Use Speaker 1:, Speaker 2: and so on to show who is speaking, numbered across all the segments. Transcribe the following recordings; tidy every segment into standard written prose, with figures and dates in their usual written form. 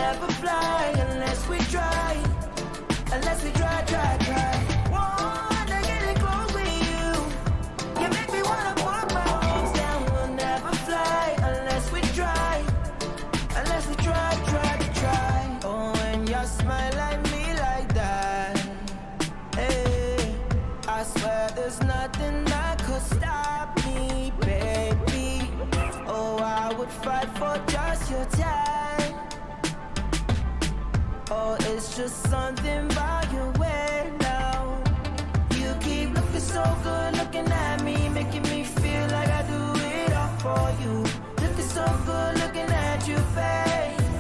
Speaker 1: never fly unless we try. Unless we try. Wanna get it close with you. You make me wanna put my arms down. We'll never fly unless we try. Unless we try. Oh, when you smile at me like that, hey, I swear there's nothing that could stop me, baby. Oh, I would fight for just your time. Oh, it's just something about your way now. You keep looking so good, looking at me, making me feel like I do it all for you. Looking so good, looking at your face.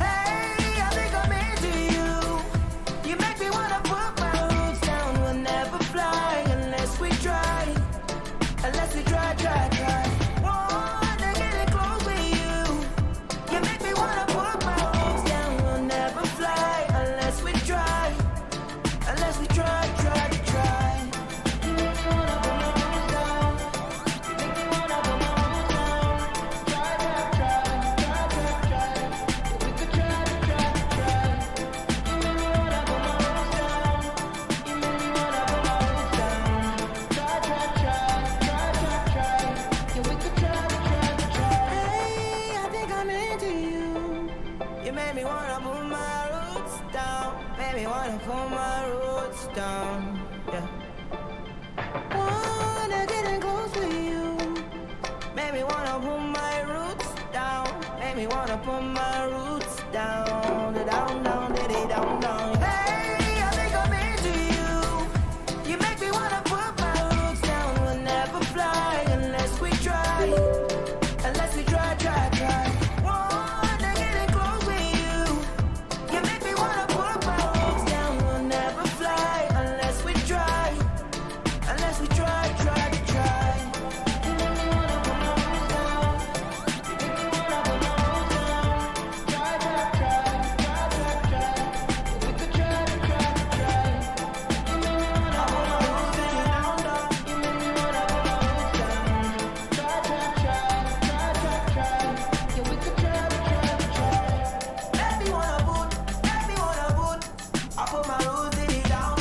Speaker 1: Hey, I think I'm into you. You make me wanna put my roots down. We'll never fly unless we try. Unless we try. Wanna get it close with you. You make me wanna put my roots down. We'll never fly unless we try. Unless we try. You make me wanna put my roots down. You make me wanna put my roots down. Try. We could try. You make me wanna put my roots down. You make me wanna put my roots down. Try. Yeah, we could try. Hey, I think I'm into you. You made me wanna put my roots down. Made me wanna put my roots down. Yeah. Wanna get in close with you. Made me wanna put my roots down. Made me wanna put my roots down. Down. Hey, I think I'm into you. You make me wanna put my roots down. We'll never fly unless we try. Unless we try. Wanna get in close with you. You make me wanna put my roots down. We'll never fly unless we try. Unless we try. You make me wanna put my roots down. You make me wanna put my roots down. Try. We could try. You make me wanna put my roots down. You make me wanna put my roots down. Try. Yeah, we could try. Let me wanna put. I put my roots in it down.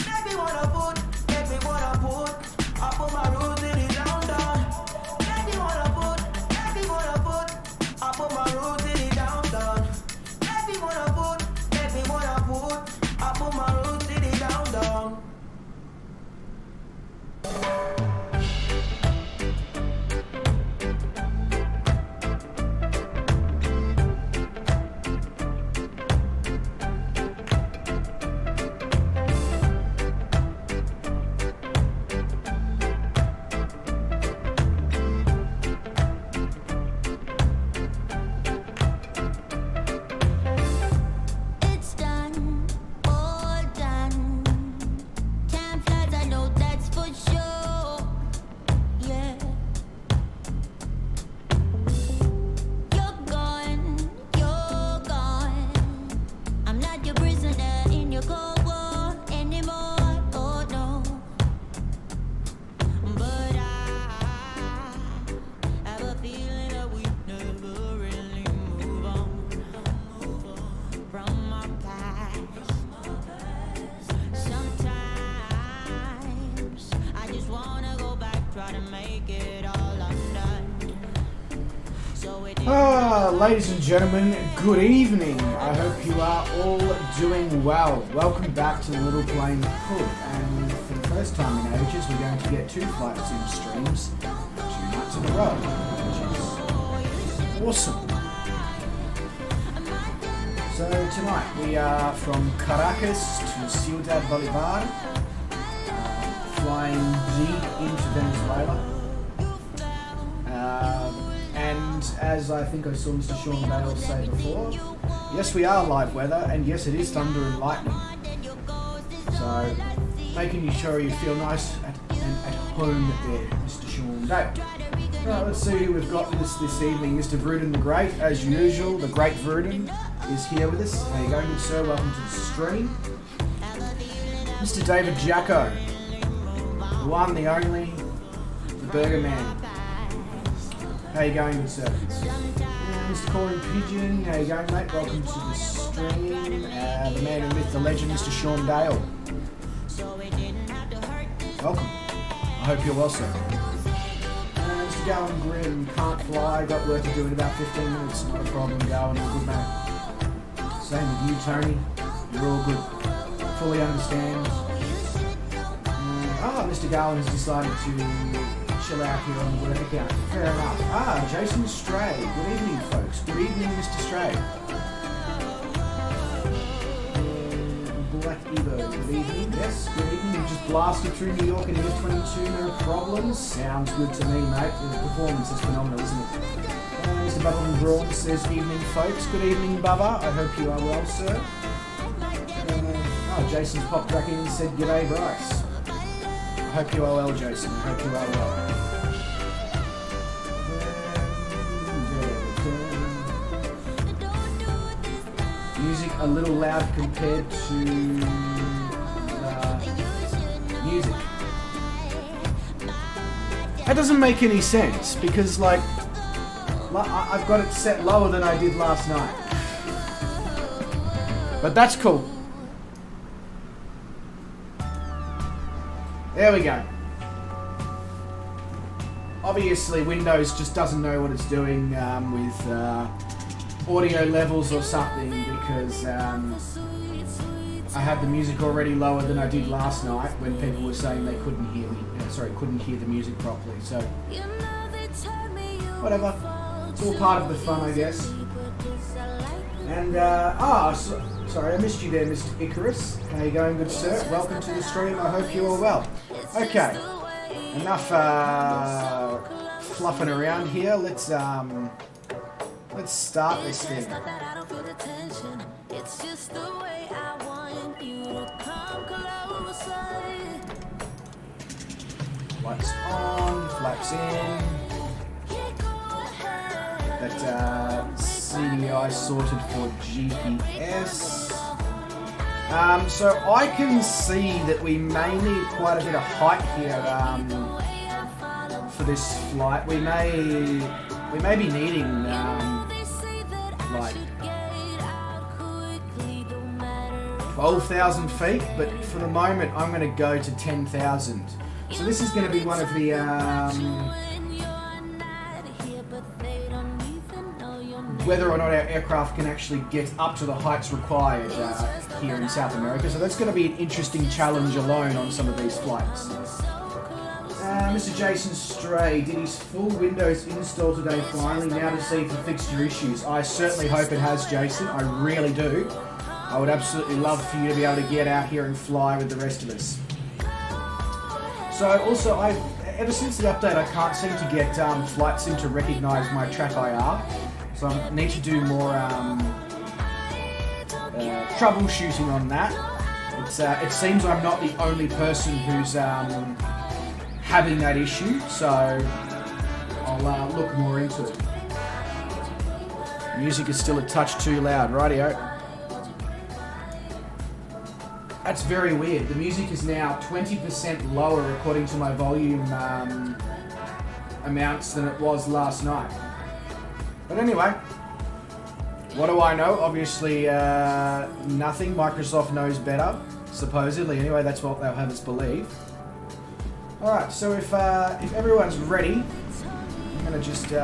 Speaker 1: Let me wanna put. I put my roots in it down. Let me wanna put. I put my roots in it down. Let me wanna put. I put my roots in it down.
Speaker 2: It's done, all done. Time flies, I know that's for sure. Yeah. You're gone. I'm not your prisoner in your cold war anymore. Oh no. But I have a feeling that we never really move on from our past. Sometimes I just wanna go back, try to make it all undone. So it
Speaker 3: Ladies and gentlemen, good evening. I hope you are all doing well. Welcome back to Little Plane Hood. And for the first time in ages, we're going to get 2 flight sim streams 2 nights in a row, which is awesome. So tonight we are from Caracas to Ciudad Bolivar, flying deep into Venezuela. And as I think I saw Mr. Sean Bale say before, yes, we are live weather, and yes, it is thunder and lightning. So, making sure you feel nice at home there, Mr. Sean Bale. Right, let's see who we've got with us this evening. Mr. Vruden the Great, as usual. The Great Vruden is here with us. How you going, good sir? Welcome to the stream. Mr. David Jacko, the one, the only, the Burger Man. How you going, good sir? Mr. Calling Pigeon. How you going, mate? Welcome to the stream. The man and myth, the legend, Mr. Sean Dale. Welcome. I hope you're well, sir. Mr. Gowan Grim, can't fly. Got work to do in about 15 minutes. Not a problem, Gowan. All good, mate. Same with you, Tony. You're all good. Fully understand. Mr. Gowan has decided to chill out here on the work account. Fair enough. Jason Stray. Good evening, folks. Good evening, Mr. Stray. Black Evo. Good evening. Yes, good evening. You just blasted through New York in F22, no problems. Sounds good to me, mate. The performance is phenomenal, isn't it? Mr. Bubba and Braun says, evening, folks. Good evening, Bubba. I hope you are well, sir. Jason's popped back in and said, g'day, Bryce. I hope you are well, Jason. I hope you are well. Music a little loud compared to music. That doesn't make any sense because, like, I've got it set lower than I did last night. But that's cool. There we go. Obviously, Windows just doesn't know what it's doing with audio levels or something because I had the music already lower than I did last night when people were saying they couldn't hear me. Couldn't hear the music properly. So, whatever. It's all part of the fun, I guess. And sorry, I missed you there, Mr. Icarus. How you going, good sir? Welcome to the stream. I hope you're all well. Okay, enough fluffing around here. Let's start this thing. Lights on, flaps in. That CDI sorted for GPS. So I can see that we may need quite a bit of height here for this flight. We may be needing like 12,000 feet, but for the moment I'm going to go to 10,000. So this is going to be one of the whether or not our aircraft can actually get up to the heights required here in South America. So that's going to be an interesting challenge alone on some of these flights. Mr. Jason Stray did his full Windows install today finally, now to see if it fixed your issues. I certainly hope it has, Jason. I really do. I would absolutely love for you to be able to get out here and fly with the rest of us. So also, ever since the update, I can't seem to get Flight Sim to recognise my track IR. So I need to do more troubleshooting on that. It seems I'm not the only person who's having that issue, so I'll look more into it. Music is still a touch too loud, rightio. That's very weird. The music is now 20% lower according to my volume amounts than it was last night. But anyway, what do I know? Obviously, nothing. Microsoft knows better, supposedly. Anyway, that's what they'll have us believe. All right. So if everyone's ready, I'm gonna just. Okay,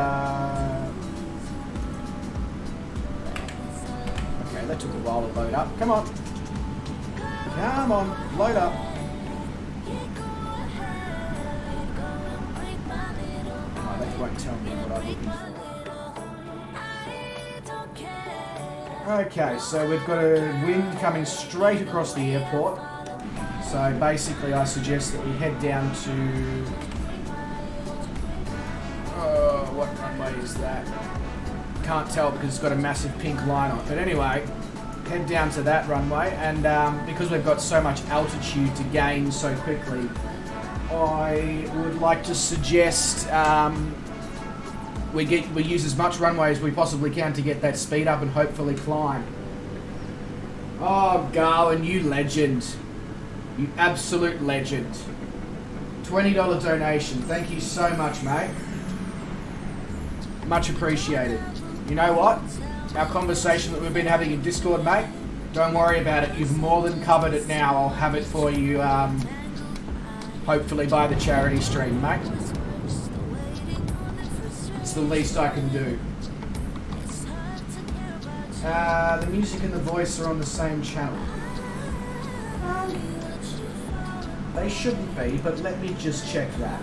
Speaker 3: that took a while to load up. Come on. Come on, load up. Oh, that won't tell me what I'm looking for. Okay, so we've got a wind coming straight across the airport. So basically I suggest that we head down to... what runway is that? Can't tell because it's got a massive pink line on it. But anyway, head down to that runway, and because we've got so much altitude to gain so quickly, I would like to suggest we use as much runway as we possibly can to get that speed up and hopefully climb. Oh, Garwin, you legend. You absolute legend. $20 donation. Thank you so much, mate. Much appreciated. You know what? Our conversation that we've been having in Discord, mate, don't worry about it. You've more than covered it now. I'll have it for you, hopefully by the charity stream, mate. It's the least I can do. The music and the voice are on the same channel. They shouldn't be, but let me just check that.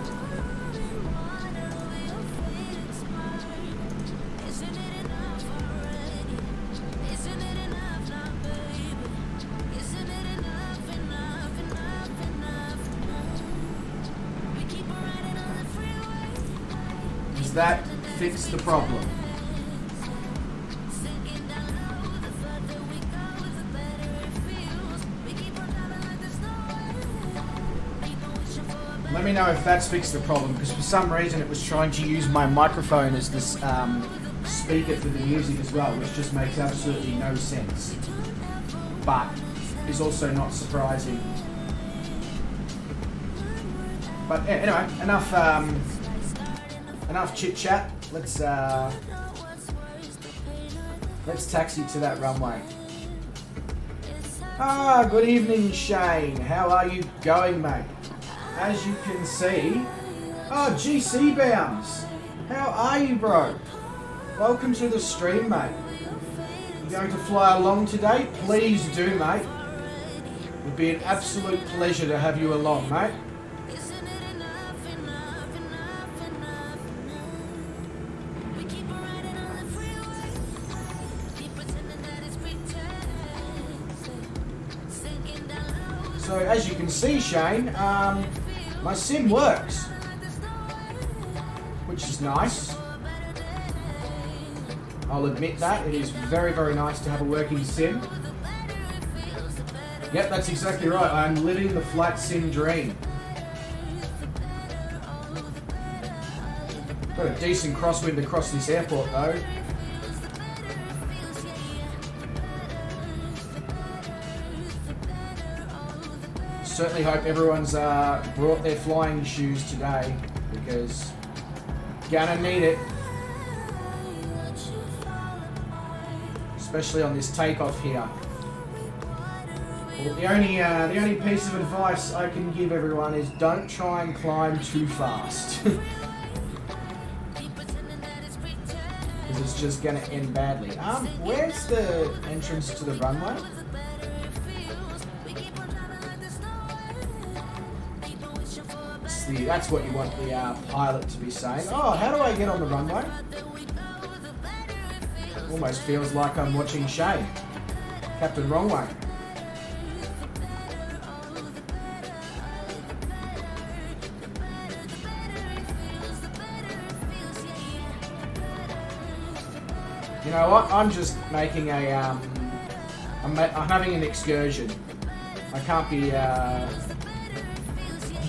Speaker 3: Does that fix the problem? Let me know if that's fixed the problem, because for some reason it was trying to use my microphone as this speaker for the music as well, which just makes absolutely no sense. But is also not surprising. But yeah, anyway, enough chit chat. Let's taxi to that runway. Good evening, Shane. How are you going, mate? As you can see, GC Bounds. How are you, bro? Welcome to the stream, mate. You going to fly along today? Please do, mate. It would be an absolute pleasure to have you along, mate. So as you can see, Shane, my sim works, which is nice. I'll admit that. It is very, very nice to have a working sim. Yep, that's exactly right. I'm living the flight sim dream. Got a decent crosswind across this airport though. Certainly hope everyone's brought their flying shoes today, because gonna need it, especially on this takeoff here. Well, the only piece of advice I can give everyone is don't try and climb too fast, because it's just gonna end badly. Where's the entrance to the runway? That's what you want the pilot to be saying. Oh, how do I get on the runway? Almost feels like I'm watching Shane. Captain Wrongway. You know what? I'm just making a I'm having an excursion. I can't be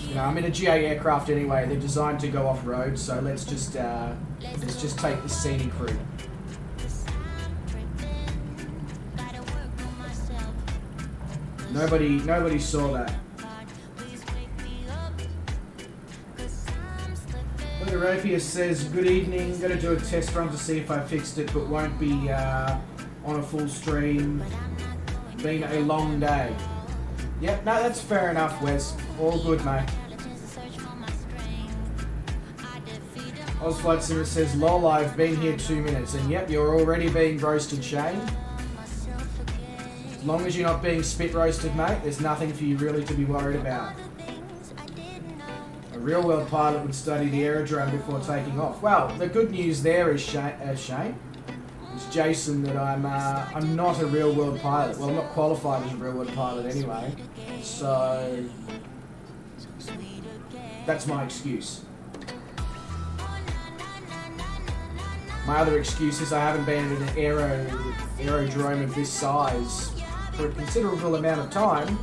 Speaker 3: you know, I'm in a GA aircraft anyway. They're designed to go off road, so let's just take the scenic route. Nobody saw that. Rapier says, good evening. Gonna do a test run to see if I fixed it, but won't be on a full stream. Been a long day. Yep, no, that's fair enough, Wes. All good, mate. Ozflight Simmer says, lol, I've been here 2 minutes, and yep, you're already being roasted, Shane. As long as you're not being spit roasted, mate, there's nothing for you really to be worried about. A real world pilot would study the aerodrome before taking off. Well, the good news there is, Shane, it's Jason, that I'm not a real world pilot. Well, I'm not qualified as a real world pilot anyway, so that's my excuse. My other excuse is I haven't been in an aerodrome of this size for a considerable amount of time,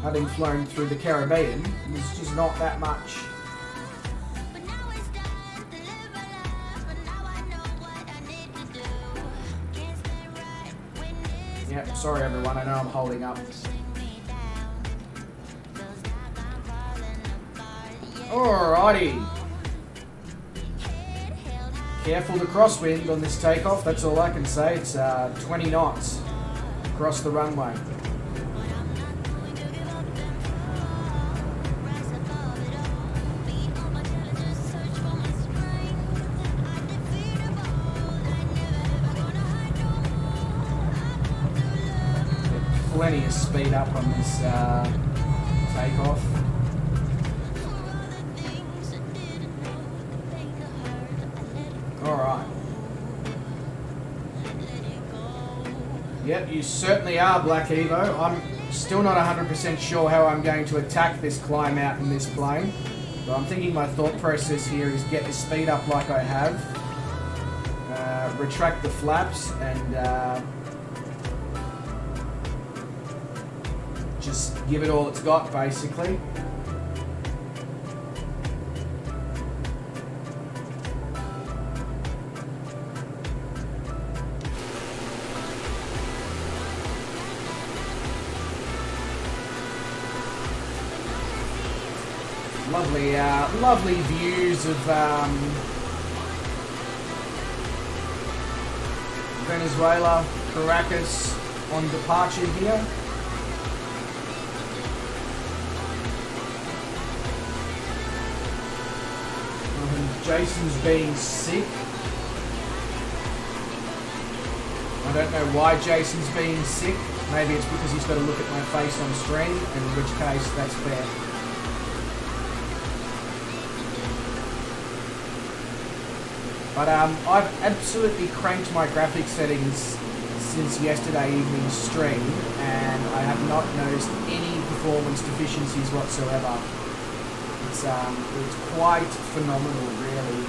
Speaker 3: having flown through the Caribbean. There's just not that much. Yep, sorry everyone, I know I'm holding up. Alrighty. Careful the crosswind on this takeoff, that's all I can say. It's 20 knots across the runway. Plenty of speed up on this takeoff. Alright. Yep, you certainly are, Black Evo. I'm still not 100% sure how I'm going to attack this climb out in this plane. But I'm thinking my thought process here is get the speed up like I have. Retract the flaps and just give it all it's got, basically. Lovely views of Venezuela, Caracas on departure here. Jason's being sick. I don't know why Jason's being sick. Maybe it's because he's got to look at my face on stream, in which case that's fair. But I've absolutely cranked my graphics settings since yesterday evening's stream, and I have not noticed any performance deficiencies whatsoever. It's quite phenomenal, really.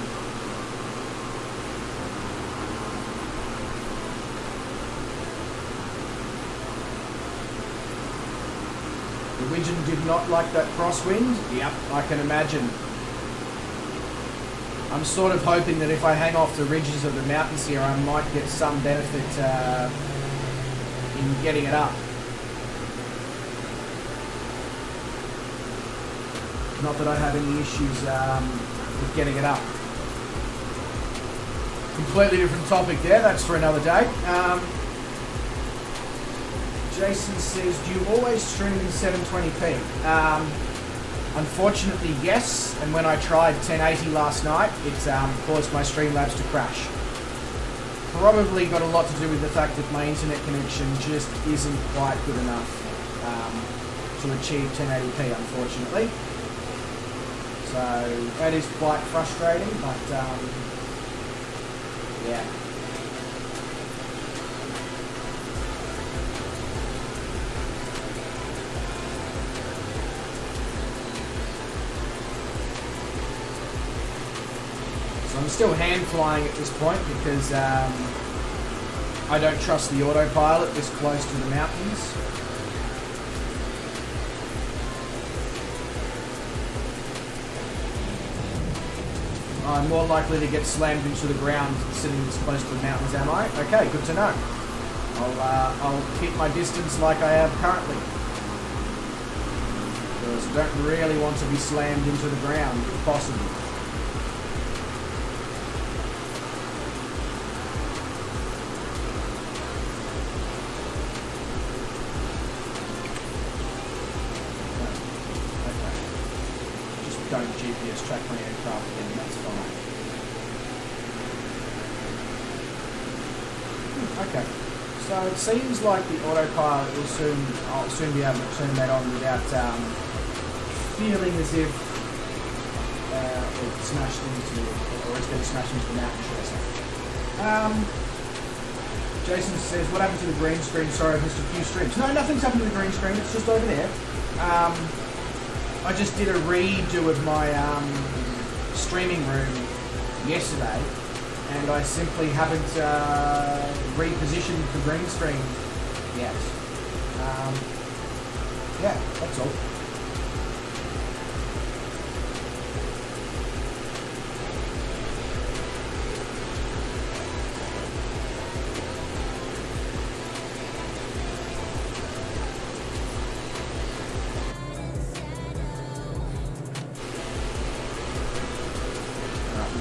Speaker 3: The Widgeon did not like that crosswind. Yep, I can imagine. I'm sort of hoping that if I hang off the ridges of the mountains here, I might get some benefit in getting it up. Not that I have any issues with getting it up. Completely different topic there, that's for another day. Jason says, do you always stream in 720p? Unfortunately, yes, and when I tried 1080 last night, it caused my Streamlabs to crash. Probably got a lot to do with the fact that my internet connection just isn't quite good enough to achieve 1080p, unfortunately. So that is quite frustrating, but yeah. So I'm still hand flying at this point because I don't trust the autopilot this close to the mountains. I'm more likely to get slammed into the ground sitting this close to the mountains, am I? Okay, good to know. I'll keep my distance like I have currently. Because I don't really want to be slammed into the ground, if possible. Don't GPS track my aircraft again, that's fine. Okay, so it seems like the autopilot I'll soon be able to turn that on without feeling as if it's smashed into, or it's getting smashed into the mountain, should I say. Jason says, what happened to the green screen? Sorry, I've missed a few streams. No, nothing's happened to the green screen, it's just over there. I just did a redo of my streaming room yesterday, and I simply haven't repositioned the green screen yet. Yeah, that's all.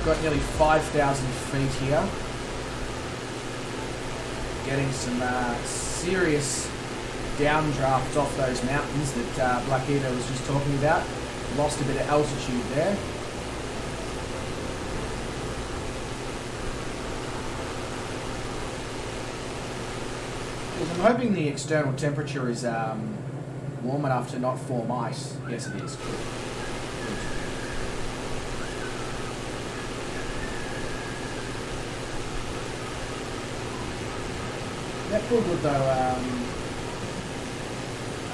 Speaker 3: Got got nearly 5,000 feet here. Getting some serious downdraft off those mountains that Blackito was just talking about. Lost a bit of altitude there. Because I'm hoping the external temperature is warm enough to not form ice. Yes, it is. Good. That's all good though,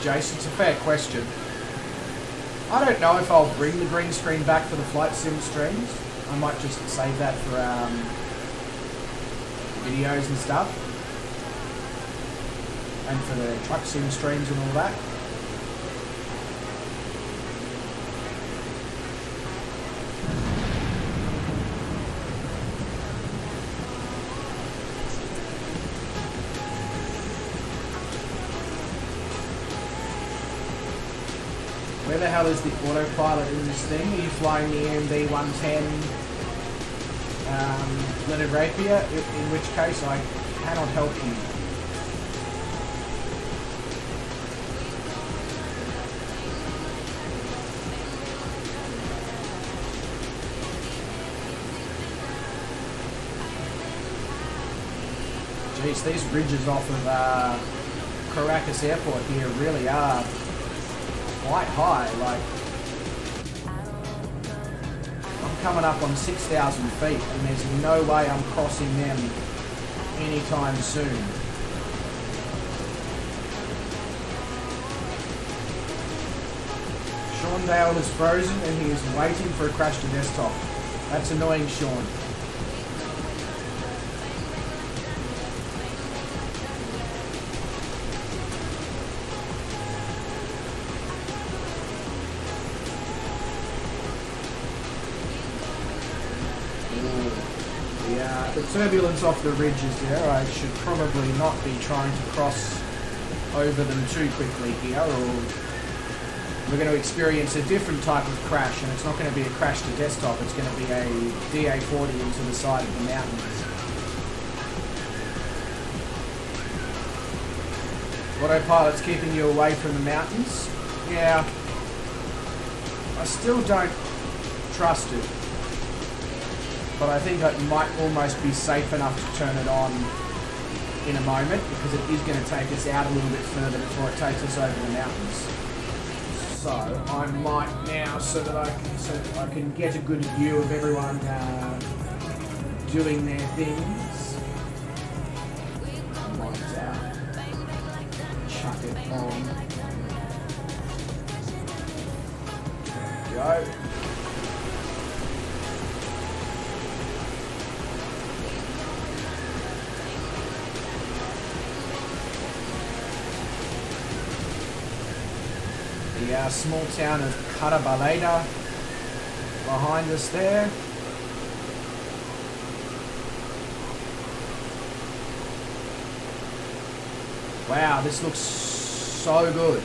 Speaker 3: Jason. It's a fair question. I don't know if I'll bring the green screen back for the flight sim streams. I might just save that for videos and stuff. And for the truck sim streams and all that. Where the hell is the autopilot in this thing? Are you flying the EMB 110 Leonard Rapier? In which case I cannot help you. Jeez, these ridges off of Caracas Airport here really are quite high. Like, I'm coming up on 6,000 feet and there's no way I'm crossing them anytime soon. Sean Dale is frozen and he is waiting for a crash to desktop. That's annoying, Sean. The turbulence off the ridges there, I should probably not be trying to cross over them too quickly here, or we're going to experience a different type of crash, and it's not going to be a crash to desktop, it's going to be a DA40 into the side of the mountains. Autopilot's keeping you away from the mountains? Yeah. I still don't trust it. But I think it might almost be safe enough to turn it on in a moment, because it is going to take us out a little bit further before it takes us over the mountains. So I might now, so that I can get a good view of everyone doing their things. I might chuck it on. There we go. The small town of Carabaleda behind us there. Wow, this looks so good.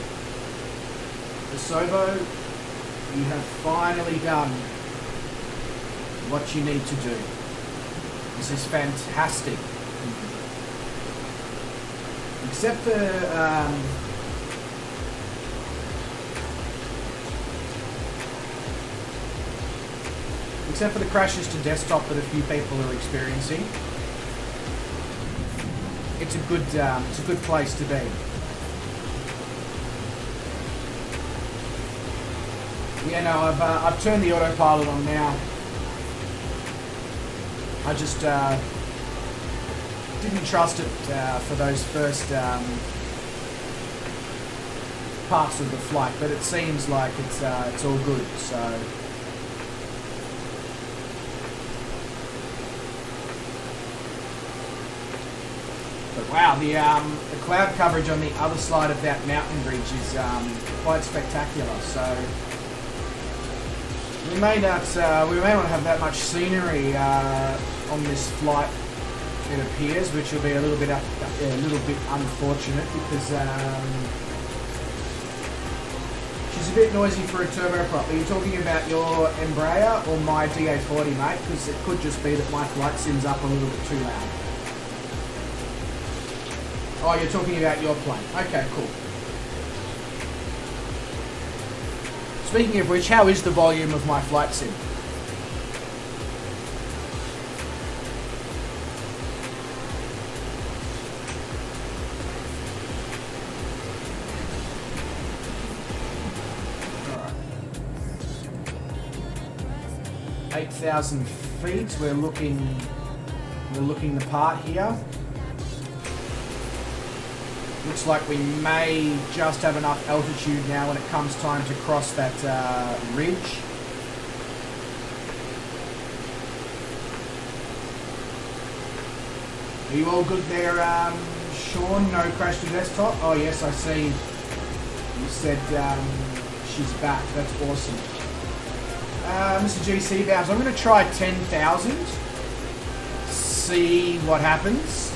Speaker 3: DeSobo, you have finally done what you need to do. This is fantastic. Except for the crashes to desktop that a few people are experiencing, it's a good place to be. Yeah, no, I've turned the autopilot on now. I just didn't trust it for those first parts of the flight, but it seems like it's all good. So. But wow, the cloud coverage on the other side of that mountain ridge is quite spectacular. So we may not have that much scenery on this flight, it appears, which will be a little bit unfortunate, because It's a bit noisy for a turboprop. Are you talking about your Embraer or my DA40, mate? Because it could just be that my flight sim's up a little bit too loud. Oh, you're talking about your plane. Okay, cool. Speaking of which, how is the volume of my flight sim? Alright. 8,000 feet. We're looking the part here. Looks like we may just have enough altitude now when it comes time to cross that ridge. Are you all good there, Sean? No crash to desktop? Oh yes, I see. You said she's back. That's awesome. Mr. GC Bounds, I'm going to try 10,000. See what happens.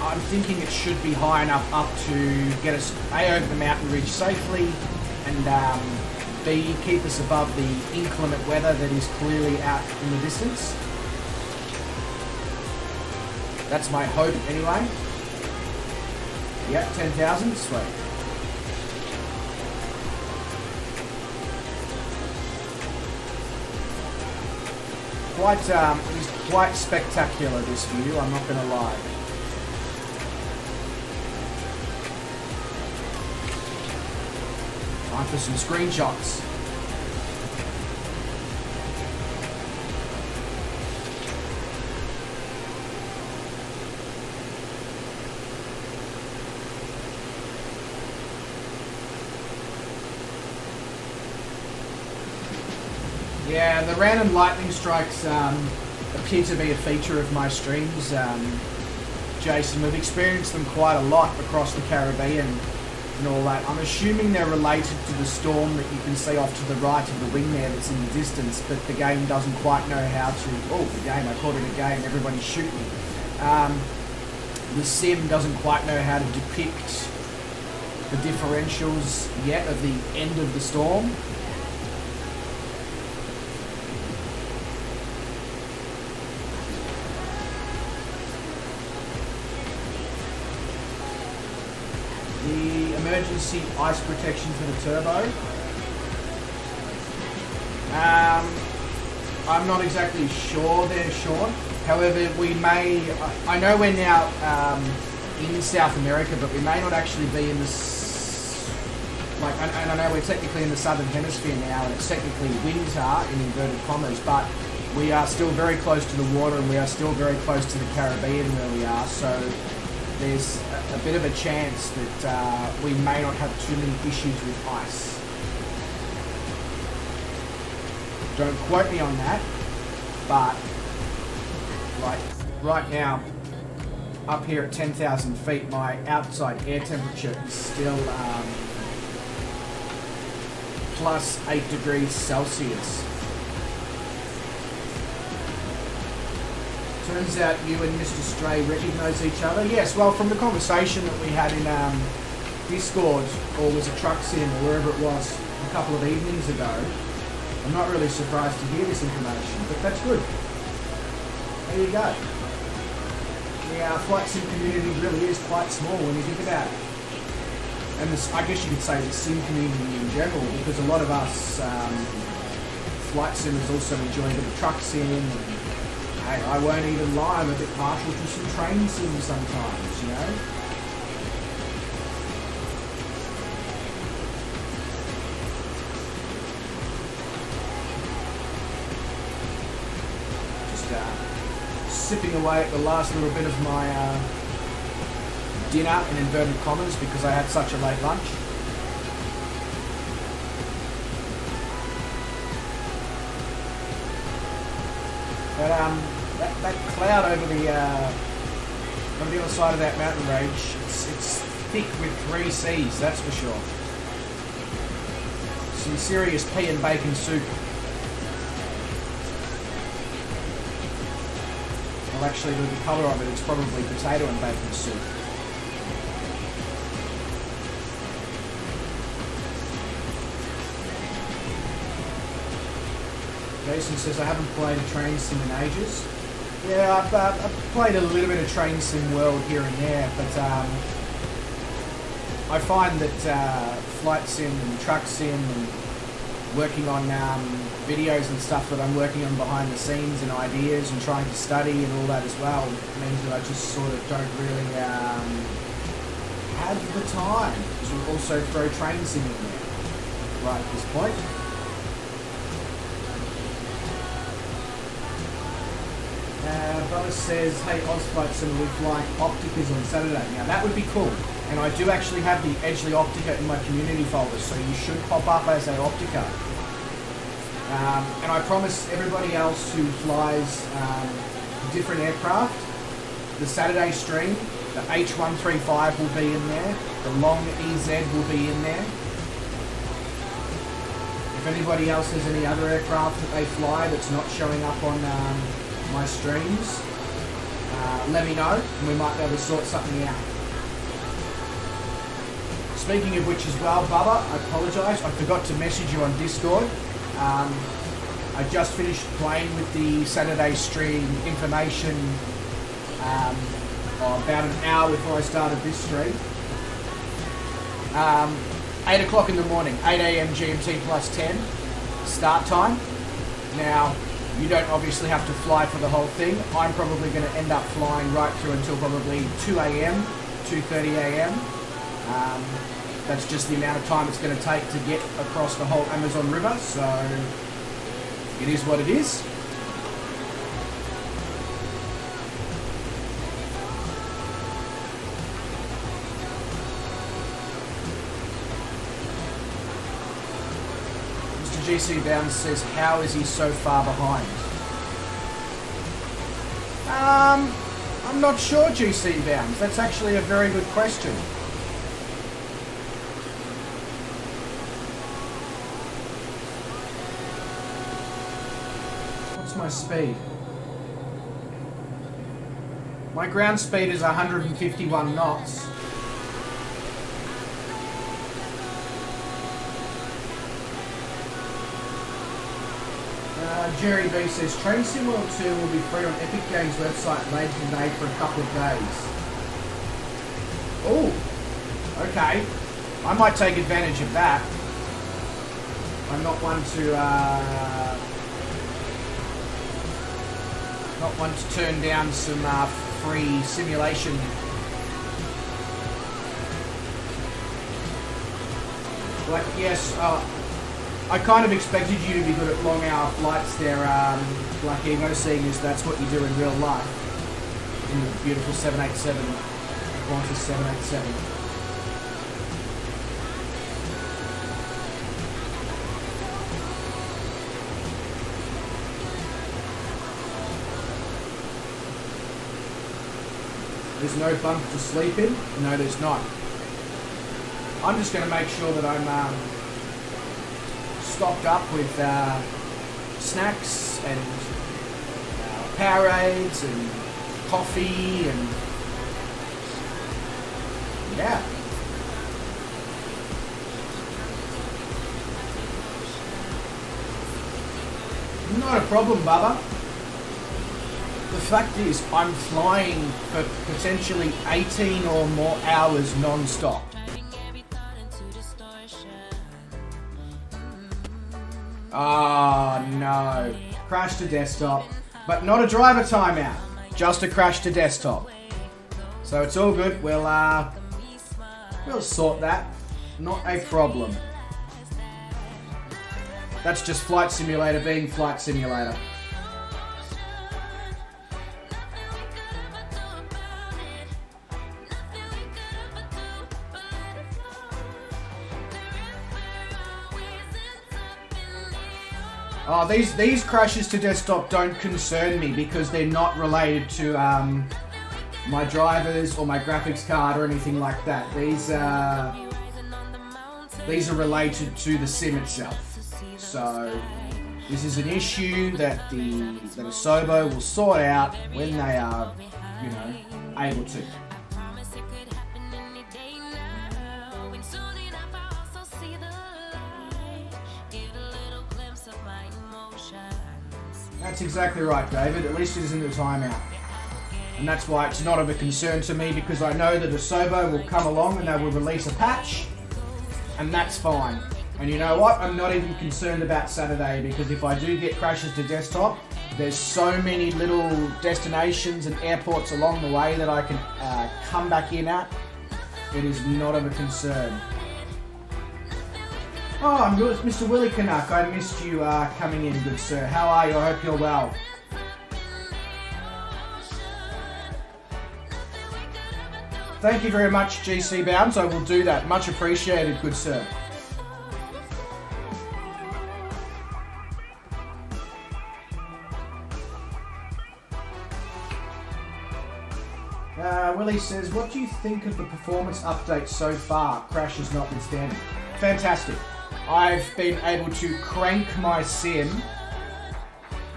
Speaker 3: I'm thinking it should be high enough up to get us A, over the mountain ridge safely, and B, keep us above the inclement weather that is clearly out in the distance. That's my hope anyway. Yep, 10,000, sweet. It is quite spectacular, this view, I'm not going to lie. Time for some screenshots. Yeah, the random lightning strikes appear to be a feature of my streams, Jason. We've experienced them quite a lot across the Caribbean and all that. I'm assuming they're related to the storm that you can see off to the right of the wing there that's in the distance, but the game doesn't quite know how to... Oh, the game, I called it a game, everybody's shooting. The sim doesn't quite know how to depict the differentials yet of the end of the storm. The emergency ice protection for the turbo. I'm not exactly sure there, Sean. However, we may... I know we're now in South America, but we may not actually be in this... and I know we're technically in the southern hemisphere now, and it's technically winter, in inverted commas, but we are still very close to the water, and we are still very close to the Caribbean where we are, so there's a bit of a chance that we may not have too many issues with ice. Don't quote me on that, but like right now, up here at 10,000 feet, my outside air temperature is still plus 8 degrees Celsius. Turns out you and Mr. Stray recognise each other. Yes, well, from the conversation that we had in Discord, or was it Truck Sim, or wherever it was, a couple of evenings ago, I'm not really surprised to hear this information, but that's good. There you go. The flight sim community really is quite small when you think about it. And this, I guess you could say the sim community in general, because a lot of us flight simmers also enjoy a bit of truck sim, and hey, I won't even lie, I'm a bit partial to some train sim sometimes, you know? Sipping away at the last little bit of my dinner in inverted commas because I had such a late lunch. But that cloud over the other side of that mountain range, it's thick with 3 C's, that's for sure. Some serious pea and bacon soup. Well, actually, with the colour of it, it's probably potato and bacon soup. Jason says, I haven't played a train sim in ages. Yeah, I've played a little bit of train sim world here and there, but I find that flight sim and truck sim and working on videos and stuff that I'm working on behind the scenes and ideas and trying to study and all that as well means that I just sort of don't really have the time to also throw train sim in there right at this point. Brother says, hey, Ozflight Sim will be flying Opticas on Saturday. Now that would be cool. And I do actually have the Edgeley Optica in my community folder, so you should pop up as a Optica. And I promise everybody else who flies different aircraft, the Saturday stream, the H135 will be in there, the Long EZ will be in there. If anybody else has any other aircraft that they fly that's not showing up on my streams, let me know and we might be able to sort something out. Speaking of which as well, Bubba, I apologise, I forgot to message you on Discord. I just finished playing with the Saturday stream information about an hour before I started this stream. 8 o'clock in the morning, 8 AM GMT plus 10, start time. Now, you don't obviously have to fly for the whole thing. I'm probably going to end up flying right through until probably 2 AM, 2:30 AM. That's just the amount of time it's going to take to get across the whole Amazon River, so it is what it is. Mr. GC Bounds says, how is he so far behind? I'm not sure, GC Bounds. That's actually a very good question. What's my speed? My ground speed is 151 knots. Jerry B says, Train Sim World 2 will be free on Epic Games website later today for a couple of days. Oh, okay. I might take advantage of that. I'm not one to turn down some free simulation. Like, yes, I kind of expected you to be good at long hour flights there, like Ego, seeing as that's what you do in real life. In the beautiful 787, Qantas 787. There's no bunk to sleep in? No, there's not. I'm just going to make sure that I'm stocked up with snacks and Powerades and coffee and yeah. Not a problem, Bubba. The fact is, I'm flying for potentially 18 or more hours non-stop. Oh no, crash to desktop, but not a driver timeout, just a crash to desktop. So it's all good, we'll sort that, not a problem. That's just Flight Simulator being Flight Simulator. Oh, these crashes to desktop don't concern me because they're not related to my drivers or my graphics card or anything like that. These are related to the sim itself. So this is an issue that Asobo will sort out when they are, able to. That's exactly right, David. At least it isn't a timeout. And that's why it's not of a concern to me, because I know that Asobo will come along and they will release a patch, and that's fine. And you know what? I'm not even concerned about Saturday, because if I do get crashes to desktop, there's so many little destinations and airports along the way that I can come back in at. It is not of a concern. Oh, I'm good. It's Mr. Willie Canuck. I missed you coming in, good sir. How are you? I hope you're well. Thank you very much, GC Bounds. I will do that. Much appreciated, good sir. Willie says, what do you think of the performance update so far, crashes notwithstanding? Fantastic. I've been able to crank my sim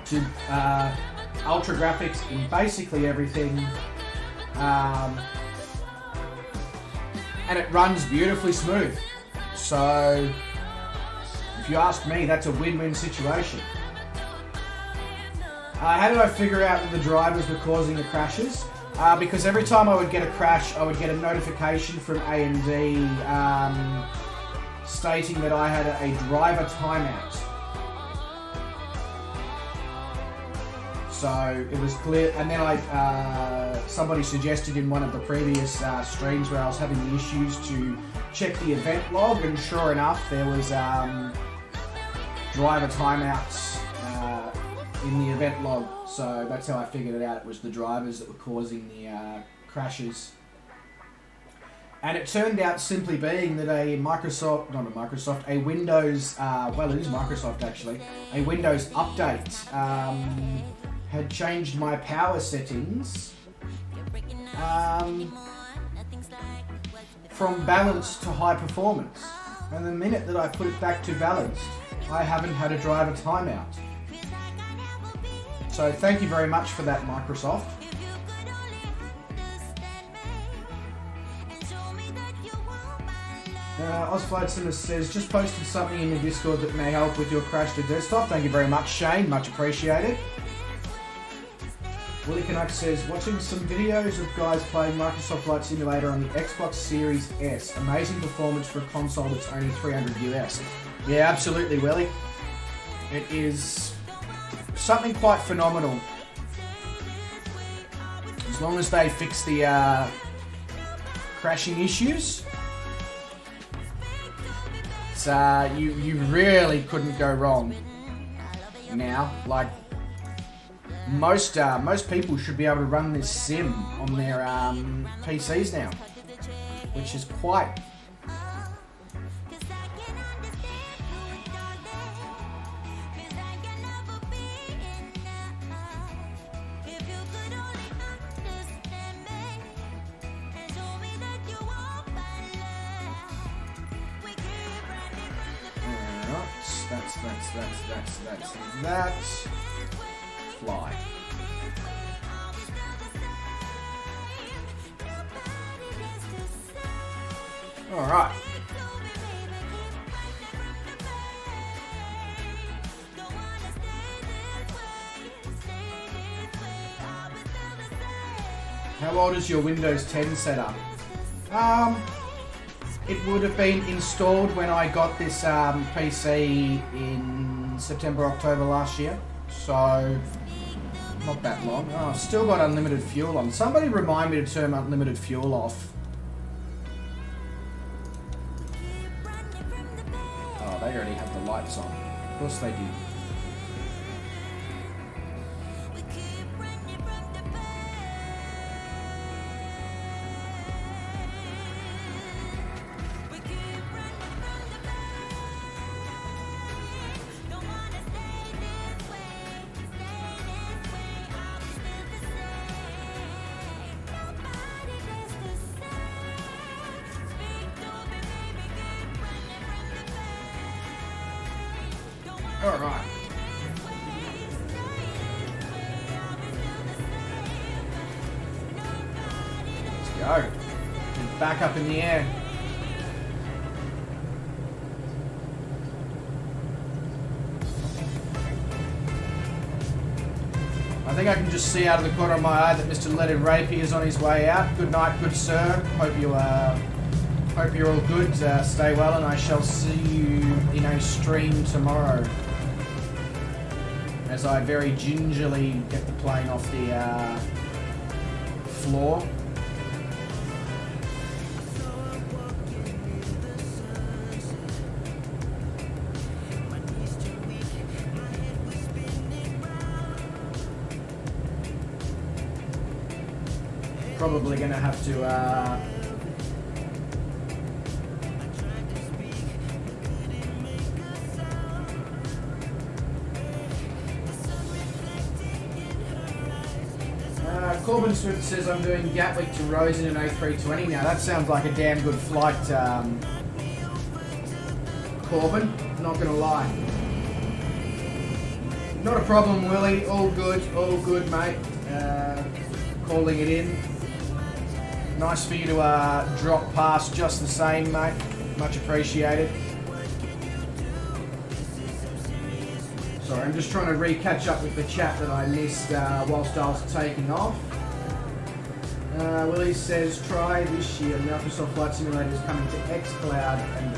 Speaker 3: to ultra graphics in basically everything. And it runs beautifully smooth. So, if you ask me, that's a win-win situation. How did I figure out that the drivers were causing the crashes? Because every time I would get a crash, I would get a notification from A&D stating that I had a driver timeout. So it was clear, and then somebody suggested in one of the previous streams where I was having the issues to check the event log, and sure enough, there was driver timeouts in the event log. So that's how I figured it out. It was the drivers that were causing the crashes. And it turned out simply being that a Windows, well, it is Microsoft actually, a Windows update had changed my power settings from balanced to high performance. And the minute that I put it back to balanced, I haven't had a driver timeout. So thank you very much for that, Microsoft. Osflight Simmers says, just posted something in the Discord that may help with your crash to desktop. Thank you very much, Shane. Much appreciated. Willie Canuck says, watching some videos of guys playing Microsoft Flight Simulator on the Xbox Series S. Amazing performance for a console that's only $300 US. Yeah, absolutely, Willie. It is something quite phenomenal. As long as they fix the crashing issues, it's, you really couldn't go wrong now. Like, most people should be able to run this sim on their PCs now, which is quite... That's fly. All right. How old is your Windows 10 setup? It would have been installed when I got this PC in September, October last year. So, not that long. Oh, I've still got unlimited fuel on. Somebody remind me to turn unlimited fuel off. Oh, they already have the lights on. Of course they did. All right. Let's go. Get back up in the air. I think I can just see out of the corner of my eye that Mr. Leaded Rapier is on his way out. Good night, good sir. Hope you're all good. Stay well, and I shall see you in a stream tomorrow. As I very gingerly get the plane off the floor. Probably gonna have to Corbin Swift says I'm doing Gatwick to Rosen in A320 now. That sounds like a damn good flight, Corbin, not gonna lie. Not a problem, Willie. All good, mate. Calling it in. Nice for you to drop past just the same, mate. Much appreciated. Sorry, I'm just trying to catch up with the chat that I missed whilst I was taking off. Willie says, try this year. Microsoft Flight Simulator is coming to xCloud and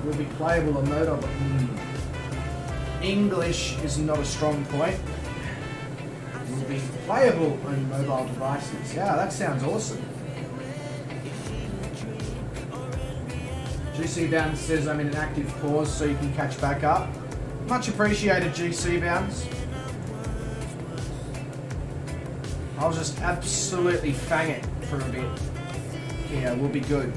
Speaker 3: will be playable on mobile. English is not a strong point. Will be playable on mobile devices. Yeah, that sounds awesome. GC Bounce says I'm in an active pause so you can catch back up. Much appreciated, GC Bounce. I'll just absolutely fang it for a bit. Yeah, we'll be good.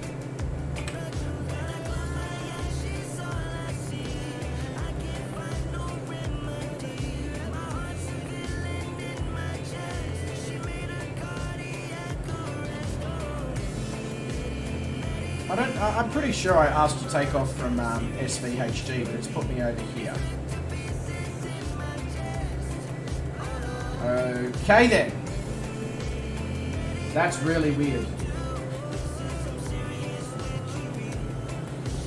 Speaker 3: I'm pretty sure I asked to take off from SVHG, but it's put me over here. Okay then. That's really weird.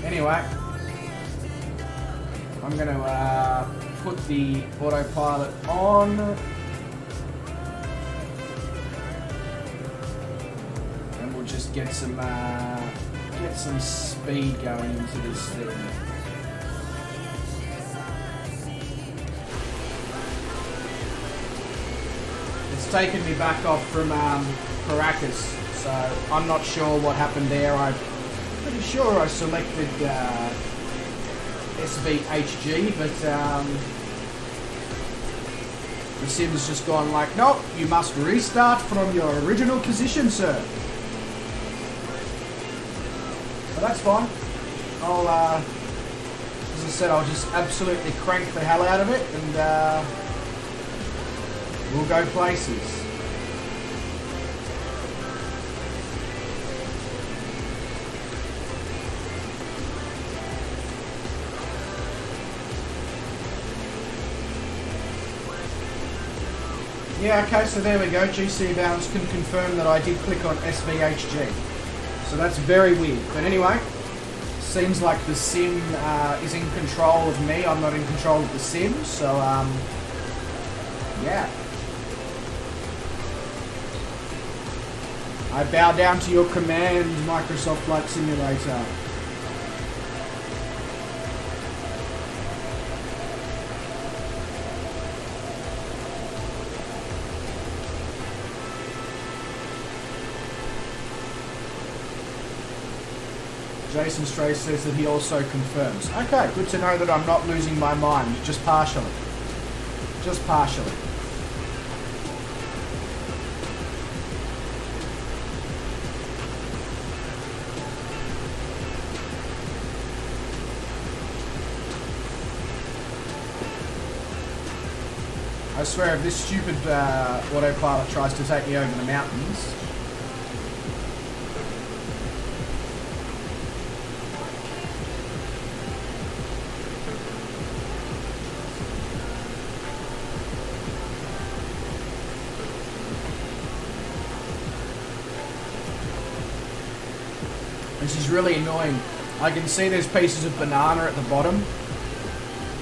Speaker 3: Anyway, I'm going to put the autopilot on. And we'll just get some speed going into this thing. It's taken me back off from Caracas, so I'm not sure what happened there. I'm pretty sure I selected SVHG, but the sim's just gone like, nope, you must restart from your original position, sir. But that's fine. I'll, as I said, I'll just absolutely crank the hell out of it, and we'll go places. Yeah, okay, so there we go. GC Bounce can confirm that I did click on SVHG. So that's very weird. But anyway, seems like the sim is in control of me. I'm not in control of the sim, so yeah. I bow down to your command, Microsoft Flight Simulator. Jason Stray says that he also confirms. Okay, good to know that I'm not losing my mind, just partially. Just partially. I swear if this stupid autopilot tries to take me over the mountains. This is really annoying. I can see there's pieces of banana at the bottom,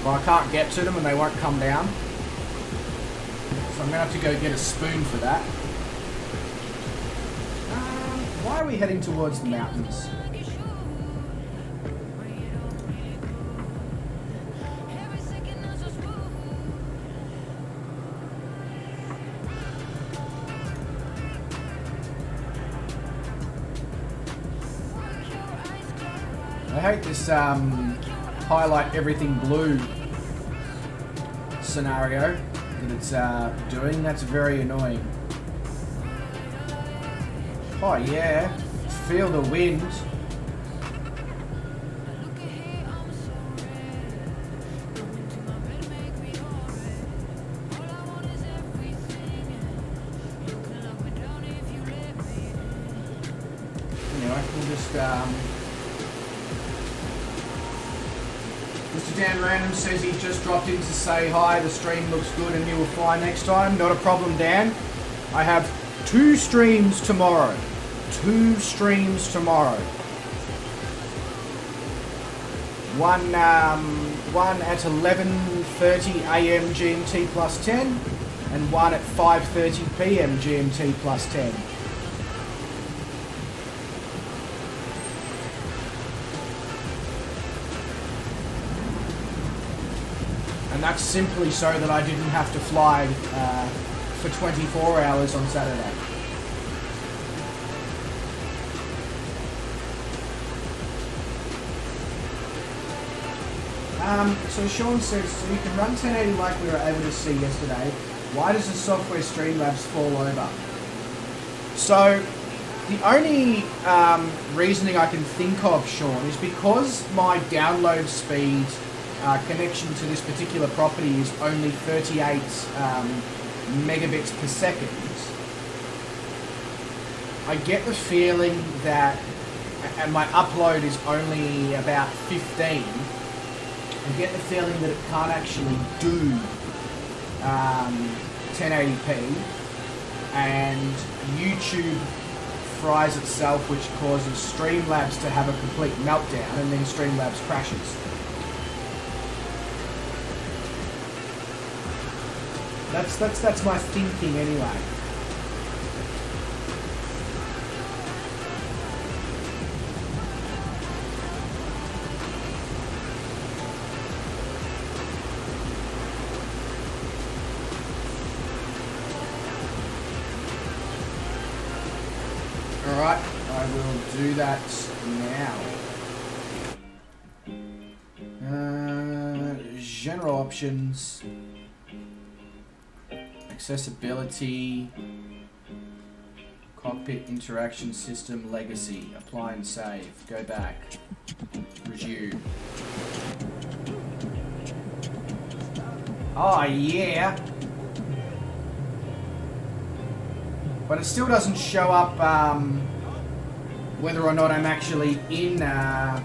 Speaker 3: but I can't get to them and they won't come down. So I'm going to have to go get a spoon for that. Why are we heading towards the mountains? I hate this highlight everything blue scenario that it's doing. That's very annoying. Oh yeah, feel the wind. Anyway, we'll just Mr. Dan Random says he just dropped in to say hi, the stream looks good and he will fly next time. Not a problem, Dan. I have 2 streams tomorrow. 2 streams tomorrow. One at 11:30 AM GMT plus 10 and one at 5:30 PM GMT plus 10. And that's simply so that I didn't have to fly for 24 hours on Saturday. So Sean says, so you can run 1080 like we were able to see yesterday. Why does the software Streamlabs fall over? So the only reasoning I can think of, Sean, is because my download speed connection to this particular property is only 38 megabits per second. I get the feeling that, and my upload is only about 15, I get the feeling that it can't actually do 1080p, and YouTube fries itself, which causes Streamlabs to have a complete meltdown, and then Streamlabs crashes. That's my thinking anyway. Alright, I will do that now. General options. Accessibility. Cockpit interaction system legacy. Apply and save. Go back. Resume. Oh yeah! But it still doesn't show up whether or not I'm actually in nav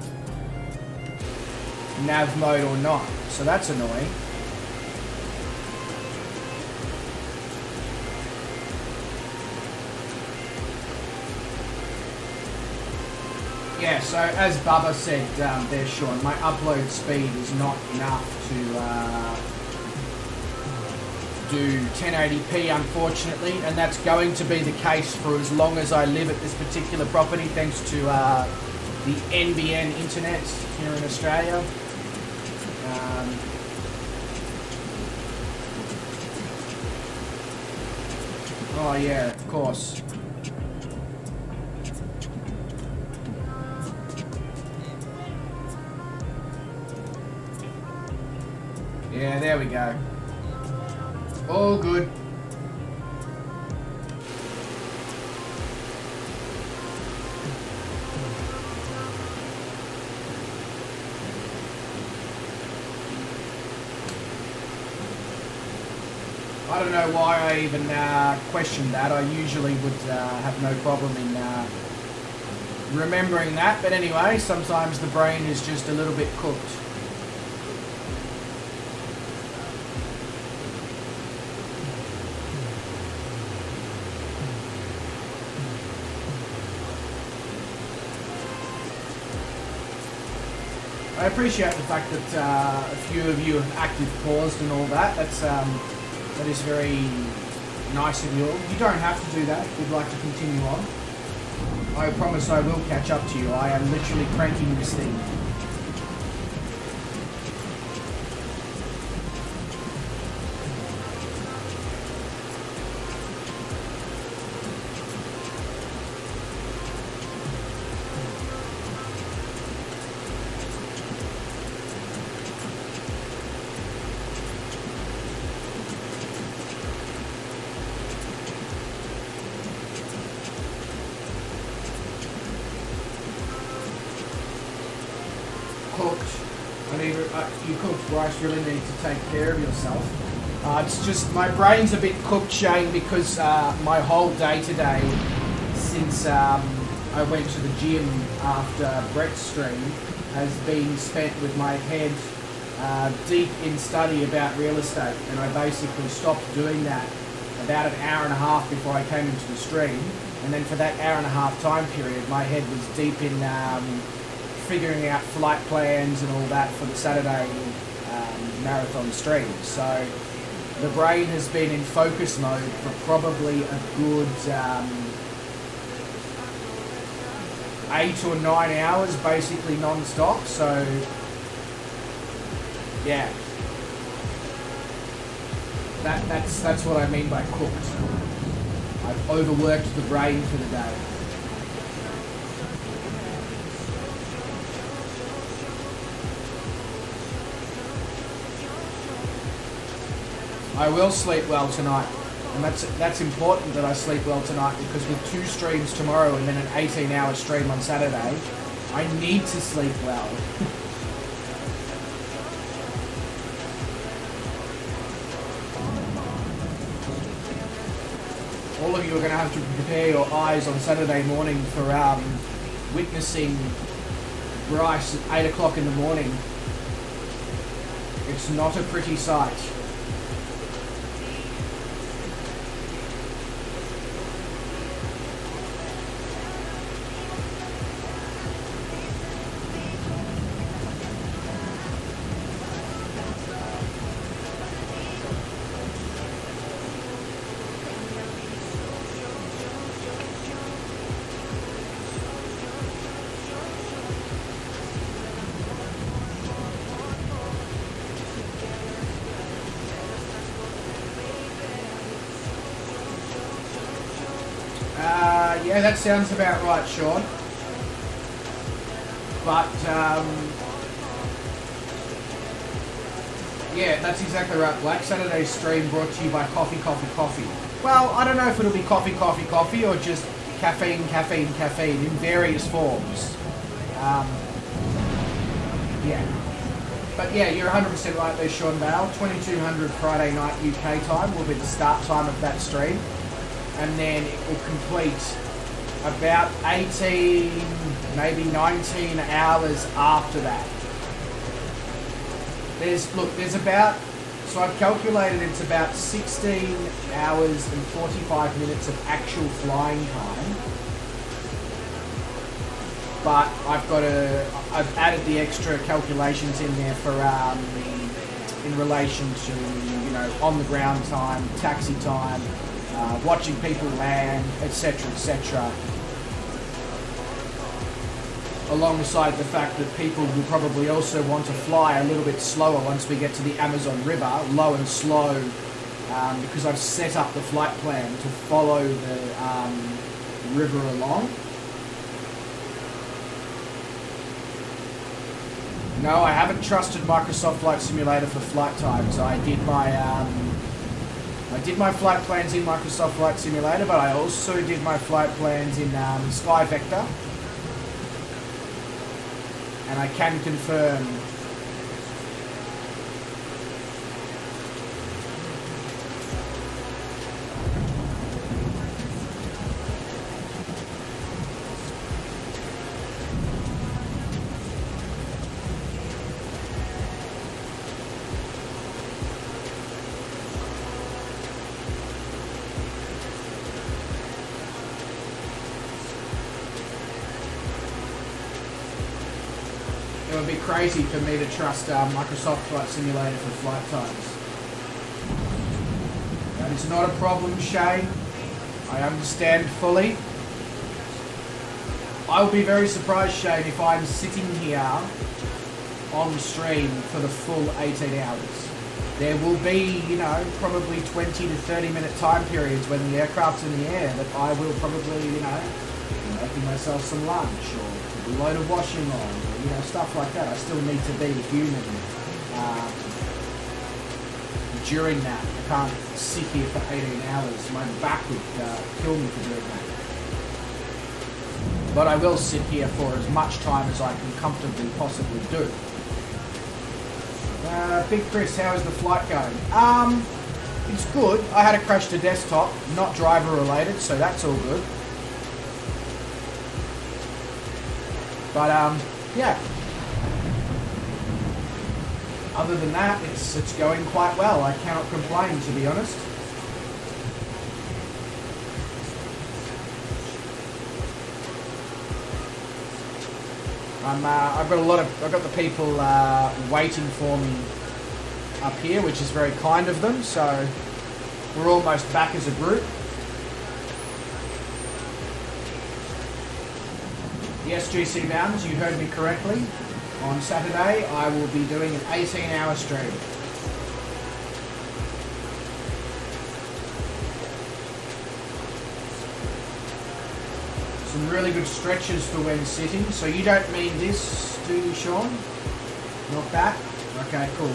Speaker 3: mode or not. So that's annoying. Yeah, so as Bubba said there, Sean, my upload speed is not enough to do 1080p, unfortunately, and that's going to be the case for as long as I live at this particular property, thanks to the NBN internet here in Australia. Oh yeah, of course. Yeah, there we go. All good. I don't know why I even questioned that. I usually would have no problem in remembering that. But anyway, sometimes the brain is just a little bit cooked. I appreciate the fact that a few of you have active paused and all that. That's That is very nice of you all. You don't have to do that if you'd like to continue on. I promise I will catch up to you. I am literally cranking this thing. You cooked rice, really need to take care of yourself. It's just my brain's a bit cooked, Shane, because my whole day today, since I went to the gym after Brett's stream, has been spent with my head deep in study about real estate, and I basically stopped doing that about an hour and a half before I came into the stream, and then for that hour and a half time period, my head was deep in figuring out flight plans and all that for the Saturday marathon stream. So the brain has been in focus mode for probably a good 8 or 9 hours, basically non-stop. So yeah, that's what I mean by cooked. I've overworked the brain for the day. I will sleep well tonight, and that's important that I sleep well tonight, because with 2 streams tomorrow and then an 18-hour stream on Saturday, I need to sleep well. All of you are going to have to prepare your eyes on Saturday morning for witnessing Bryce at 8 o'clock in the morning. It's not a pretty sight. Yeah, that sounds about right, Sean. But, yeah, that's exactly right. Black Saturday stream brought to you by Coffee, Coffee, Coffee. Well, I don't know if it'll be Coffee, Coffee, Coffee, or just caffeine, caffeine, caffeine in various forms. Yeah. But yeah, you're 100% right there, Sean Bale. 2200 Friday night UK time will be the start time of that stream. And then it will complete about 18, maybe 19 hours after that. There's about, so I've calculated it's about 16 hours and 45 minutes of actual flying time. But I've added the extra calculations in there for, in relation to, you know, on the ground time, taxi time, watching people land, etc., etc. Alongside the fact that people will probably also want to fly a little bit slower once we get to the Amazon River, low and slow, because I've set up the flight plan to follow the river along. No, I haven't trusted Microsoft Flight Simulator for flight times. I did my flight plans in Microsoft Flight Simulator, but I also did my flight plans in Sky Vector. And I can confirm it would be crazy for me to trust Microsoft Flight Simulator for flight times. That is not a problem, Shane. I understand fully. I would be very surprised, Shane, if I'm sitting here on stream for the full 18 hours. There will be, you know, probably 20 to 30 minute time periods when the aircraft's in the air that I will probably, you know, making myself some lunch or a load of washing on, or, you know, stuff like that. I still need to be human during that. I can't sit here for 18 hours. My back would kill me for doing that. But I will sit here for as much time as I can comfortably possibly do. Big Chris, how is the flight going? It's good. I had a crash to desktop, not driver related, so that's all good. But yeah. Other than that, it's going quite well. I cannot complain, to be honest. I've got the people waiting for me up here, which is very kind of them. So we're almost back as a group. Yes, GC Bounds, you heard me correctly. On Saturday, I will be doing an 18-hour stream. Some really good stretches for when sitting. So you don't mean this, do you, Sean? Not that? Okay, cool.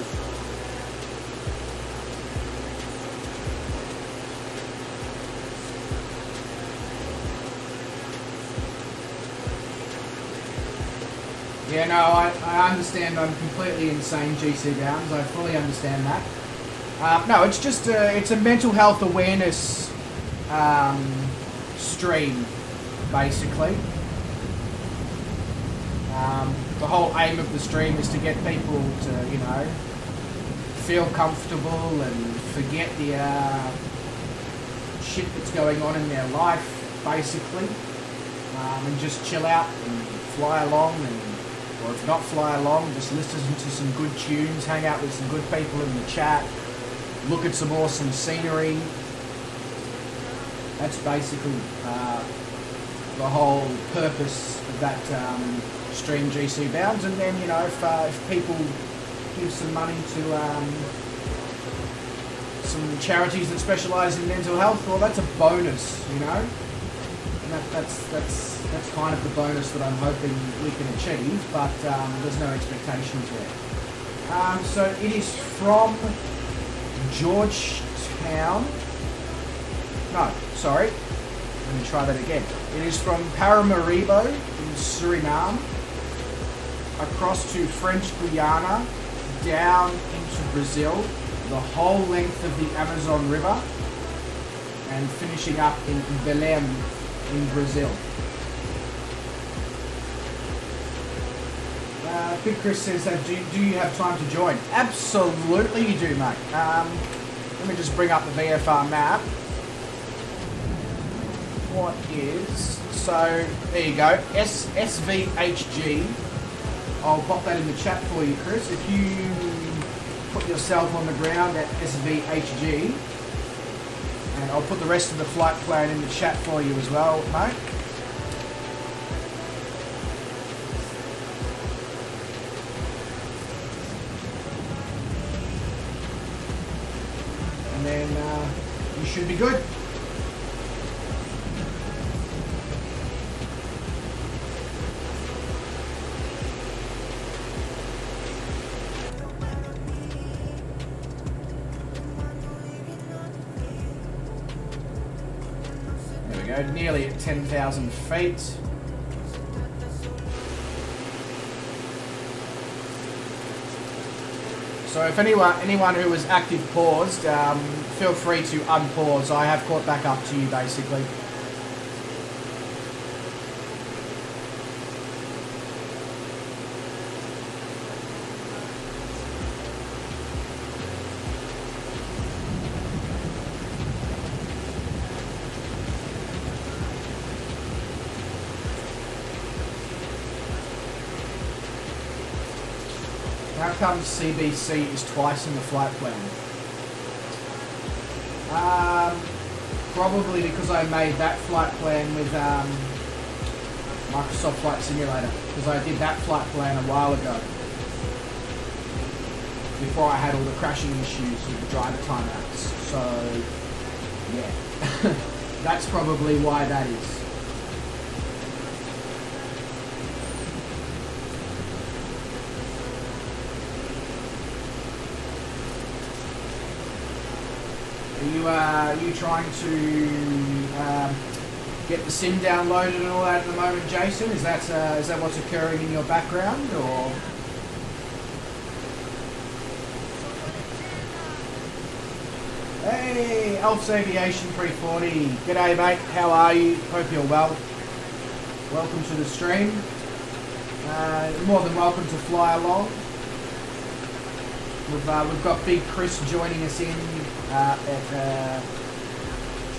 Speaker 3: Yeah, no, I understand. I'm completely insane, GC Bounds. I fully understand that. No, it's just it's a mental health awareness stream, basically. The whole aim of the stream is to get people to, you know, feel comfortable and forget the shit that's going on in their life, basically, and just chill out and fly along, or if not fly along, just listen to some good tunes, hang out with some good people in the chat, look at some awesome scenery. That's basically the whole purpose of that stream, GC Bounds. And then, you know, if people give some money to some charities that specialise in mental health, well, that's a bonus, you know. And that's kind of the bonus that I'm hoping we can achieve, but there's no expectations there. So it is from Georgetown. No, sorry. Let me try that again. It is from Paramaribo in Suriname, across to French Guiana, down into Brazil, the whole length of the Amazon River, and finishing up in Belém in Brazil. Big Chris says that, do you have time to join? Absolutely you do, mate. Let me just bring up the VFR map. What is... So, there you go. SVHG. I'll pop that in the chat for you, Chris. If you put yourself on the ground at SVHG, and I'll put the rest of the flight plan in the chat for you as well, mate. And then you should be good. Nearly at 10,000 feet. So if anyone who was active paused, feel free to unpause. I have caught back up to you, basically. How come CBC is twice in the flight plan? Probably because I made that flight plan with Microsoft Flight Simulator, because I did that flight plan a while ago, before I had all the crashing issues with the driver timeouts. So, yeah, that's probably why that is. Are you trying to get the sim downloaded and all that at the moment, Jason? Is that what's occurring in your background, or? Hey, Alps Aviation 340. G'day, mate. How are you? Hope you're well. Welcome to the stream. You're more than welcome to fly along. We've got Big Chris joining us in at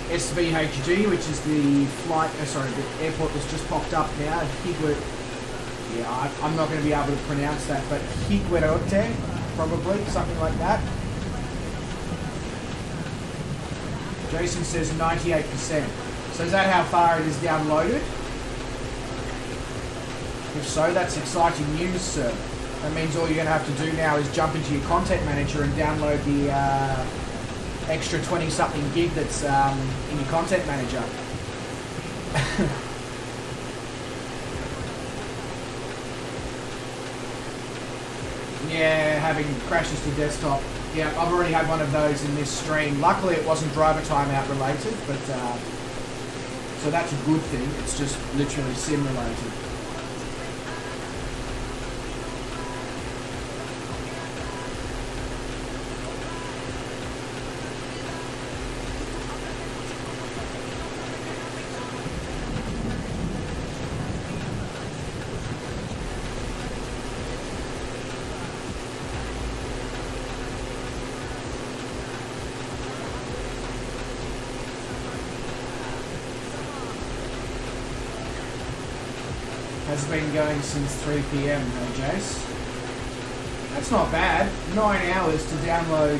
Speaker 3: SVHG, which is the the airport that's just popped up now. I'm not going to be able to pronounce that, but Higuerote, probably, something like that. Jason says 98%. So is that how far it is downloaded? If so, that's exciting news, sir. That means all you're going to have to do now is jump into your content manager and download the extra 20-something gig that's in your content manager. Yeah, having crashes to desktop. Yeah, I've already had one of those in this stream. Luckily, it wasn't driver timeout related, but so that's a good thing. It's just literally sim related. Has been going since 3 PM, no, Jace? That's not bad. 9 hours to download,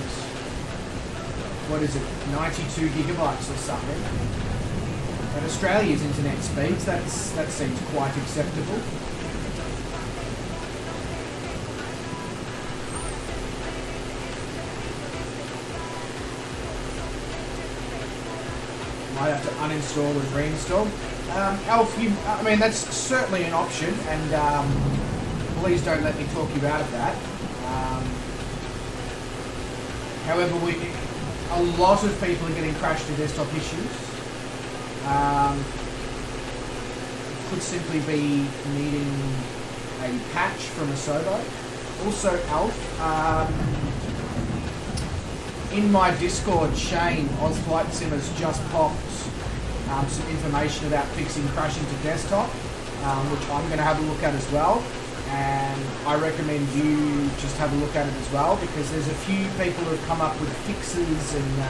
Speaker 3: what is it, 92 gigabytes or something. At Australia's internet speeds, that seems quite acceptable. Might have to uninstall and reinstall. Alf, I mean, that's certainly an option, and please don't let me talk you out of that. However, a lot of people are getting crash to desktop issues. Could simply be needing a patch from a SOBO. Also, Alf, in my Discord, Shane, Ozflight Sim, has just popped some information about fixing crashing to desktop, which I'm going to have a look at as well, and I recommend you just have a look at it as well, because there's a few people who have come up with fixes and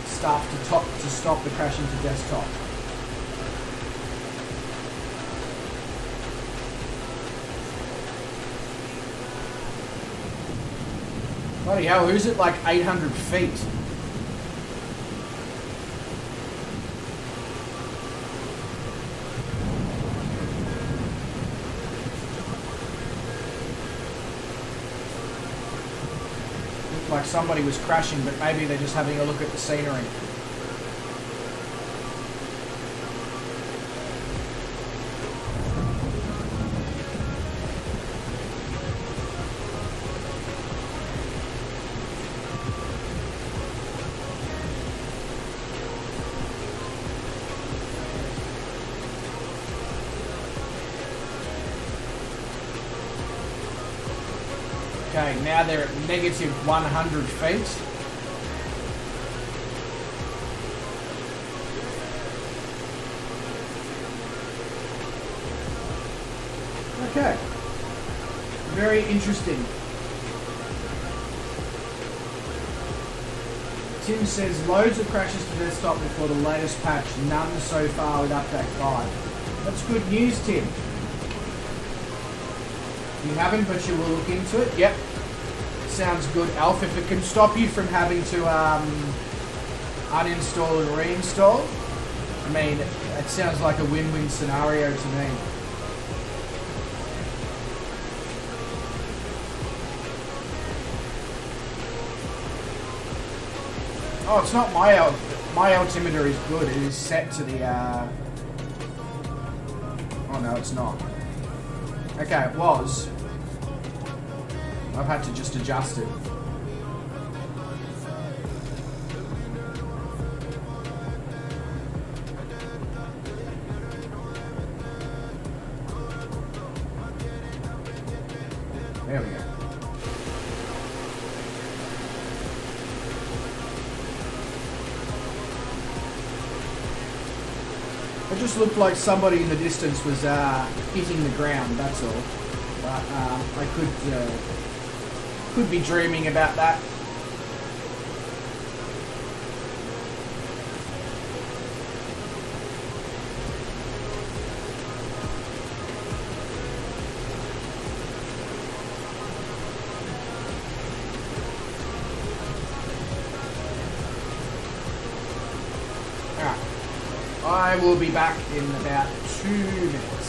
Speaker 3: stuff to stop the crashing to desktop. Bloody hell, who's at like 800 feet? Like somebody was crashing, but maybe they're just having a look at the scenery. Okay, now they're at negative 100 feet. Okay. Very interesting. Tim says loads of crashes to desktop before the latest patch, none so far with update 5. That's good news, Tim. You haven't, but you will look into it. Yep. Sounds good, Alf. If it can stop you from having to uninstall and reinstall. I mean, it sounds like a win-win scenario to me. Oh, it's not my altimeter is good. It is set to the. Oh no, it's not. Okay, it was. I've had to just adjust it. There we go. It just looked like somebody in the distance was hitting the ground, that's all. But I could be dreaming about that. I will be back in about 2 minutes.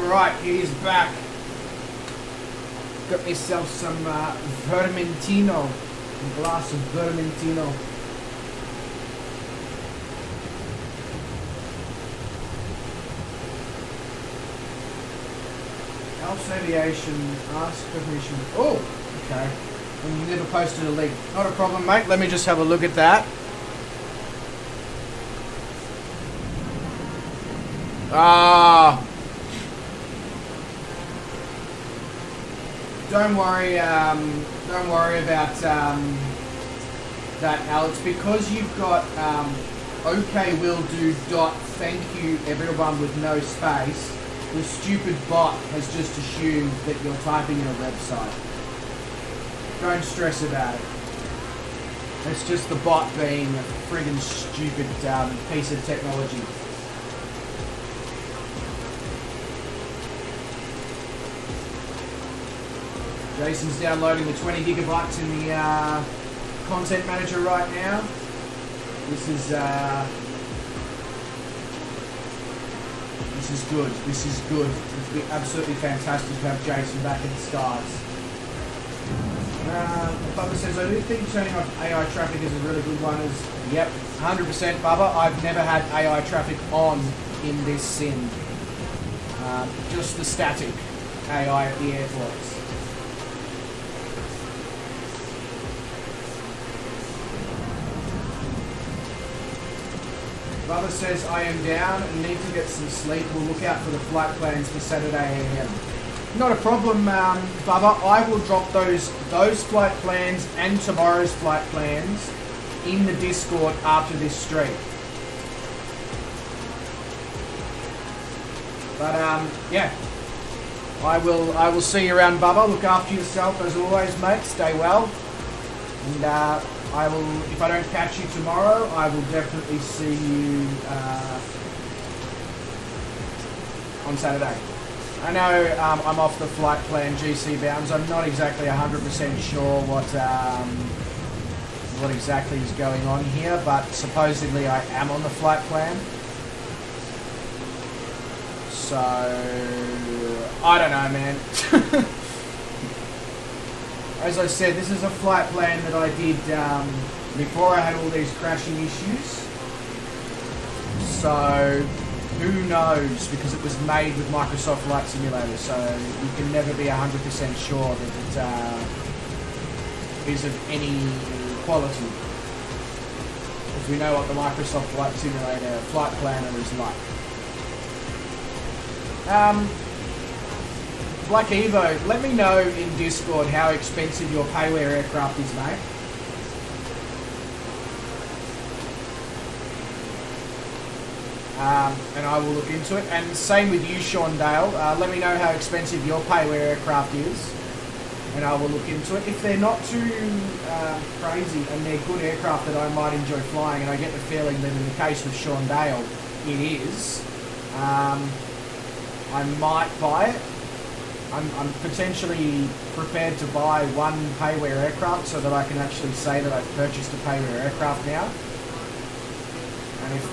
Speaker 3: Alright, he's back. Got myself some Vermentino. A glass of Vermentino. Alps Aviation, ask permission. Oh, okay. And you never posted a link. Not a problem, mate. Let me just have a look at that. Ah. Don't worry about that, Alex, because you've got OK will do dot thank you everyone with no space. The stupid bot has just assumed that you're typing in a website. Don't stress about it. It's just the bot being a friggin' stupid piece of technology. Jason's downloading the 20 gigabytes in the content manager right now. This is good. This is good. It's been absolutely fantastic to have Jason back in the skies. Bubba says, I do think turning off AI traffic is a really good one. Yep, 100% Bubba. I've never had AI traffic on in this sim. Just the static AI at the airports. Bubba says, I am down and need to get some sleep. We'll look out for the flight plans for Saturday AM. Not a problem, Bubba. I will drop those flight plans and tomorrow's flight plans in the Discord after this stream. But yeah, I will see you around, Bubba. Look after yourself as always, mate. Stay well, and I will. If I don't catch you tomorrow, I will definitely see you on Saturday. I know I'm off the flight plan GC bounds. I'm not exactly 100% sure what exactly is going on here, but supposedly I am on the flight plan. So I don't know, man. As I said, this is a flight plan that I did before I had all these crashing issues. So who knows, because it was made with Microsoft Flight Simulator, so you can never be 100% sure that it is of any quality. Because we know what the Microsoft Flight Simulator flight planner is like. Black Evo, let me know in Discord how expensive your payware aircraft is, mate. And I will look into it. And same with you, Sean Dale. Let me know how expensive your payware aircraft is, and I will look into it. If they're not too crazy and they're good aircraft that I might enjoy flying, and I get the feeling that in the case of Sean Dale, it is, I might buy it. I'm potentially prepared to buy one payware aircraft so that I can actually say that I've purchased a payware aircraft now. And if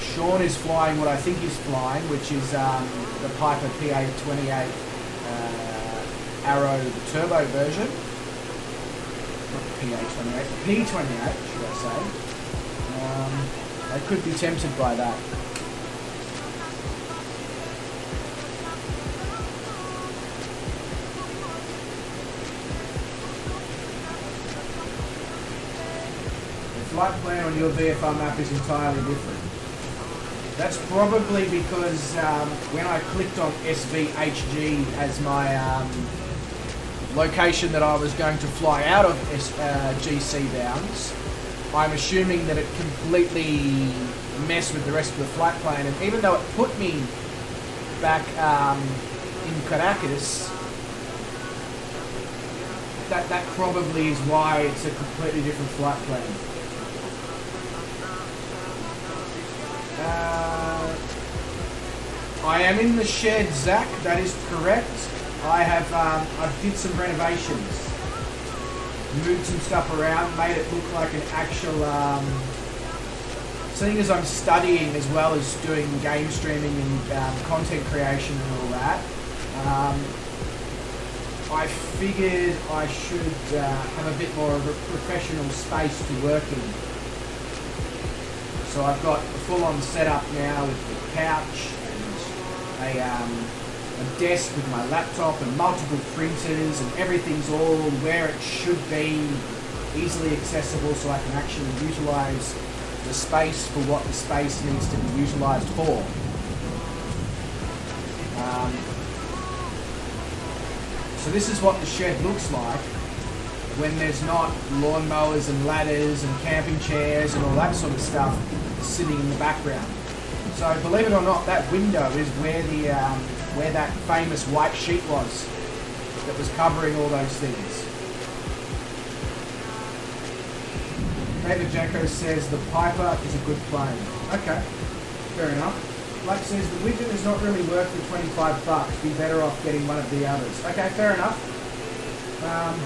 Speaker 3: Sean is flying what I think he's flying, which is the Piper PA-28 Arrow turbo version. Not the PA-28, the P-28 should I say. I could be tempted by that. The flight plan on your VFR map is entirely different. That's probably because when I clicked on SVHG as my location that I was going to fly out of GC bounds, I'm assuming that it completely messed with the rest of the flight plan, and even though it put me back in Caracas, that probably is why it's a completely different flight plan. I am in the shed, Zach. That is correct. I did some renovations, moved some stuff around, made it look like an actual seeing as I'm studying as well as doing game streaming and content creation and all that, I figured I should have a bit more of a professional space to work in. So I've got a full-on setup now with the couch and a desk with my laptop and multiple printers, and everything's all where it should be, easily accessible, so I can actually utilise the space for what the space needs to be utilised for. So this is what the shed looks like when there's not lawnmowers and ladders and camping chairs and all that sort of stuff sitting in the background. So believe it or not, that window is where the where that famous white sheet was that was covering all those things. David Jacko says the Piper is a good plane. Okay, fair enough. Black says the widget is not really worth the $25. Be better off getting one of the others. Okay, fair enough.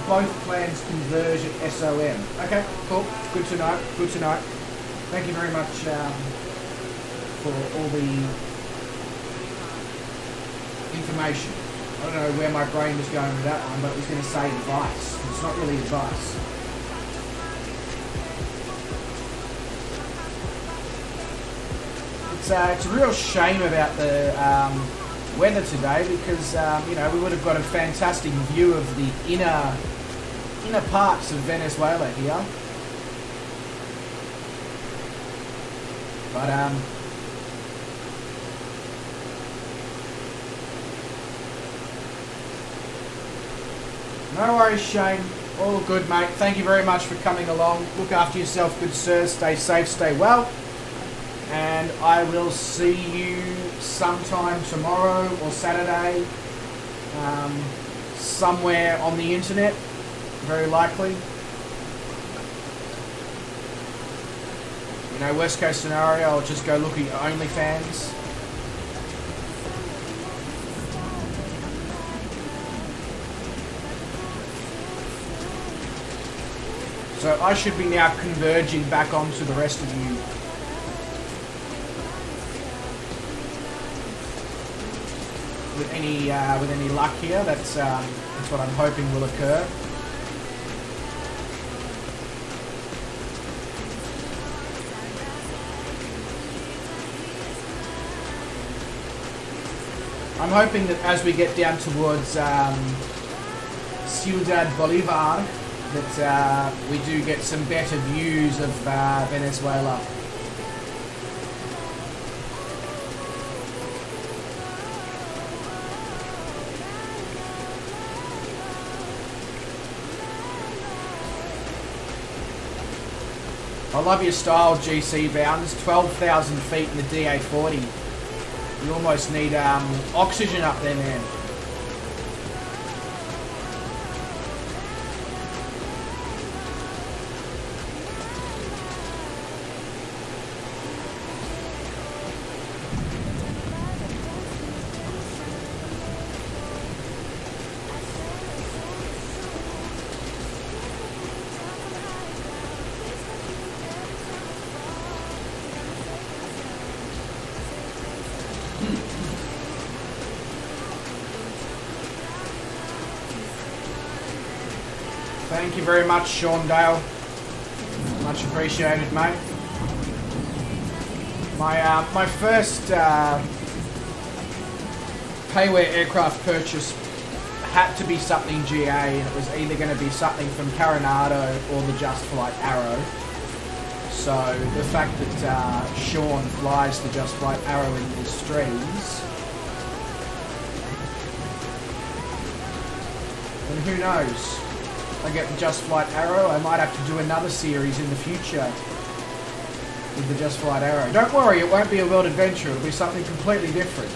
Speaker 3: Both plans converge at SOM. Okay, cool. Good to know. Good to know. Thank you very much for all the information. I don't know where my brain was going with that one, but it was going to say advice. It's not really advice. It's a real shame about the weather today, because you know, we would have got a fantastic view of the inner parts of Venezuela here. But no worries, Shane. All good, mate. Thank you very much for coming along. Look after yourself, good sir. Stay safe, stay well. And I will see you sometime tomorrow or Saturday, somewhere on the internet, very likely. You know, worst case scenario, I'll just go look at your OnlyFans. So I should be now converging back onto the rest of you. With any luck here, that's what I'm hoping will occur. I'm hoping that as we get down towards Ciudad Bolivar, that we do get some better views of Venezuela. I love your style, GC Bounds. 12,000 feet in the DA40. You almost need oxygen up there, man. Thank you very much, Sean Dale. Much appreciated, mate. My first payware aircraft purchase had to be something GA, and it was either going to be something from Coronado or the Just Flight Arrow. So the fact that Sean flies the Just Flight Arrow in his streams, and who knows? I get the Just Flight Arrow, I might have to do another series in the future with the Just Flight Arrow. Don't worry, it won't be a world adventure, it'll be something completely different.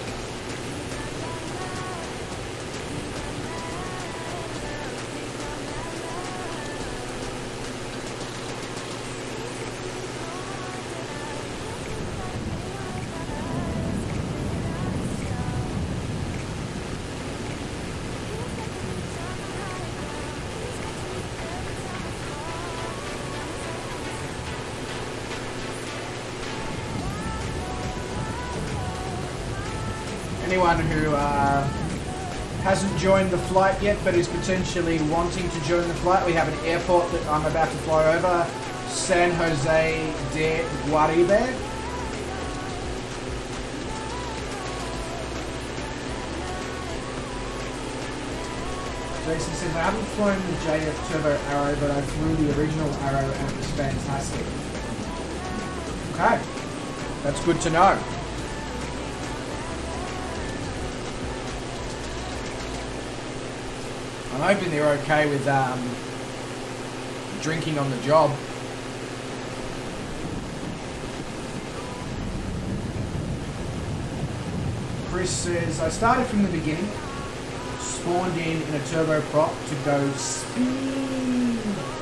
Speaker 3: anyone who hasn't joined the flight yet but is potentially wanting to join the flight, we have an airport that I'm about to fly over, San Jose de Guaribe. Jason says, I haven't flown the JF Turbo Arrow, but I flew the original Arrow and it was fantastic. Okay, that's good to know. I'm hoping they're okay with drinking on the job. Chris says, I started from the beginning, spawned in a turboprop to go speed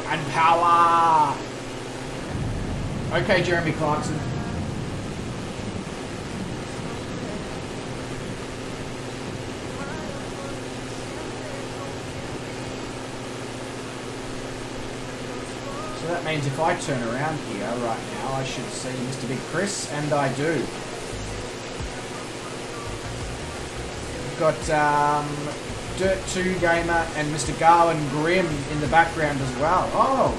Speaker 3: and power. Okay, Jeremy Clarkson. So that means if I turn around here right now, I should see Mr. Big Chris, and I do. We've got Dirt 2 Gamer and Mr. Garland Grimm in the background as well. Oh!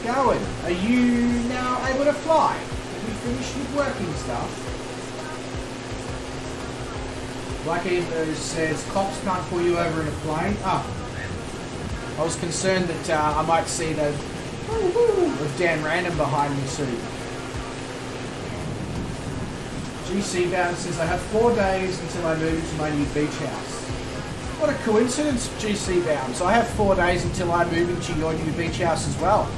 Speaker 3: Garland, are you now able to fly? Have you finished with working stuff? Black Evo says, cops can't pull you over in a plane. Oh. I was concerned that I might see the of Dan Random behind me soon. GC Bound says, I have 4 days until I move into my new beach house. What a coincidence, GC Bound. So I have 4 days until I move into your new beach house as well.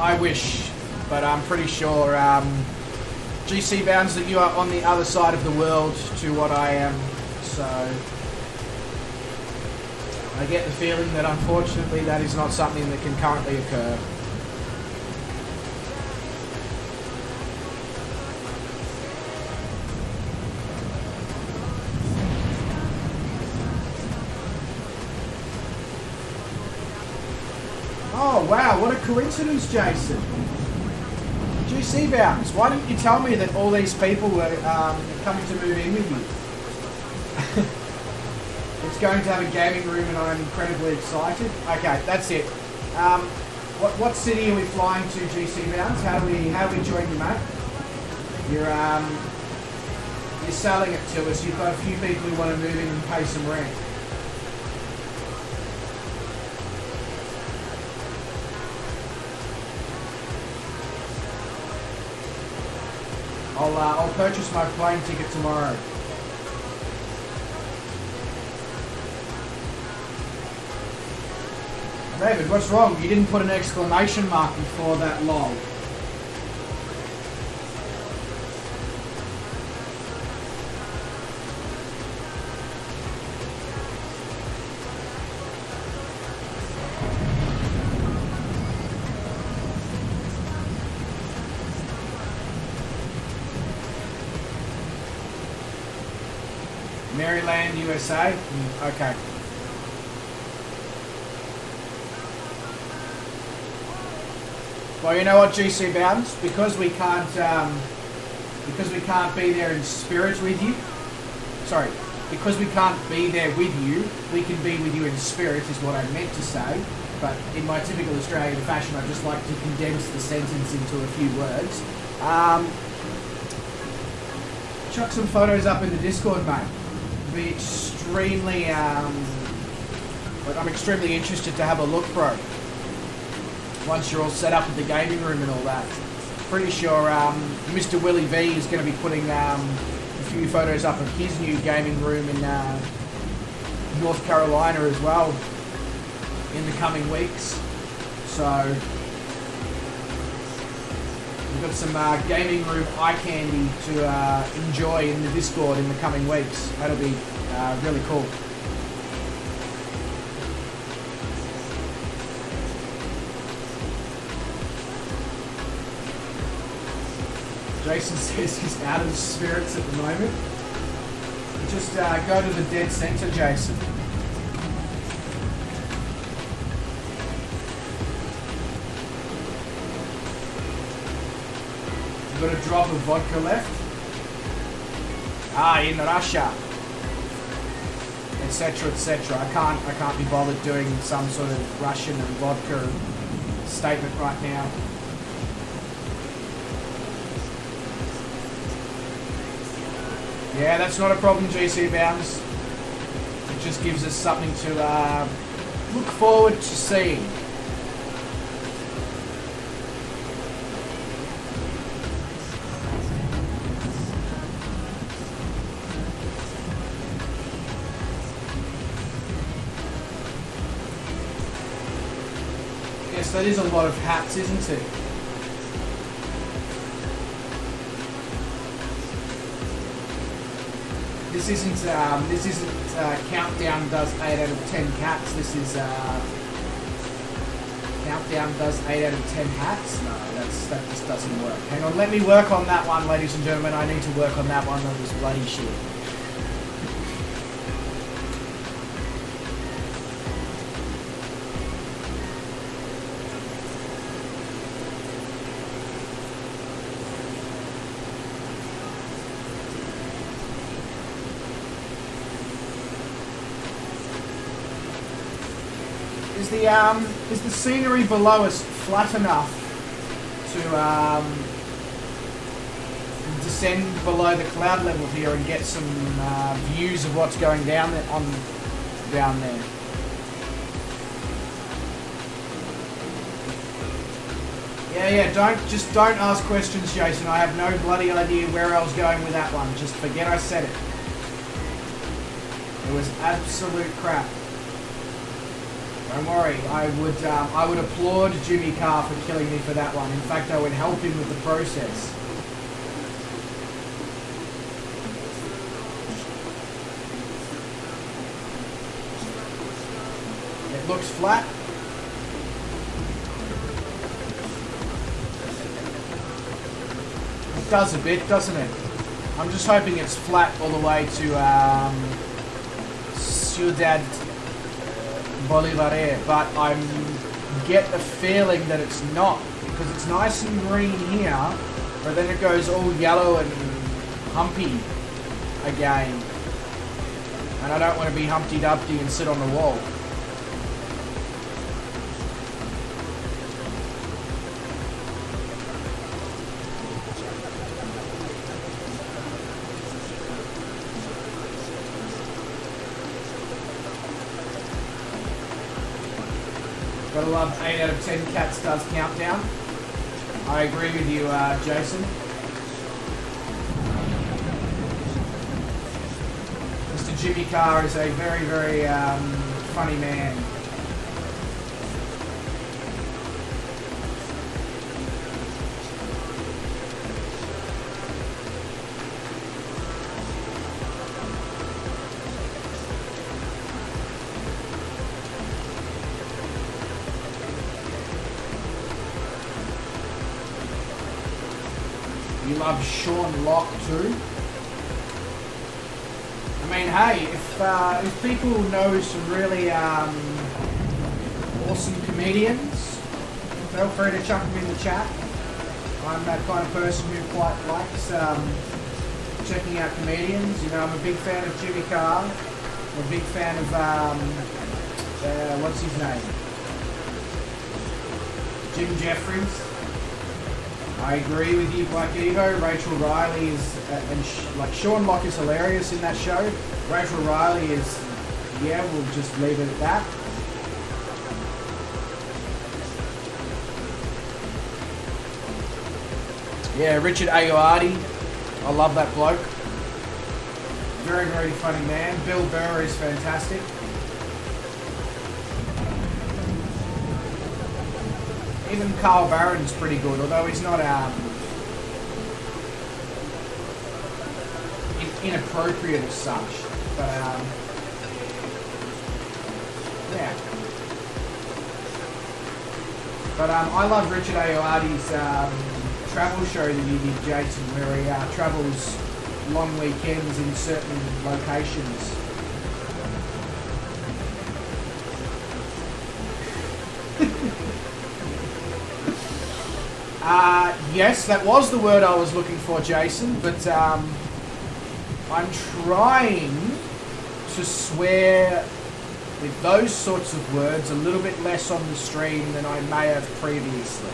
Speaker 3: I wish, but I'm pretty sure GC Bounds that you are on the other side of the world to what I am, so I get the feeling that unfortunately that is not something that can currently occur. Oh wow, what a coincidence, Jason. GC Bounds, why didn't you tell me that all these people were coming to move in with you? It's going to have a gaming room and I'm incredibly excited. Okay, that's it. What city are we flying to, GC Bounds? How do we join you, mate? You're selling it to us. You've got a few people who want to move in and pay some rent. I'll purchase my plane ticket tomorrow. David, what's wrong? You didn't put an exclamation mark before that lol. Maryland, USA? Okay. Well, you know what, GC Bounds? Because we can't be there in spirit with you. Sorry, because we can't be there with you, we can be with you in spirit, is what I meant to say. But in my typical Australian fashion, I just like to condense the sentence into a few words. Chuck some photos up in the Discord, mate. Be extremely, I'm extremely interested to have a look, bro. Once you're all set up with the gaming room and all that. Pretty sure Mr. Willie V is going to be putting a few photos up of his new gaming room in North Carolina as well in the coming weeks. So we've got some gaming room eye candy to enjoy in the Discord in the coming weeks. That'll be really cool. Jason says he's out of spirits at the moment. Just go to the dead center, Jason. You've got a drop of vodka left. In Russia, etc., etc. I can't be bothered doing some sort of Russian and vodka statement right now. Yeah, that's not a problem, GC Bounds. It just gives us something to look forward to seeing. Yes, that is a lot of hats, isn't it? This isn't Countdown does 8 out of 10 cats. This is Countdown does 8 out of 10 hats. No, that just doesn't work. Hang on, let me work on that one, ladies and gentlemen. I need to work on that one. That was bloody shit. Is the scenery below us flat enough to descend below the cloud level here and get some views of what's going down there, down there? Yeah, don't ask questions, Jason. I have no bloody idea where I was going with that one. Just forget I said it. It was absolute crap. Don't worry, I would applaud Jimmy Carr for killing me for that one. In fact, I would help him with the process. It looks flat. It does a bit, doesn't it? I'm just hoping it's flat all the way to Ciudad Bolivar, but I get the feeling that it's not, because it's nice and green here, but then it goes all yellow and humpy again, and I don't want to be Humpty Dumpty and sit on the wall. Gotta love 8 out of 10 cats does Countdown. I agree with you, Jason. Mr. Jimmy Carr is a very, very funny man. You love Sean Locke too. I mean, hey, if people know some really awesome comedians, feel free to chuck them in the chat. I'm that kind of person who quite likes checking out comedians. You know, I'm a big fan of Jimmy Carr. I'm a big fan of what's his name? Jim Jeffries. I agree with you, Black Evo. Rachel Riley is, like Sean Locke is hilarious in that show. Rachel Riley is, yeah, we'll just leave it at that. Yeah, Richard Ayoade. I love that bloke. Very, very funny man. Bill Burr is fantastic. Even Carl Barron's pretty good, although he's not inappropriate as such. But yeah. But I love Richard Ayoade's travel show that you did, Jason, where he travels long weekends in certain locations. Yes, that was the word I was looking for, Jason, but I'm trying to swear with those sorts of words a little bit less on the stream than I may have previously.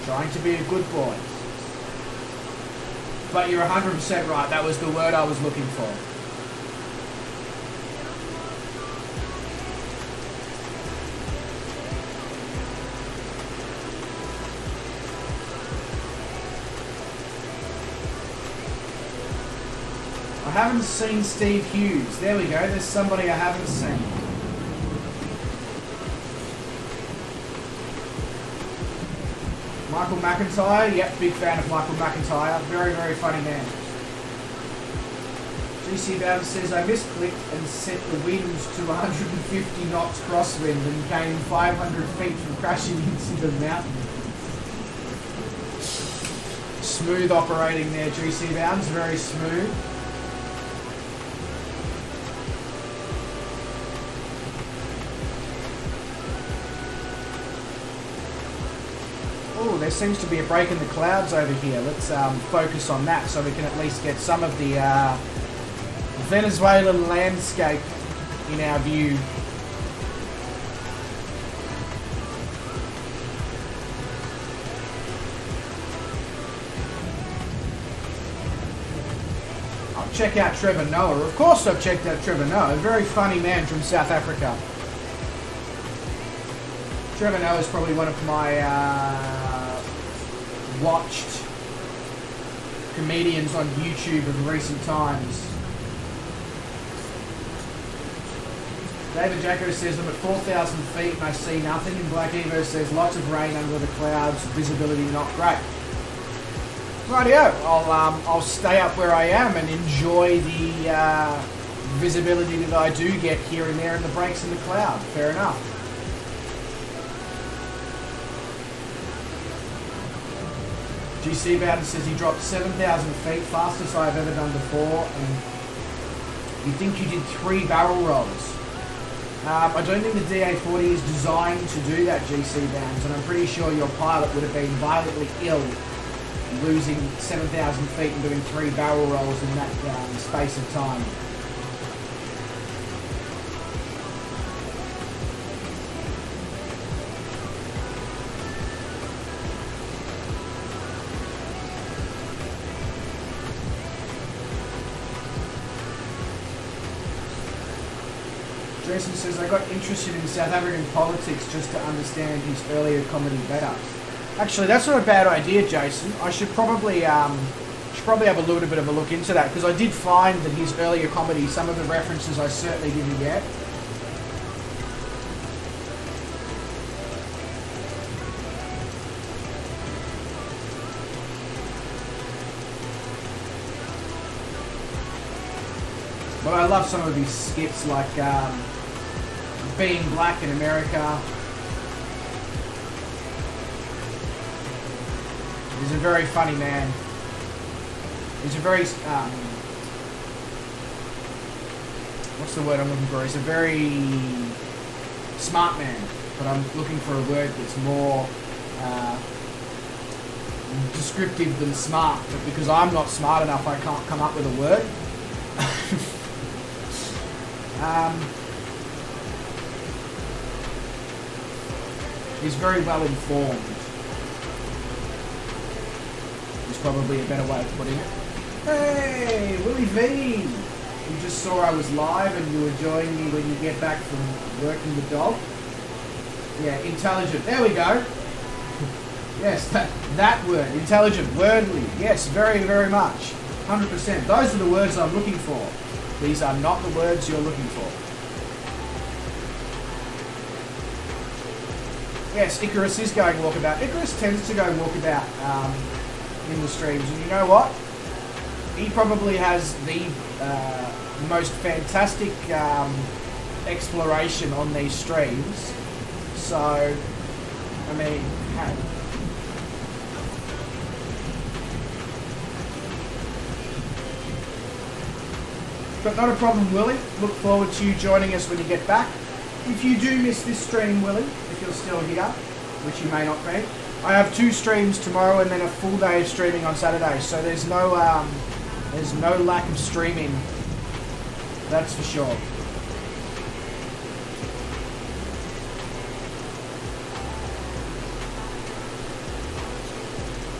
Speaker 3: Trying to be a good boy. But you're 100% right, that was the word I was looking for. I haven't seen Steve Hughes. There we go, there's somebody I haven't seen. Michael McIntyre, yep, big fan of Michael McIntyre. Very, very funny man. GC Bowden says, I misclicked and set the winds to 150 knots crosswind and came 500 feet from crashing into the mountain. Smooth operating there, GC Bowden, very smooth. Oh, there seems to be a break in the clouds over here. Let's focus on that so we can at least get some of the Venezuelan landscape in our view. I'll check out Trevor Noah. Of course I've checked out Trevor Noah. A very funny man from South Africa. Trevor Noah is probably one of my watched comedians on YouTube of recent times. David Jacko says, I'm at 4,000 feet and I see nothing. And Black Evo says, lots of rain under the clouds, visibility not great. Rightio, I'll stay up where I am and enjoy the visibility that I do get here and there in the breaks in the cloud. Fair enough. GC Bowden says he dropped 7,000 feet, fastest I've ever done before, and you think you did 3 barrel rolls. I don't think the DA40 is designed to do that, GC Bowden, and I'm pretty sure your pilot would have been violently ill losing 7,000 feet and doing 3 barrel rolls in that space of time. Jason says, I got interested in South African politics just to understand his earlier comedy better. Actually, that's not a bad idea, Jason. I should probably have a little bit of a look into that, because I did find that his earlier comedy, some of the references I certainly didn't get. But I love some of his skits, like Being Black in America. He's a very funny man. He's a very, what's the word I'm looking for? He's a very smart man, but I'm looking for a word that's more descriptive than smart, but because I'm not smart enough, I can't come up with a word. He's very well informed. Is probably a better way of putting it. Hey, Willie V! You just saw I was live and you were joining me when you get back from working the dog. Yeah, intelligent. There we go. Yes, that word. Intelligent, wordly. Yes, very, very much. 100%. Those are the words I'm looking for. These are not the words you're looking for. Yes, Icarus is going walkabout. Icarus tends to go walkabout in the streams, and you know what? He probably has the most fantastic exploration on these streams. So, I mean, hey. But not a problem, Willie. Look forward to you joining us when you get back. If you do miss this stream, Willie, if you're still here, which you may not be, I have 2 streams tomorrow and then a full day of streaming on Saturday. So there's no lack of streaming. That's for sure.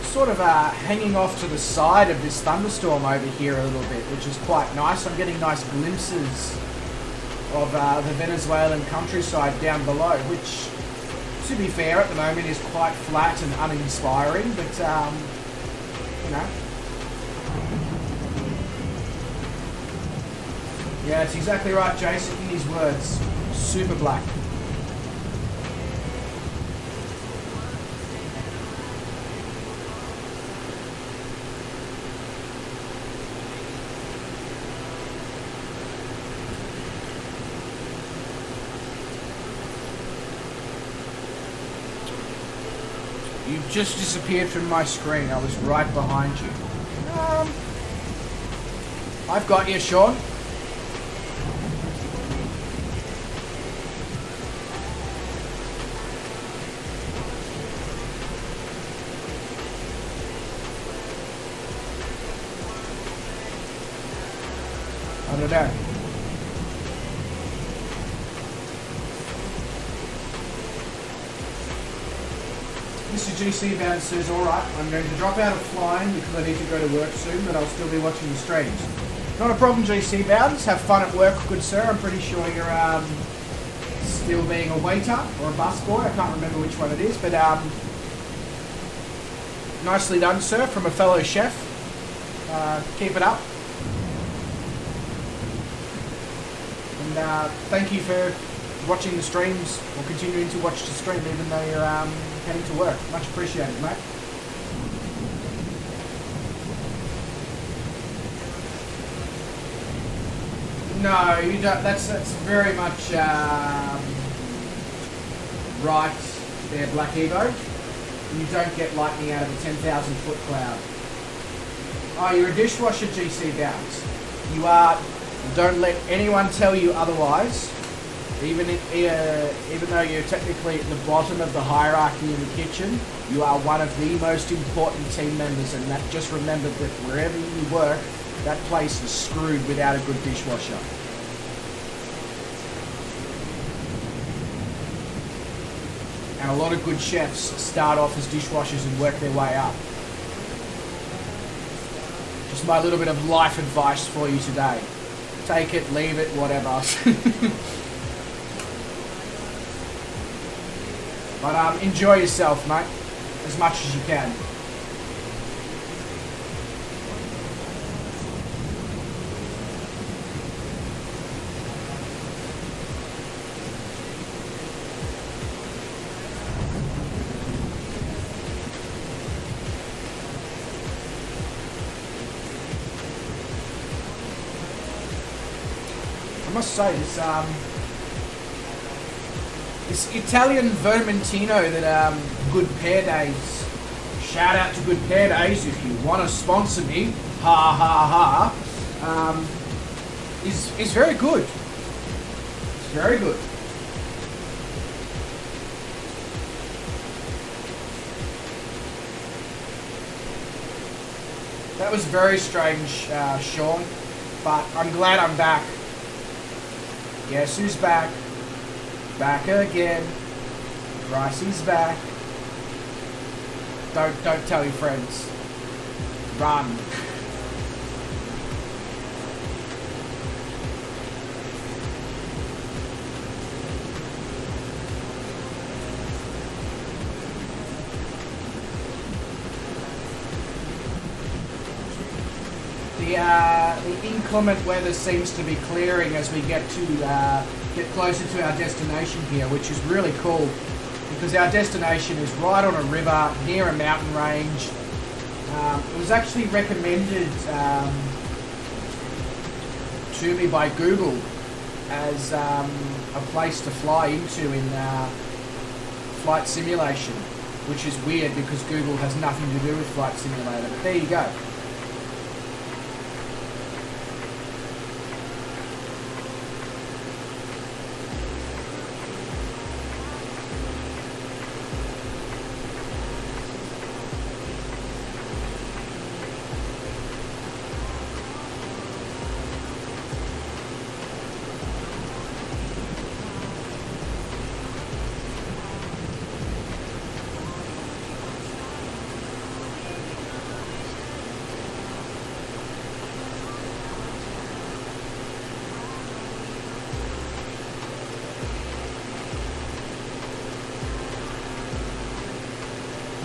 Speaker 3: Sort of hanging off to the side of this thunderstorm over here a little bit, which is quite nice. I'm getting nice glimpses of the Venezuelan countryside down below, which, to be fair, at the moment is quite flat and uninspiring, but, you know. Yeah, it's exactly right, Jason, in his words. Super black. You've just disappeared from my screen. I was right behind you. I've got you, Sean. I don't know. Mr. GC Bound says, alright, I'm going to drop out of flying because I need to go to work soon, but I'll still be watching the streams. Not a problem, GC Bounds. Have fun at work, good sir. I'm pretty sure you're still being a waiter or a busboy. I can't remember which one it is, but nicely done, sir, from a fellow chef. Keep it up. And thank you for watching the streams or continuing to watch the stream even though you're heading to work. Much appreciated, mate. No, you don't. That's very much right there, Black Evo. You don't get lightning out of a 10,000 foot cloud. Oh, you're a dishwasher, GC Bounce. You are. Don't let anyone tell you otherwise. Even though you're technically at the bottom of the hierarchy in the kitchen, you are one of the most important team members, and that just remember that wherever you work, that place is screwed without a good dishwasher. And a lot of good chefs start off as dishwashers and work their way up. Just my little bit of life advice for you today. Take it, leave it, whatever. But enjoy yourself, mate, as much as you can. I must say, this Italian Vermentino that Good Pear Days, shout out to Good Pear Days if you want to sponsor me, ha ha ha, is very good. It's very good. That was very strange, Sean, but I'm glad I'm back. Guess who's back? Back again. Ricey's back. Don't tell your friends. Run. The inclement weather seems to be clearing as we get closer to our destination here, which is really cool because our destination is right on a river near a mountain range. It was actually recommended to me by Google as a place to fly into in flight simulation, which is weird because Google has nothing to do with Flight Simulator, but there you go.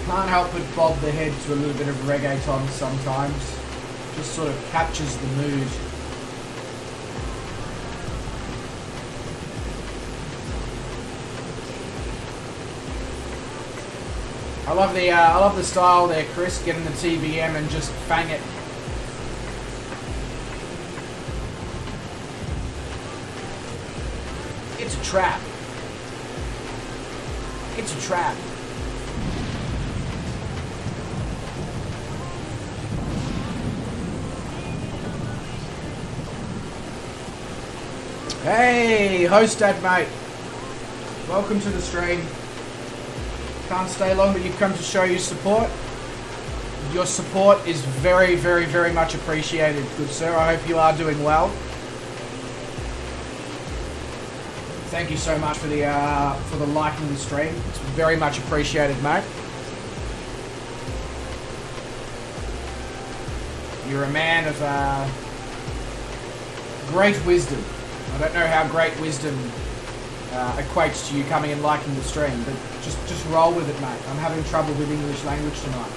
Speaker 3: Can't help but bob the head to a little bit of reggaeton sometimes. Just sort of captures the mood. I love the style there, Chris. Getting the TBM and just bang it. It's a trap. It's a trap. Hey, host dad, mate. Welcome to the stream. Can't stay long, but you've come to show your support. Your support is very, very, very much appreciated, good sir. I hope you are doing well. Thank you so much for the liking the stream. It's very much appreciated, mate. You're a man of great wisdom. I don't know how great wisdom equates to you coming and liking the stream, but just roll with it, mate. I'm having trouble with English language tonight.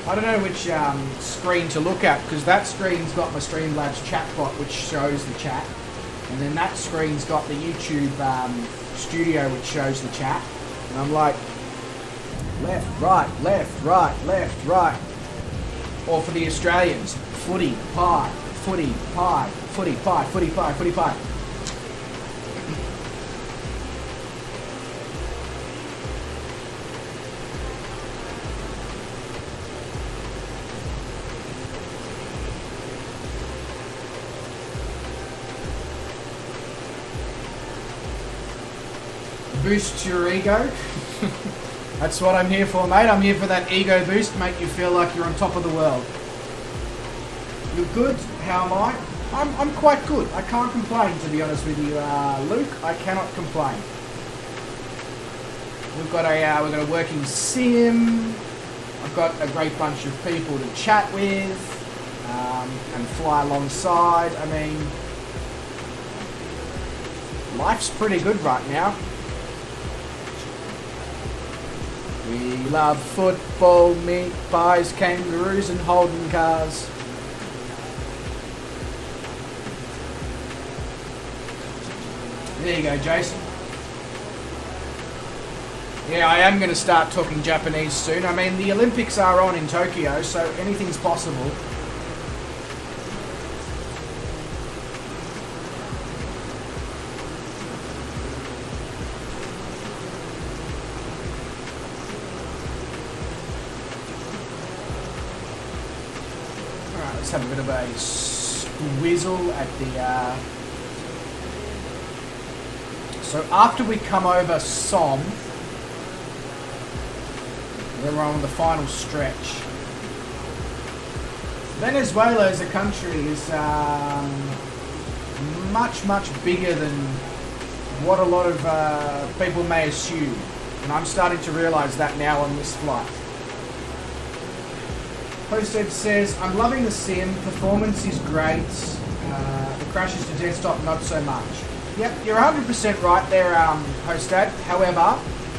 Speaker 3: I don't know which screen to look at, because that screen's got my Streamlabs chatbot, which shows the chat, and then that screen's got the YouTube studio, which shows the chat, and I'm like, left, right, left, right, left, right. Or for the Australians, footy, pie, footy, pie, footy, pie, footy, pie, footy, pie. Boost your ego. That's what I'm here for, mate. I'm here for that ego boost, make you feel like you're on top of the world. You're good? How am I? I'm quite good. I can't complain, to be honest with you, Luke. I cannot complain. We've got a working sim. I've got a great bunch of people to chat with and fly alongside. I mean, life's pretty good right now. We love football, meat pies, kangaroos and Holden cars. There you go, Jason. Yeah, I am going to start talking Japanese soon. I mean, the Olympics are on in Tokyo, so anything's possible. Let's have a bit of a squizzle at the so after we come over Som, then we're on the final stretch. Venezuela as a country is much bigger than what a lot of people may assume, and I'm starting to realize that now on this flight. Posted says, I'm loving the sim, performance is great, the crashes to desktop not so much. Yep, you're 100% right there, Hostad. However,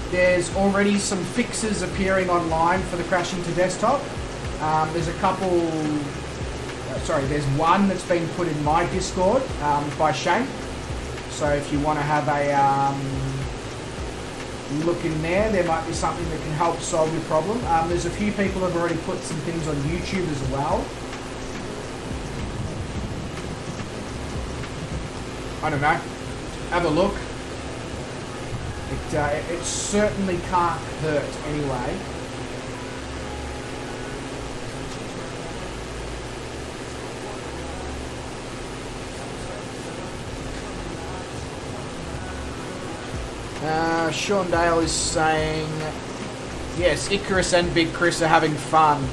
Speaker 3: there's already some fixes appearing online for the crashing to desktop. There's a couple, there's one that's been put in my Discord by Shane. So if you want to have a look in there might be something that can help solve your problem. There's a few people have already put some things on YouTube as well. I don't know. Have a look. It certainly can't hurt anyway. Sean Dale is saying, yes, Icarus and Big Chris are having fun.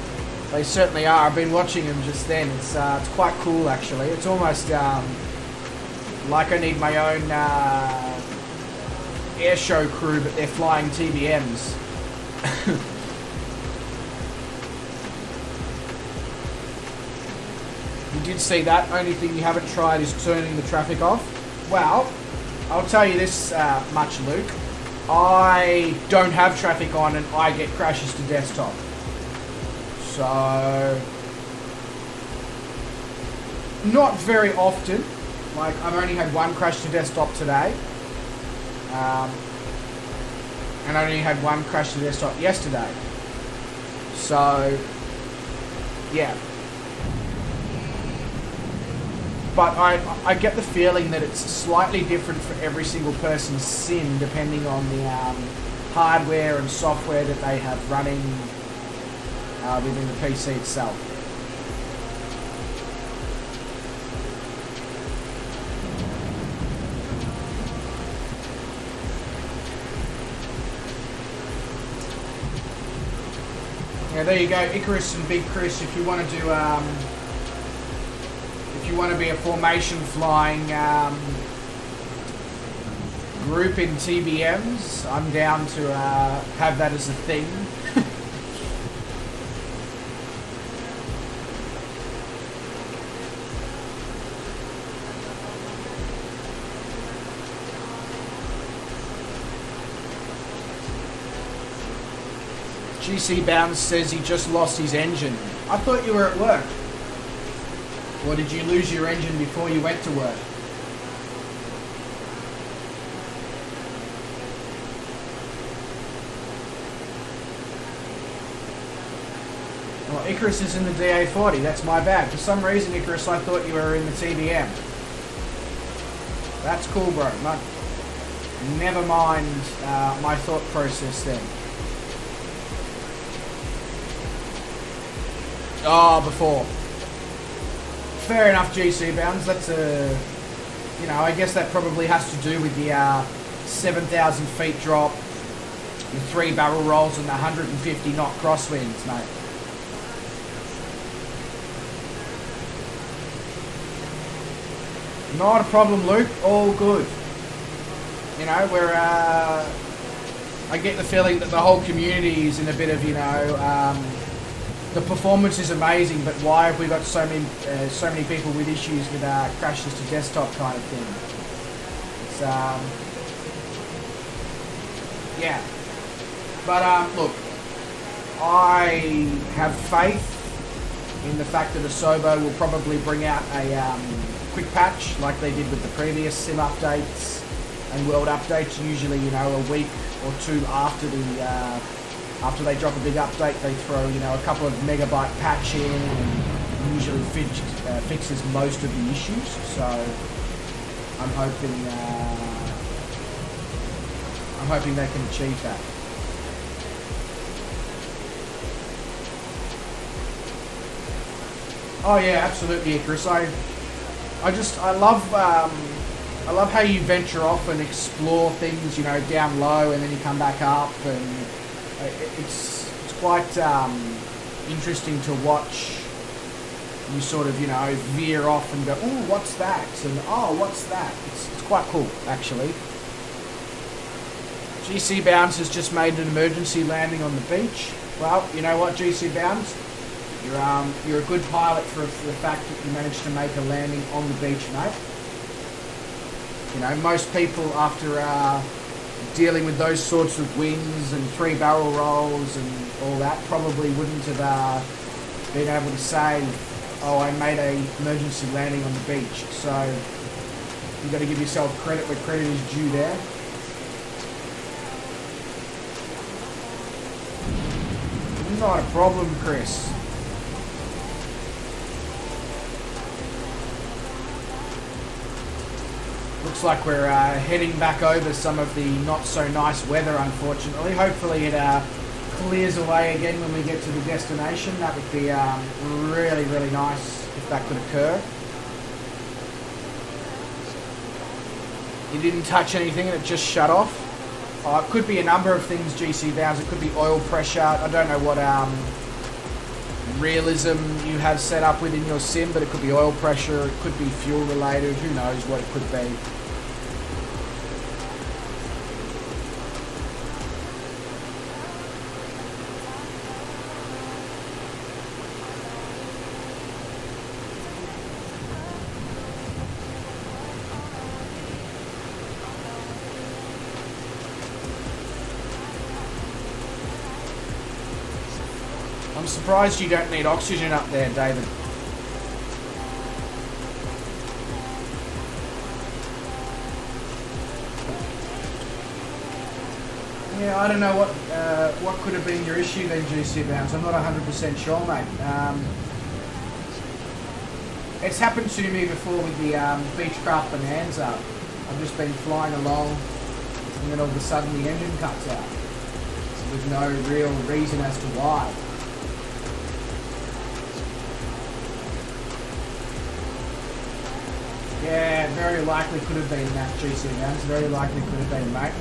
Speaker 3: They certainly are. I've been watching them just then. It's quite cool, actually. It's almost like I need my own air show crew, but they're flying TBMs. You did see that. Only thing you haven't tried is turning the traffic off. Well, I'll tell you this much, Luke. I don't have traffic on and I get crashes to desktop. So, not very often. Like, I've only had one crash to desktop today. And I only had one crash to desktop yesterday. So, yeah. But I get the feeling that it's slightly different for every single person's SIM, depending on the hardware and software that they have running within the PC itself. Yeah, there you go, Icarus and Big Chris. If you want to do, if you want to be a formation flying group in TBMs, I'm down to have that as a thing. GC Bounce says he just lost his engine. I thought you were at work. Or did you lose your engine before you went to work? Well, Icarus is in the DA40. That's my bad. For some reason, Icarus, I thought you were in the TBM. That's cool, bro. Never mind my thought process then. Oh, before. Fair enough, GC Bounds. That's a... You know, I guess that probably has to do with the 7,000 feet drop, the 3 barrel rolls and the 150 knot crosswinds, mate. Not a problem, Luke. All good. You know, we're... I get the feeling that the whole community is in a bit of, you know... the performance is amazing, but why have we got so many people with issues with crashes to desktop kind of thing? It's, yeah. But look, I have faith in the fact that Asobo will probably bring out a quick patch like they did with the previous sim updates and world updates. Usually, you know, a week or two after the after they drop a big update, they throw, you know, a couple of megabyte patch in, and usually fixes most of the issues. So I'm hoping they can achieve that. Oh yeah, absolutely, Icarus. I love how you venture off and explore things, you know, down low, and then you come back up, and it's quite interesting to watch you sort of, you know, veer off and go, oh, what's that? And oh, what's that? It's quite cool, actually. GC Bounce has just made an emergency landing on the beach. Well, you know what, GC Bounce? You're a good pilot for the fact that you managed to make a landing on the beach, mate. You know, most people after dealing with those sorts of winds and 3 barrel rolls and all that probably wouldn't have been able to say, oh, I made a emergency landing on the beach. So you've got to give yourself credit where credit is due there. Not a problem, Chris. Looks like we're heading back over some of the not so nice weather, unfortunately. Hopefully it clears away again when we get to the destination. That would be really, really nice if that could occur. You didn't touch anything and it just shut off. It could be a number of things, GC Bounds. It could be oil pressure. I don't know what realism you have set up within your sim, but it could be oil pressure, it could be fuel related, who knows what it could be. I'm surprised you don't need oxygen up there, David. Yeah, I don't know what could have been your issue then, GC Bounce. I'm not 100% sure, mate. It's happened to me before with the Beechcraft Bonanza. I've just been flying along, and then all of a sudden the engine cuts out with no real reason as to why. Yeah, very likely could have been that, GC Bounce. Very likely could have been, mate.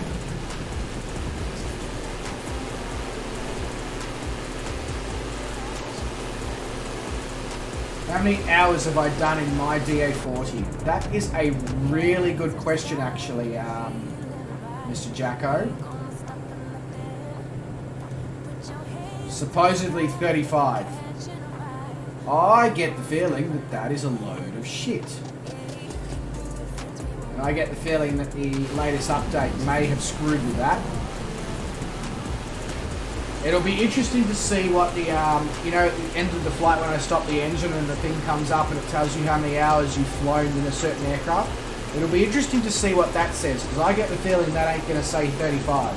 Speaker 3: How many hours have I done in my DA40? That is a really good question, actually, Mr. Jacko. Supposedly 35. I get the feeling that that is a load of shit. And I get the feeling that the latest update may have screwed with that. It'll be interesting to see what the, you know, at the end of the flight when I stop the engine and the thing comes up and it tells you how many hours you've flown in a certain aircraft. It'll be interesting to see what that says, because I get the feeling that ain't going to say 35.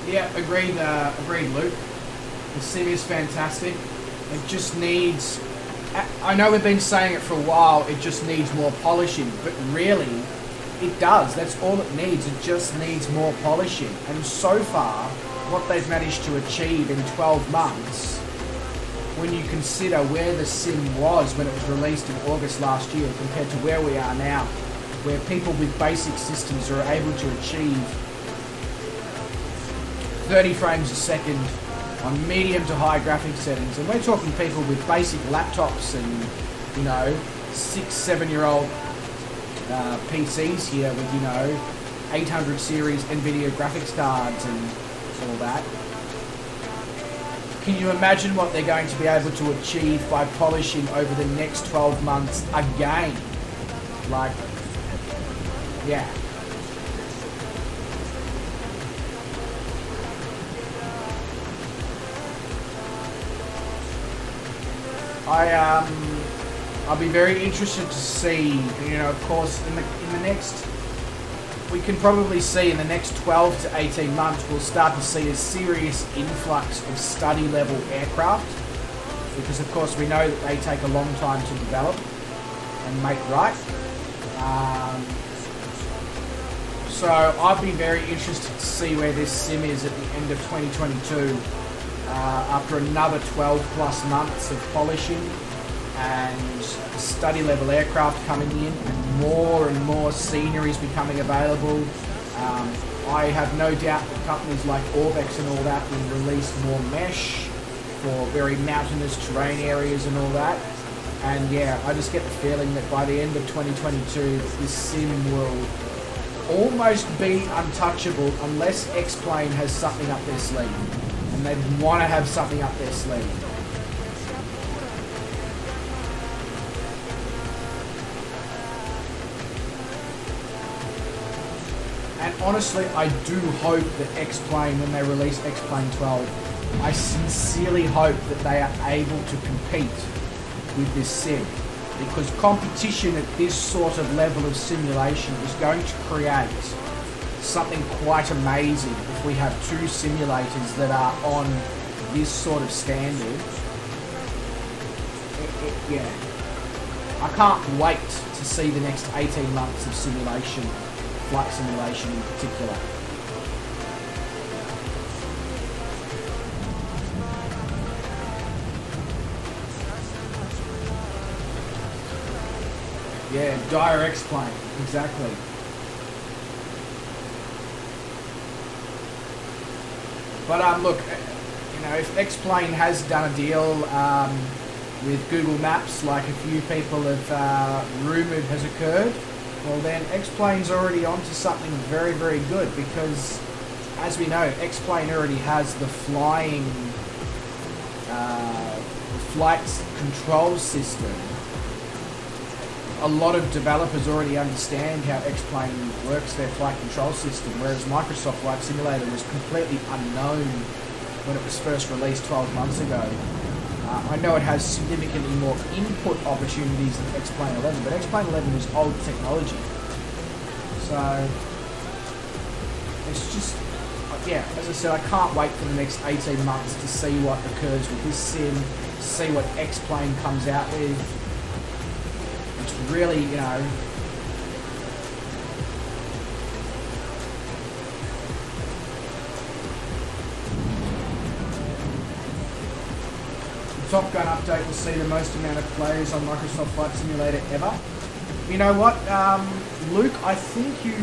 Speaker 3: Yeah, agreed, Luke. The sim is fantastic. It just needs... I know we've been saying it for a while, it just needs more polishing, but really, it does. That's all it needs. It just needs more polishing. And so far, what they've managed to achieve in 12 months, when you consider where the sim was when it was released in August last year compared to where we are now, where people with basic systems are able to achieve 30 frames a second on medium to high graphics settings, and we're talking people with basic laptops and, you know, 6-7-year-old PCs here with, you know, 800 series NVIDIA graphics cards and all that. Can you imagine what they're going to be able to achieve by polishing over the next 12 months again? Like, yeah. I'll be very interested to see, you know, of course, in the next, we can probably see in the next 12 to 18 months, we'll start to see a serious influx of study level aircraft, because of course we know that they take a long time to develop and make right. So I'd be very interested to see where this sim is at the end of 2022. After another 12 plus months of polishing and study level aircraft coming in and more sceneries becoming available. I have no doubt that companies like Orbex and all that will release more mesh for very mountainous terrain areas and all that. And yeah, I just get the feeling that by the end of 2022 this sim will almost be untouchable unless X-Plane has something up their sleeve. And they'd want to have something up their sleeve. And honestly, I do hope that X-Plane, when they release X-Plane 12, I sincerely hope that they are able to compete with this sim. Because competition at this sort of level of simulation is going to create something quite amazing if we have two simulators that are on this sort of standard. Yeah. I can't wait to see the next 18 months of simulation, flight simulation in particular. Yeah, dire X-Plane, exactly. But look, you know, if X-Plane has done a deal with Google Maps, like a few people have rumoured has occurred, well then X-Plane's already onto something very, very good, because as we know, X-Plane already has the flight control system. A lot of developers already understand how X-Plane works, their flight control system, whereas Microsoft Flight Simulator was completely unknown when it was first released 12 months ago. I know it has significantly more input opportunities than X-Plane 11, but X-Plane 11 was old technology. So, it's just, yeah, as I said, I can't wait for the next 18 months to see what occurs with this sim, to see what X-Plane comes out with. It's really, you know, the Top Gun update will see the most amount of players on Microsoft Flight Simulator ever. You know what, Luke, I think you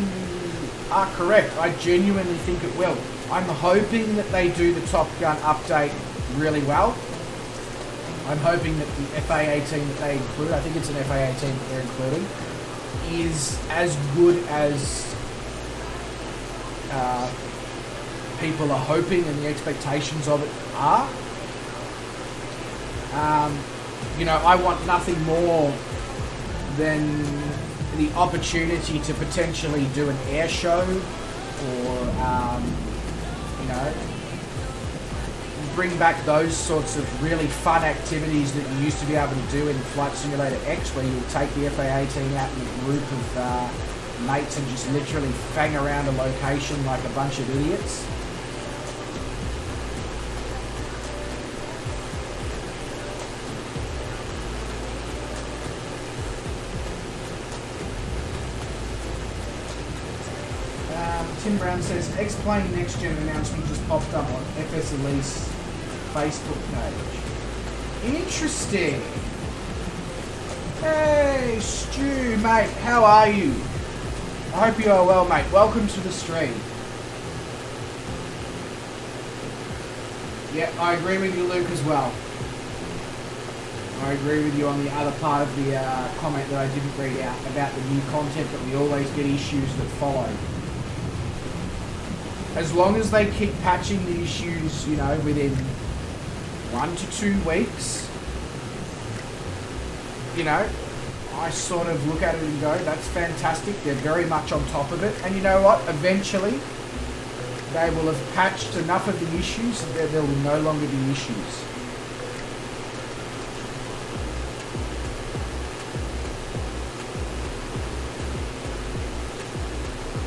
Speaker 3: are correct. I genuinely think it will. I'm hoping that they do the Top Gun update really well. I'm hoping that the FA-18 that they include, I think it's an FA-18 that they're including, is as good as people are hoping and the expectations of it are. You know, I want nothing more than the opportunity to potentially do an air show or, you know, bring back those sorts of really fun activities that you used to be able to do in Flight Simulator X, where you would take the FA-18 out in a group of mates and just literally fang around a location like a bunch of idiots. Tim Brown says, X-Plane Next Gen announcement just popped up on FS Elise Facebook page. Interesting. Hey, Stu, mate, how are you? I hope you are well, mate. Welcome to the stream. Yeah, I agree with you, Luke, as well. I agree with you on the other part of the comment that I didn't read out about the new content, that we always get issues that follow. As long as they keep patching the issues, you know, within 1 to 2 weeks, you know, I sort of look at it and go, that's fantastic. They're very much on top of it. And you know what? Eventually, they will have patched enough of the issues that there will no longer be issues.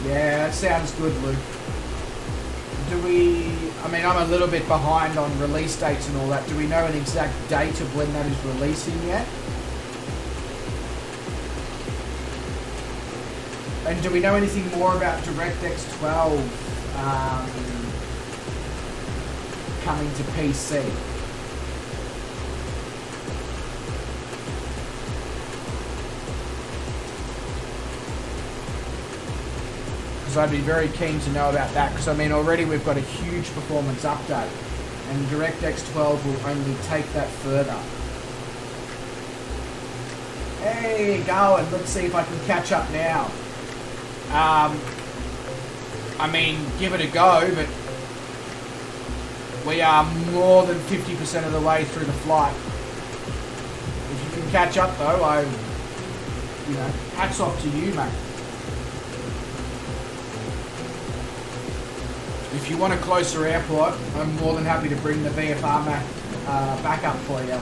Speaker 3: Yeah, that sounds good, Luke. I mean, I'm a little bit behind on release dates and all that. Do we know an exact date of when that is releasing yet? And do we know anything more about DirectX 12 coming to PC? Because I'd be very keen to know about that, because I mean already we've got a huge performance update and DirectX 12 will only take that further. Hey, Garland, let's see if I can catch up now. I mean, give it a go, but we are more than 50% of the way through the flight. If you can catch up though, you know, hats off to you, mate. If you want a closer airport, I'm more than happy to bring the VFR back up for you.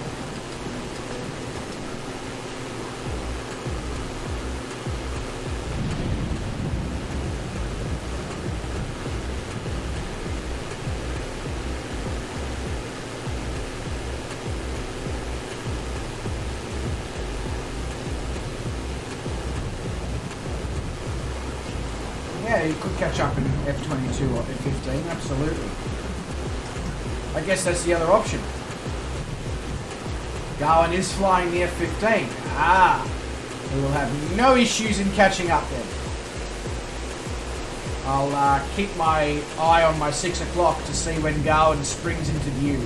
Speaker 3: Yeah, you could catch up in F22 or F15, absolutely. I guess that's the other option. Garland is flying the F15. We will have no issues in catching up then. I'll keep my eye on my 6 o'clock to see when Garland springs into view.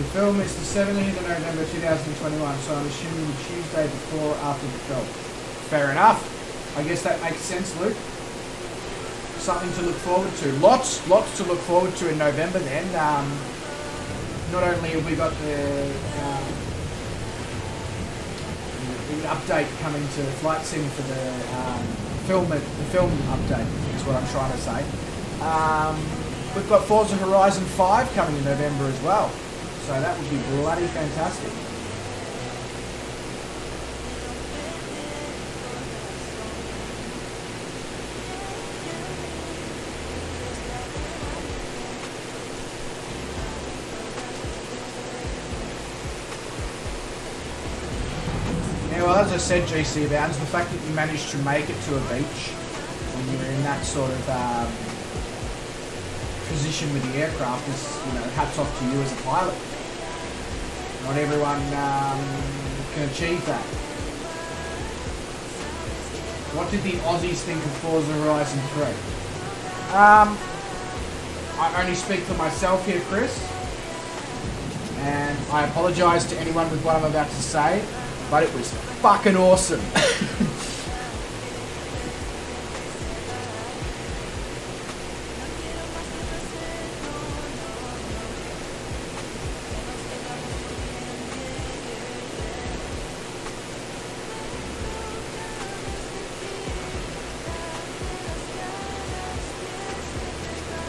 Speaker 3: The film is the 17th of November 2021, so I'm assuming the Tuesday before or after the film. Fair enough. I guess that makes sense, Luke. Something to look forward to. Lots to look forward to in November then. Not only have we got the update coming to Flight Sim for the film update, is what I'm trying to say. We've got Forza Horizon 5 coming in November as well. So that would be bloody fantastic. Yeah, well, as I said, GC Bounds, the fact that you managed to make it to a beach when you're in that sort of position with the aircraft is, you know, hats off to you as a pilot. Not everyone can achieve that. What did the Aussies think of Forza Horizon 3? I only speak for myself here, Chris, and I apologise to anyone with what I'm about to say, but it was fucking awesome.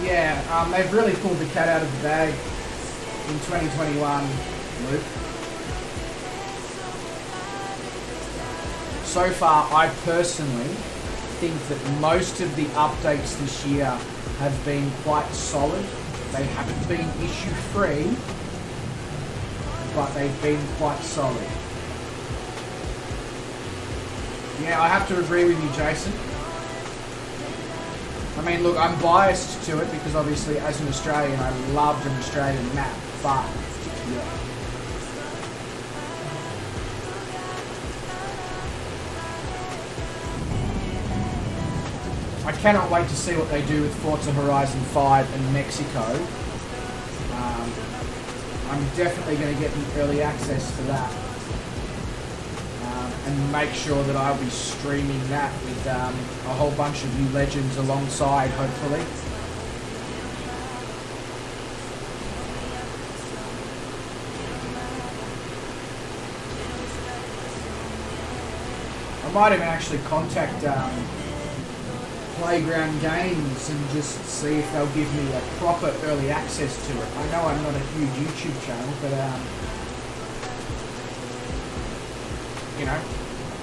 Speaker 3: Yeah, they've really pulled the cat out of the bag in 2021, Luke. So far, I personally think that most of the updates this year have been quite solid. They haven't been issue-free, but they've been quite solid. Yeah, I have to agree with you, Jason. I mean, look, I'm biased to it because obviously as an Australian, I loved an Australian map, but yeah. I cannot wait to see what they do with Forza Horizon 5 and Mexico. I'm definitely going to get the early access for that. And make sure that I'll be streaming that with a whole bunch of you legends alongside, hopefully. I might even actually contact Playground Games and just see if they'll give me a proper early access to it. I know I'm not a huge YouTube channel, but you know,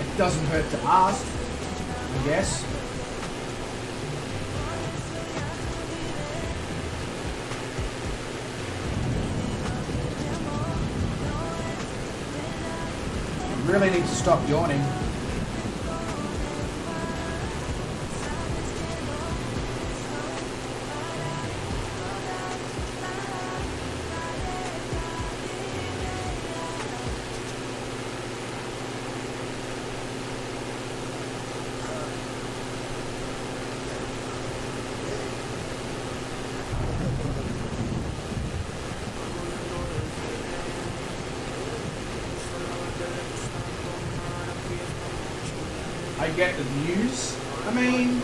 Speaker 3: it doesn't hurt to ask, I guess. I really need to stop yawning. I get the views. I mean,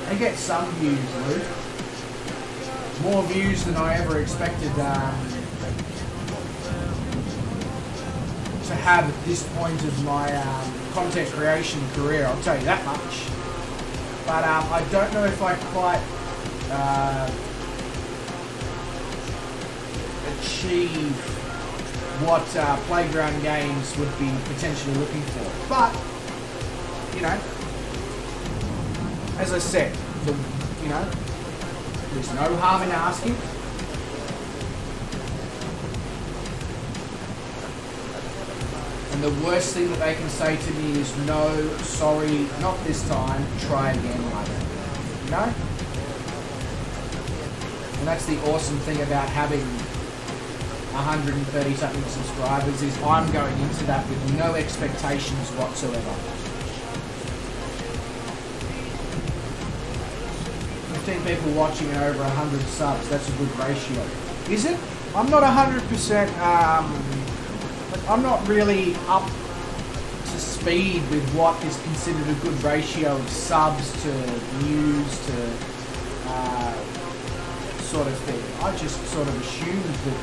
Speaker 3: I get some views, Luke. More views than I ever expected to have at this point of my content creation career, I'll tell you that much. But I don't know if I quite achieve what Playground Games would be potentially looking for. But you know, as I said, you know, there's no harm in asking. And the worst thing that they can say to me is, no, sorry, not this time, try again later. You know? And that's the awesome thing about having 130 something subscribers, is I'm going into that with no expectations whatsoever. 15 people watching and over 100 subs, that's a good ratio. Is it? I'm not 100%. I'm not really up to speed with what is considered a good ratio of subs to views to sort of thing. I just sort of assumed that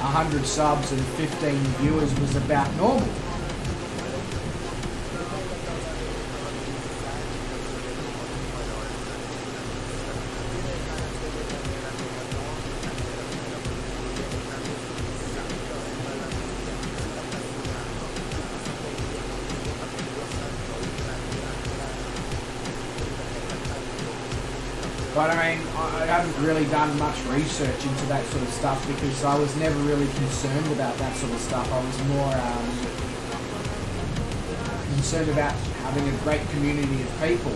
Speaker 3: 100 subs and 15 viewers was about normal. But I mean, I haven't really done much research into that sort of stuff because I was never really concerned about that sort of stuff. I was more concerned about having a great community of people.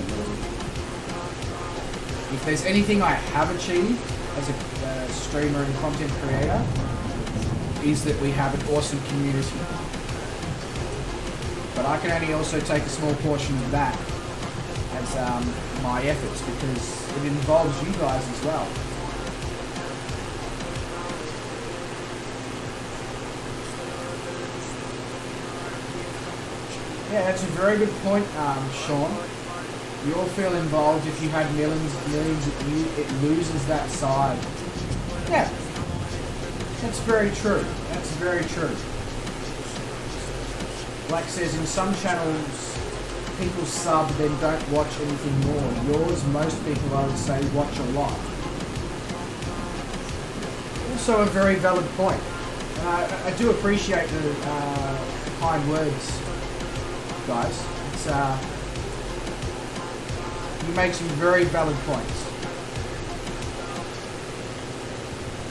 Speaker 3: If there's anything I have achieved as a streamer and content creator, is that we have an awesome community. But I can only also take a small portion of that as my efforts because it involves you guys as well. Yeah, that's a very good point, Sean. You all feel involved if you had millions of views, it loses that side. Yeah, that's very true. That's very true. Like says, in some channels, people sub then don't watch anything more. Yours, most people I would say watch a lot. Also a very valid point. And I do appreciate the kind words, guys. It's you make some very valid points.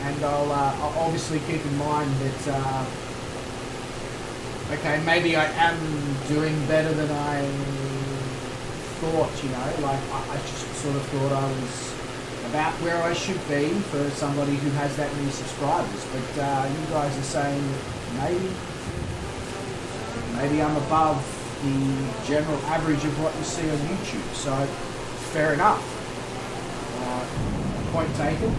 Speaker 3: And I'll obviously keep in mind that okay, maybe I am doing better than I thought, you know, like I just sort of thought I was about where I should be for somebody who has that many subscribers, but you guys are saying maybe I'm above the general average of what you see on YouTube, so fair enough. Point taken.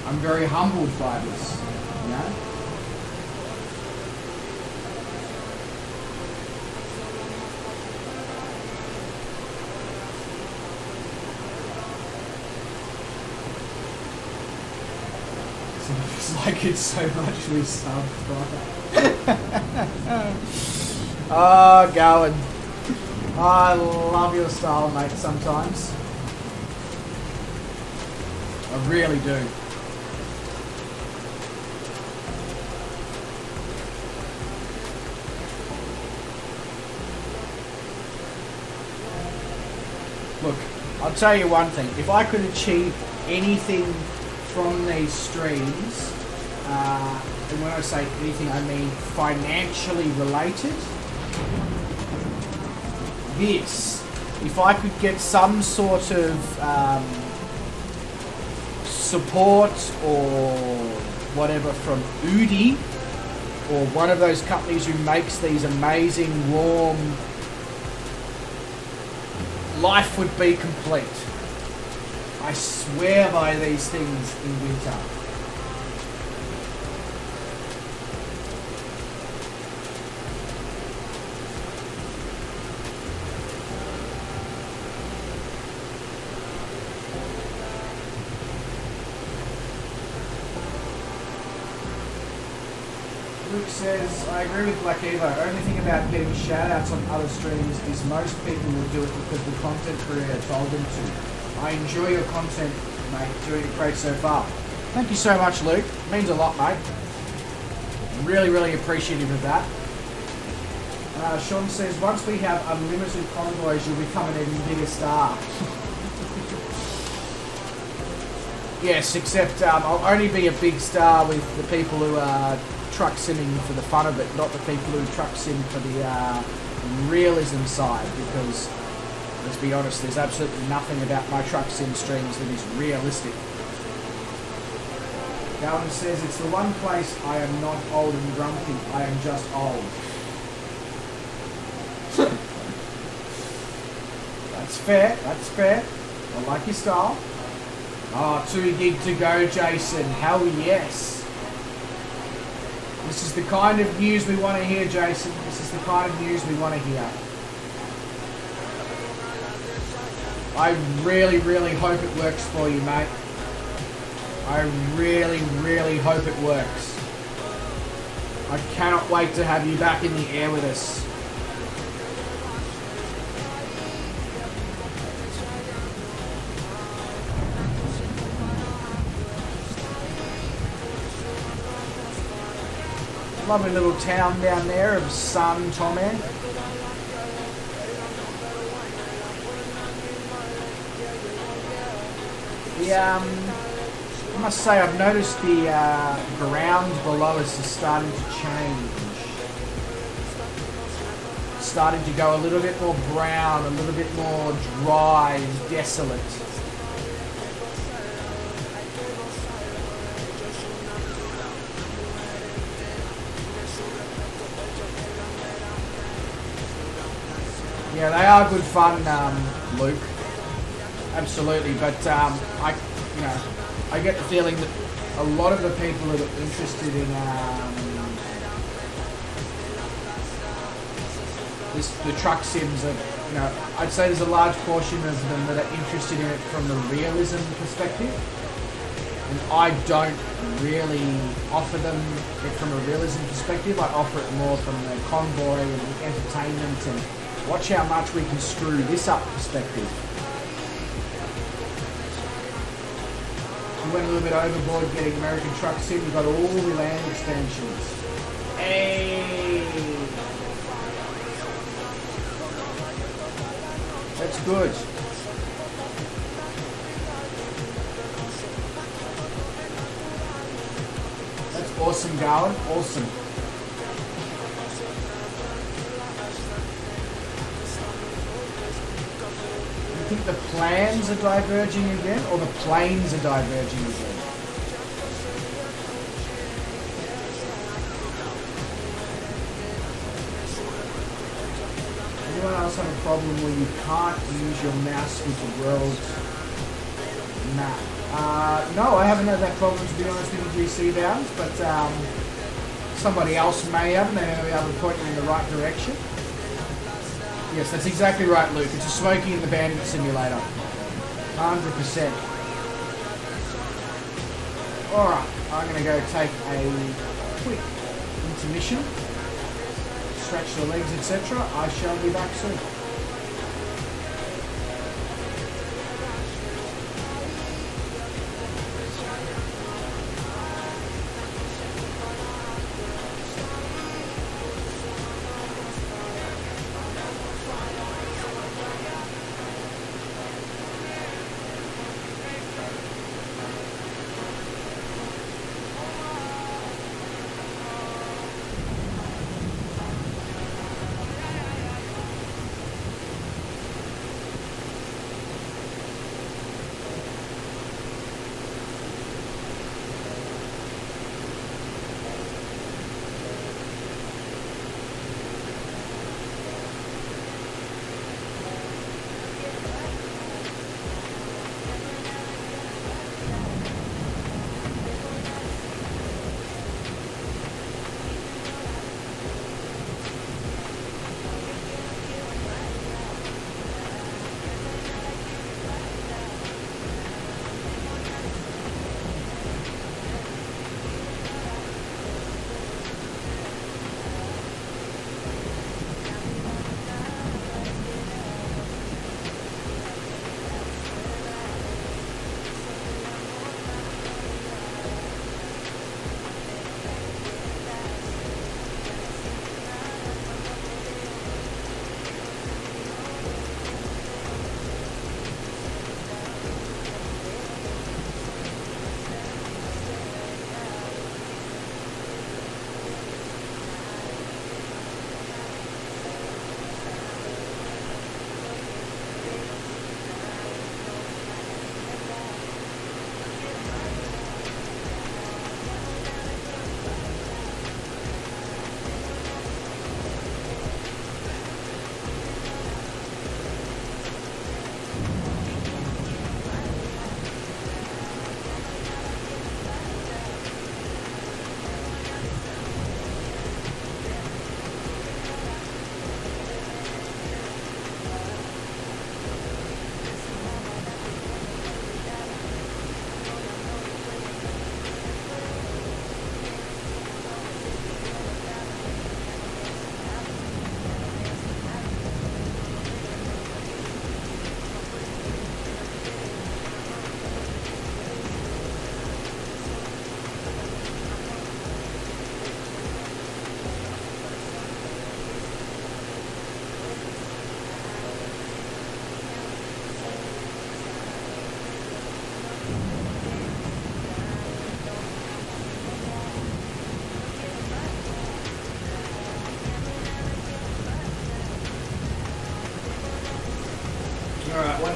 Speaker 3: I'm very humbled by this. Yeah. It's like it's so much we subbed. Oh, Gowan. I love your style, mate, sometimes. I really do. Look, I'll tell you one thing. If I could achieve anything from these streams, and when I say anything, I mean financially related, this, if I could get some sort of support or whatever from ODIR or one of those companies who makes these amazing warm, life would be complete. I swear by these things in winter. Luke says, I agree with Black Evo. Only thing about getting shout-outs on other streams is most people will do it because the content creator told them to. I enjoy your content, mate. Doing it great so far. Thank you so much, Luke. It means a lot, mate. I'm really, really appreciative of that. Sean says, once we have unlimited convoys, you'll become an even bigger star. Yes, except I'll only be a big star with the people who are truck simming for the fun of it, not the people who truck sim for the realism side, because let's be honest, there's absolutely nothing about my truck sim streams that is realistic. Gowan says, it's the one place I am not old and grumpy, I am just old. That's fair, that's fair. I like your style. I Oh, 2 gig to go, Jason. Hell yes. This is the kind of news we want to hear, Jason. This is the kind of news we want to hear. I really, really hope it works for you, mate. I really, really hope it works. I cannot wait to have you back in the air with us. Lovely little town down there of San Tomé. I must say I've noticed the ground below us is starting to change. It's starting to go a little bit more brown, a little bit more dry and desolate. Yeah, they are good fun, Luke. Absolutely, but I get the feeling that a lot of the people that are interested in the truck sims are, I'd say there's a large portion of them that are interested in it from the realism perspective, and I don't really offer them it from a realism perspective. I offer it more from the convoy and the entertainment and watch how much we can screw this up perspective. We went a little bit overboard getting American Truck Sim. We got all the land expansions. Hey! That's good. That's awesome, Garland. Awesome. I think the plans are diverging again, or the planes are diverging again. Anyone else have a problem where you can't use your mouse with the world map? No, I haven't had that problem, to be honest with you, GC Bounds, but somebody else may have, and they may be able to point you in the right direction. Yes, that's exactly right, Luke. It's a Smokey and the Bandit simulator. 100%. Alright, I'm going to go take a quick intermission, stretch the legs, etc. I shall be back soon.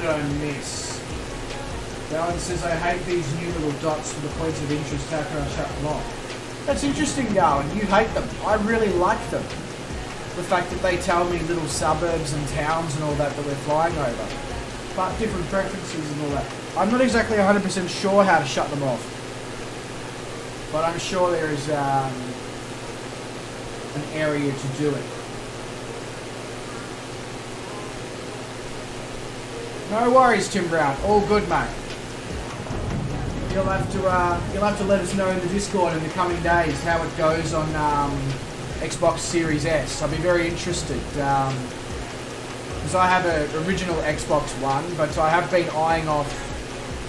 Speaker 3: did I miss? Alan says, I hate these new little dots for the points of interest. How can I shut them off? That's interesting, Darwin. You hate them. I really like them. The fact that they tell me little suburbs and towns and all that we're flying over. But different preferences and all that. I'm not exactly 100% sure how to shut them off. But I'm sure there is an area to do it. No worries, Tim Brown. All good, mate. You'll have to let us know in the Discord in the coming days how it goes on Xbox Series S. I'll be very interested because I have an original Xbox One, but I have been eyeing off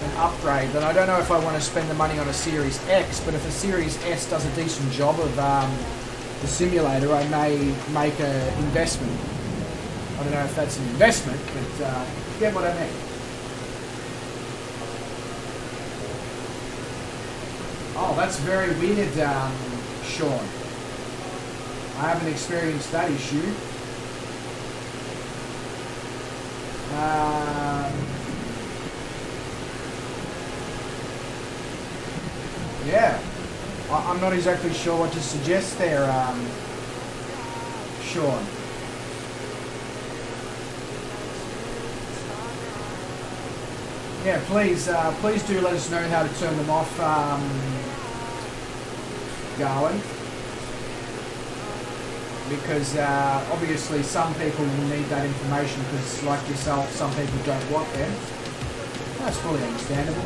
Speaker 3: an upgrade. And I don't know if I want to spend the money on a Series X, but if a Series S does a decent job of the simulator, I may make an investment. I don't know if that's an investment, but you get what I mean. Oh, that's very weird, Sean. I haven't experienced that issue. Yeah. I'm not exactly sure what to suggest there, Sean. Yeah, please do let us know how to turn them off, Garland. Because obviously some people will need that information because, like yourself, some people don't want them. That's fully understandable.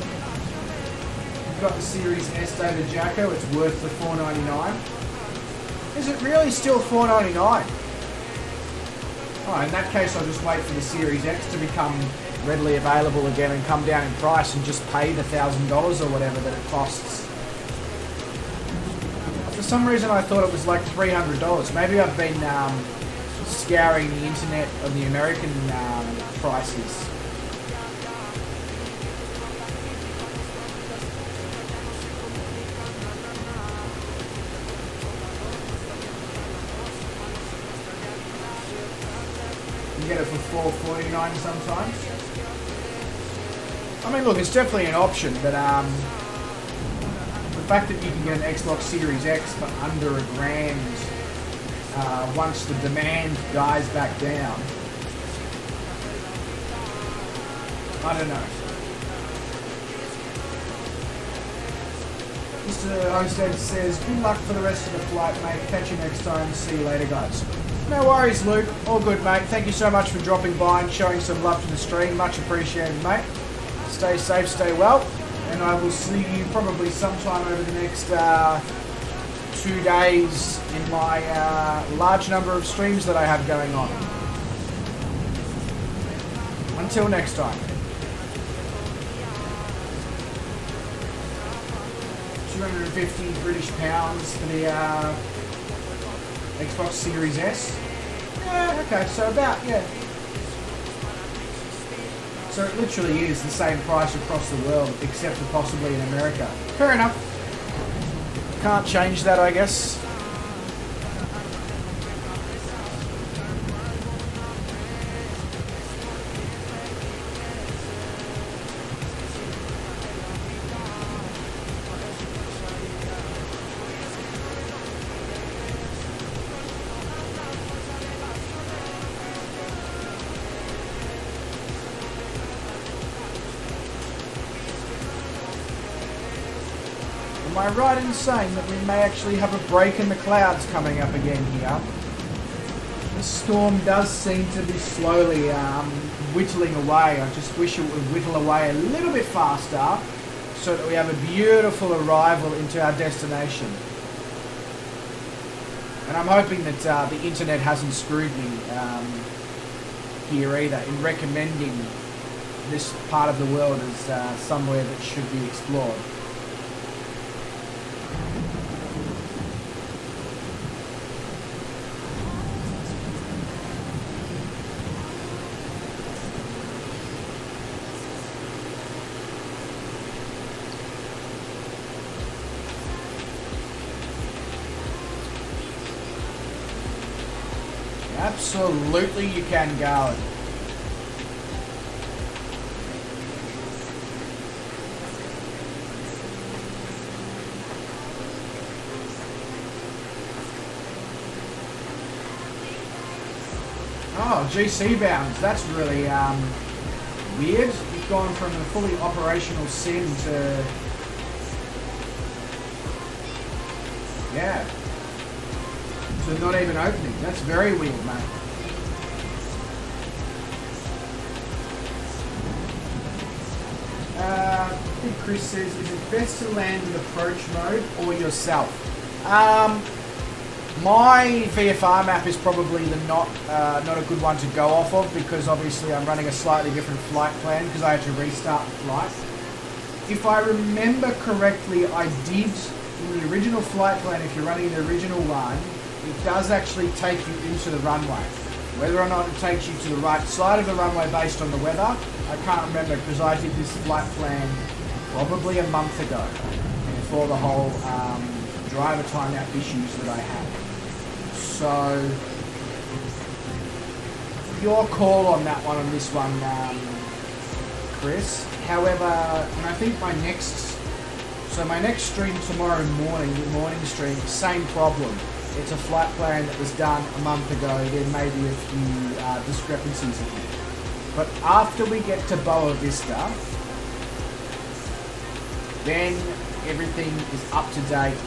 Speaker 3: You've got the Series S, David Jacko. It's worth the $4.99. Is it really still $4.99? Oh, in that case, I'll just wait for the Series X to become readily available again and come down in price and just pay the $1,000 or whatever that it costs. For some reason I thought it was like $300. Maybe I've been scouring the internet of the American prices. You get it for $4.49 sometimes. I mean, look, it's definitely an option, but the fact that you can get an Xbox Series X for under $1,000 once the demand dies back down, I don't know. Mr. Hosted says, good luck for the rest of the flight, mate. Catch you next time. See you later, guys. No worries, Luke. All good, mate. Thank you so much for dropping by and showing some love to the stream. Much appreciated, mate. Stay safe, stay well. And I will see you probably sometime over the next 2 days in my large number of streams that I have going on. Until next time. 250 British pounds for the Xbox Series S. Yeah, okay, so about, yeah. So it literally is the same price across the world, except for possibly in America. Fair enough. Can't change that, I guess. Am I right in saying that we may actually have a break in the clouds coming up again here? The storm does seem to be slowly whittling away. I just wish it would whittle away a little bit faster so that we have a beautiful arrival into our destination. And I'm hoping that the internet hasn't screwed me here either in recommending this part of the world as somewhere that should be explored. Absolutely you can, Garland. Oh, GC bounds. That's really weird. You've gone from a fully operational sim to... Yeah. To not even opening. That's very weird, mate. I think Chris says, is it best to land in approach mode or yourself? My VFR map is probably the not a good one to go off of, because obviously I'm running a slightly different flight plan because I had to restart the flight. If I remember correctly, I did, in the original flight plan, if you're running the original one, it does actually take you into the runway. Whether or not it takes you to the right side of the runway based on the weather, I can't remember, because I did this flight plan probably a month ago, before the whole driver timeout issues that I had. So, your call on that one, on this one, Chris. However, and I think my next stream tomorrow morning, the morning stream, same problem. It's a flight plan that was done a month ago. There may be a few discrepancies in it. But after we get to Boa Vista, then everything is up to date,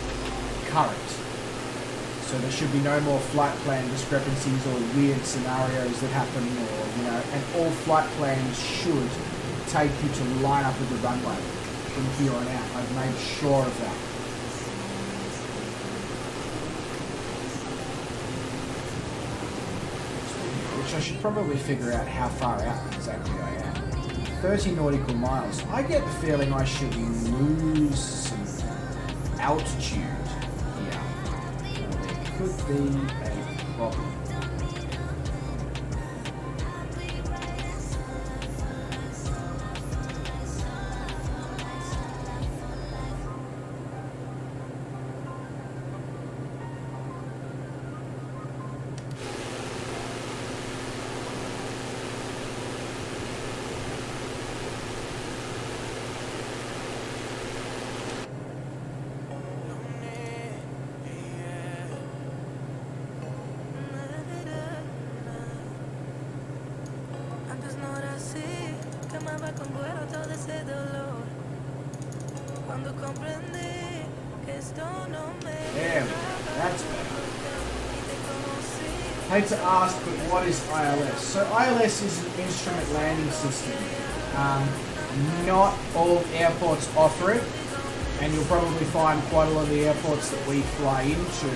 Speaker 3: current. So there should be no more flight plan discrepancies or weird scenarios that happen, or and all flight plans should take you to line up with the runway from here on out. I've made sure of that. Which I should probably figure out how far out exactly I am. 30 nautical miles. I get the feeling I should lose some altitude here. There could be a problem. Hate to ask, but what is ILS? So ILS is an instrument landing system. Not all airports offer it, and you'll probably find quite a lot of the airports that we fly into,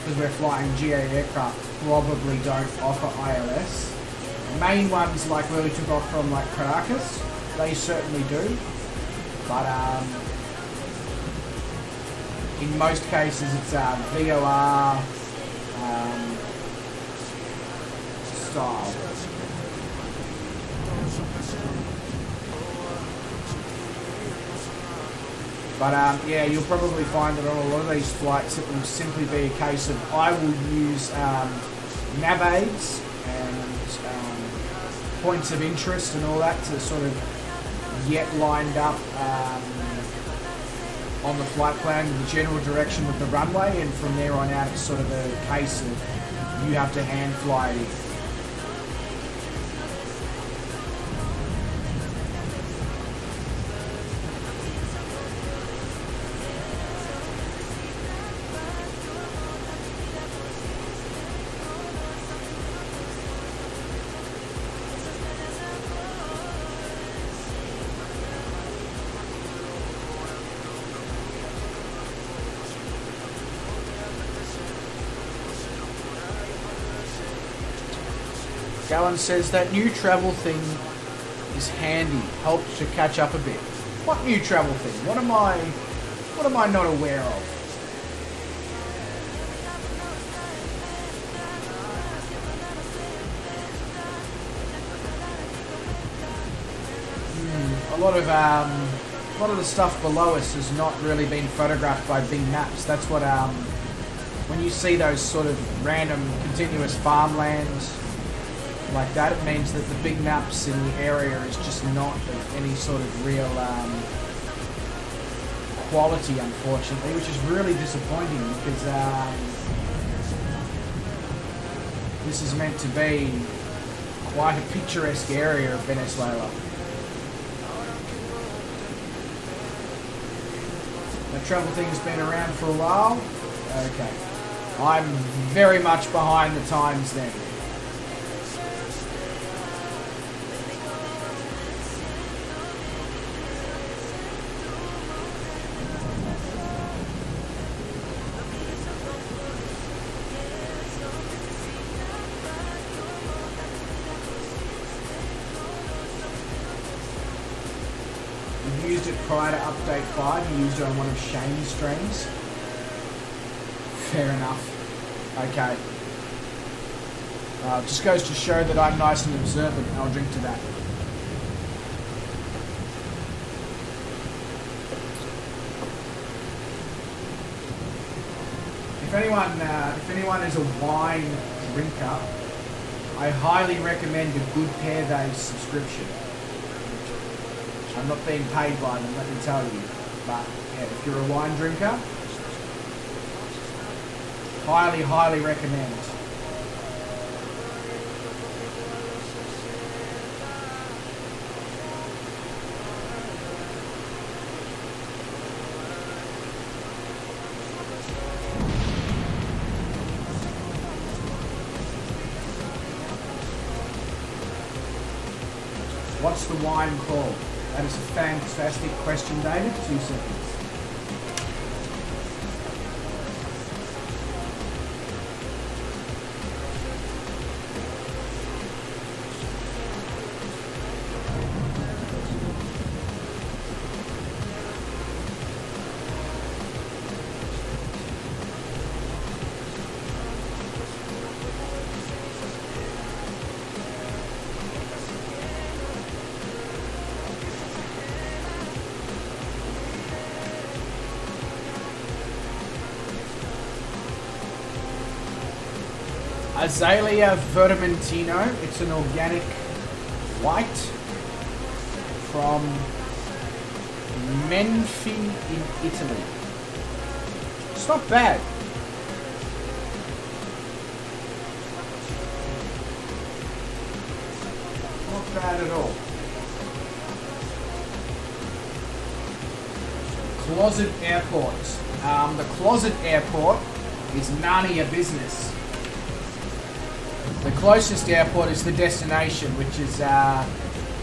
Speaker 3: because we're flying GA aircraft, probably don't offer ILS. Main ones, like where we took off from, like Caracas, they certainly do. But in most cases it's VOR style. But yeah, you'll probably find that on a lot of these flights it will simply be a case of I will use nav aids and points of interest and all that to sort of get lined up on the flight plan in the general direction of the runway, and from there on out it's sort of a case of you have to hand fly. Gallon says that new travel thing is handy, helps to catch up a bit. What new travel thing? What am I not aware of? A lot of the stuff below us has not really been photographed by big maps. That's what when you see those sort of random continuous farmlands like that, it means that the big maps in the area is just not of any sort of real quality, unfortunately, which is really disappointing because This is meant to be quite a picturesque area of Venezuela. The travel thing has been around for a while. Okay. I'm very much behind the times then. Used it prior to update 5, you used it on one of Shane's streams. Fair enough. Okay. Just goes to show that I'm nice and observant, and I'll drink to that. If anyone is a wine drinker, I highly recommend a good Pear Days subscription. I'm not being paid by them, let me tell you. But yeah, if you're a wine drinker, highly, highly recommend. What's the wine called? That is a fantastic question, David. 2 seconds. Azalea Vermentino. It's an organic white from Menfi in Italy. It's not bad. Not bad at all. Closet Airport. The Closet Airport is none of your business. The closest airport is the destination, which is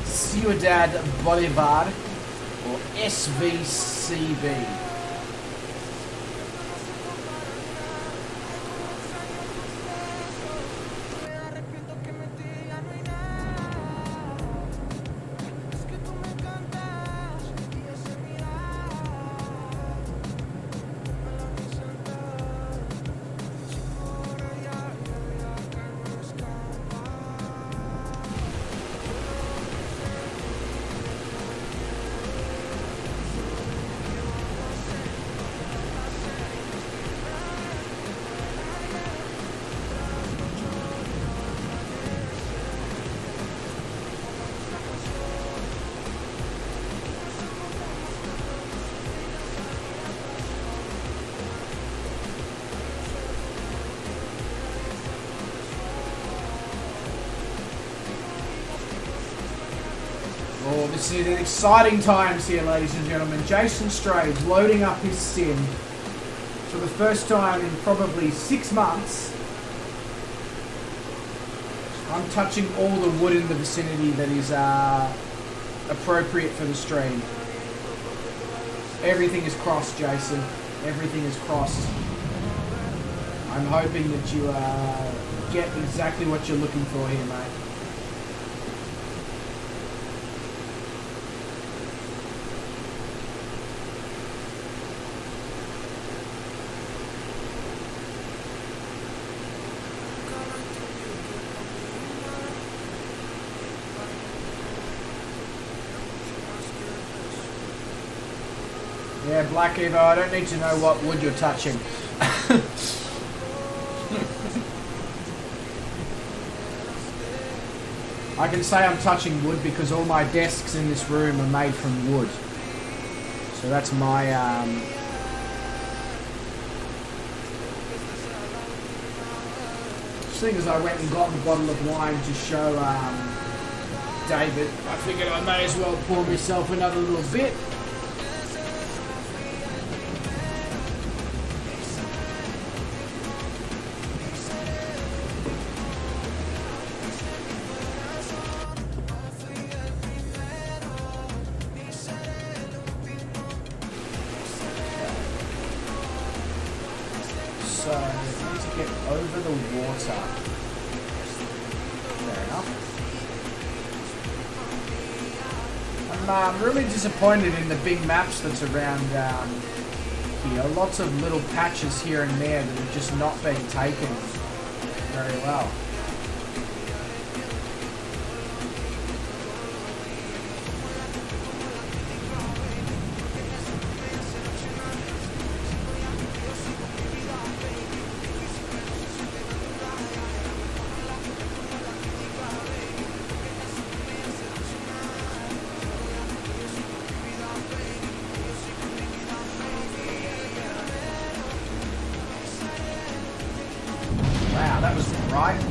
Speaker 3: Ciudad Bolivar, or SVCB. Oh, this is exciting times here, ladies and gentlemen. Jason Stray's loading up his sim for the first time in probably 6 months. I'm touching all the wood in the vicinity that is appropriate for the stream. Everything is crossed, Jason. Everything is crossed. I'm hoping that you get exactly what you're looking for here, mate. Yeah, Black Evo, I don't need to know what wood you're touching. I can say I'm touching wood because all my desks in this room are made from wood. So that's my seeing as I went and got a bottle of wine to show David, I figured I may as well pour myself another little bit. So, I need to get over the water. Fair enough. I'm really disappointed in the big maps that's around here. Lots of little patches here and there that are just not being taken very well. Wow, that was right.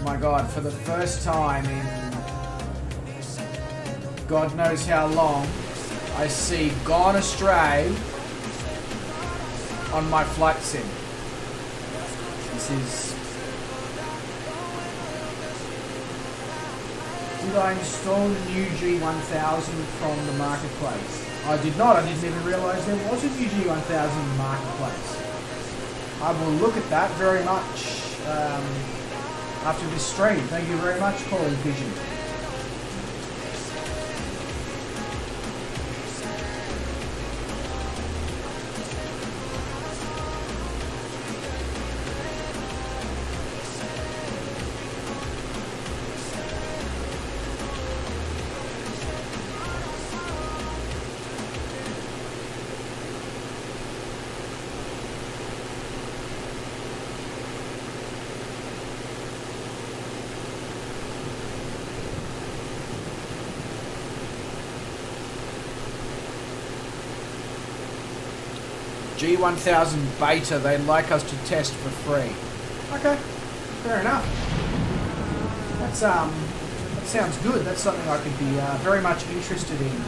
Speaker 3: My God, for the first time in God knows how long, I see Gone Astray on my flight sim. This is... Did I install the new G1000 from the marketplace? I did not. I didn't even realise there was a new G1000 in the marketplace. I will look at that very much after this stream. Thank you very much, Calling Pigeon. G1000 beta, they'd like us to test for free. Okay, fair enough. That's that sounds good. That's something I could be very much interested in.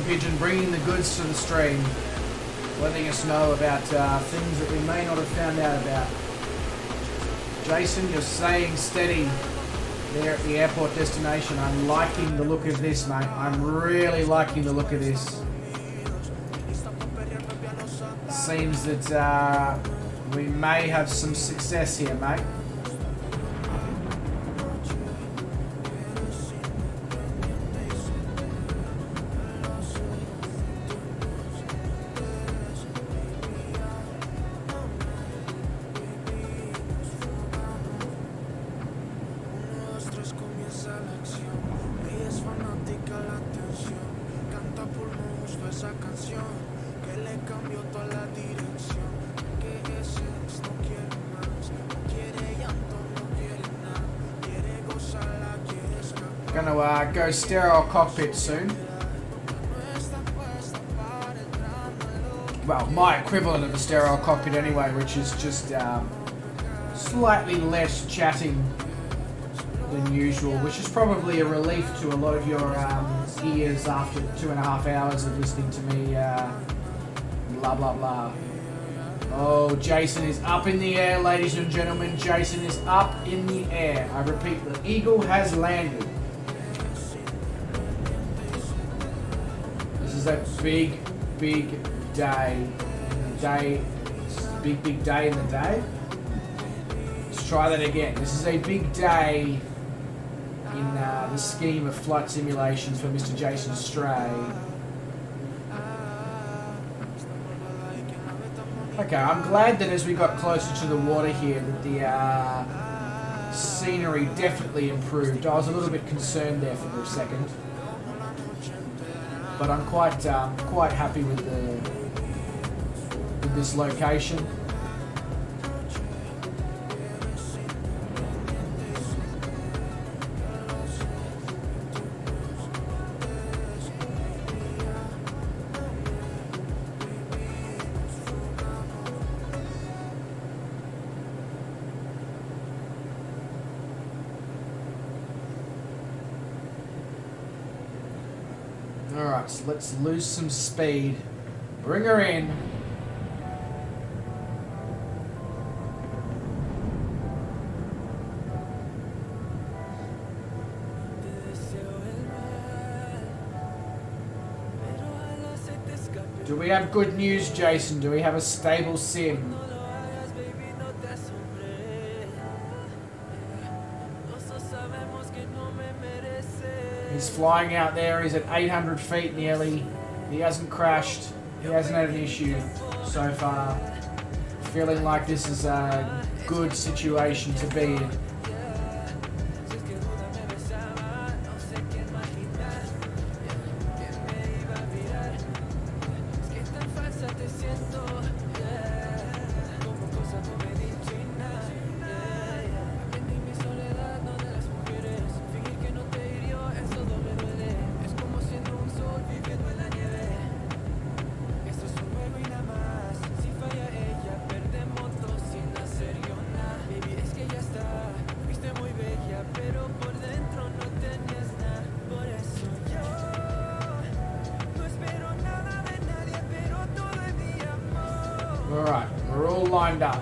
Speaker 3: Pigeon bringing the goods to the stream, letting us know about things that we may not have found out about. Jason, you're staying steady there at the airport destination. I'm liking the look of this, mate. I'm really liking the look of this. Seems that we may have some success here, mate. Gonna go sterile cockpit soon. Well, my equivalent of a sterile cockpit anyway, which is just slightly less chatting than usual, which is probably a relief to a lot of your ears after 2.5 hours of listening to me blah blah blah. Oh, Jason is up in the air, ladies and gentlemen. Jason is up in the air. I repeat, the Eagle has landed. This is a big, big day. Big day in the day. Let's try that again. This is a big day in the scheme of flight simulations for Mr. Jason Stray. Okay, I'm glad that as we got closer to the water here that the scenery definitely improved. I was a little bit concerned there for a second. But I'm quite happy with this location. Alright, so let's lose some speed. Bring her in. Do we have good news, Jason? Do we have a stable sim? He's flying out there. He's at 800 feet nearly. He hasn't crashed. He hasn't had an issue so far. Feeling like this is a good situation to be in. Alright, we're all lined up.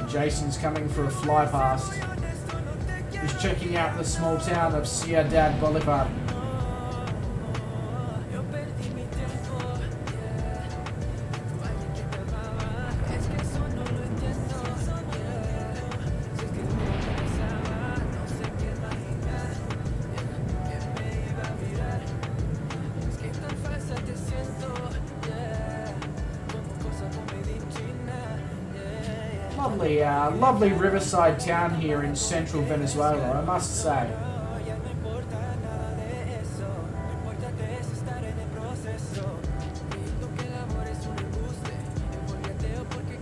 Speaker 3: Jason's coming for a fly past. He's checking out the small town of Ciudad Bolivar. Lovely riverside town here in central Venezuela, I must say.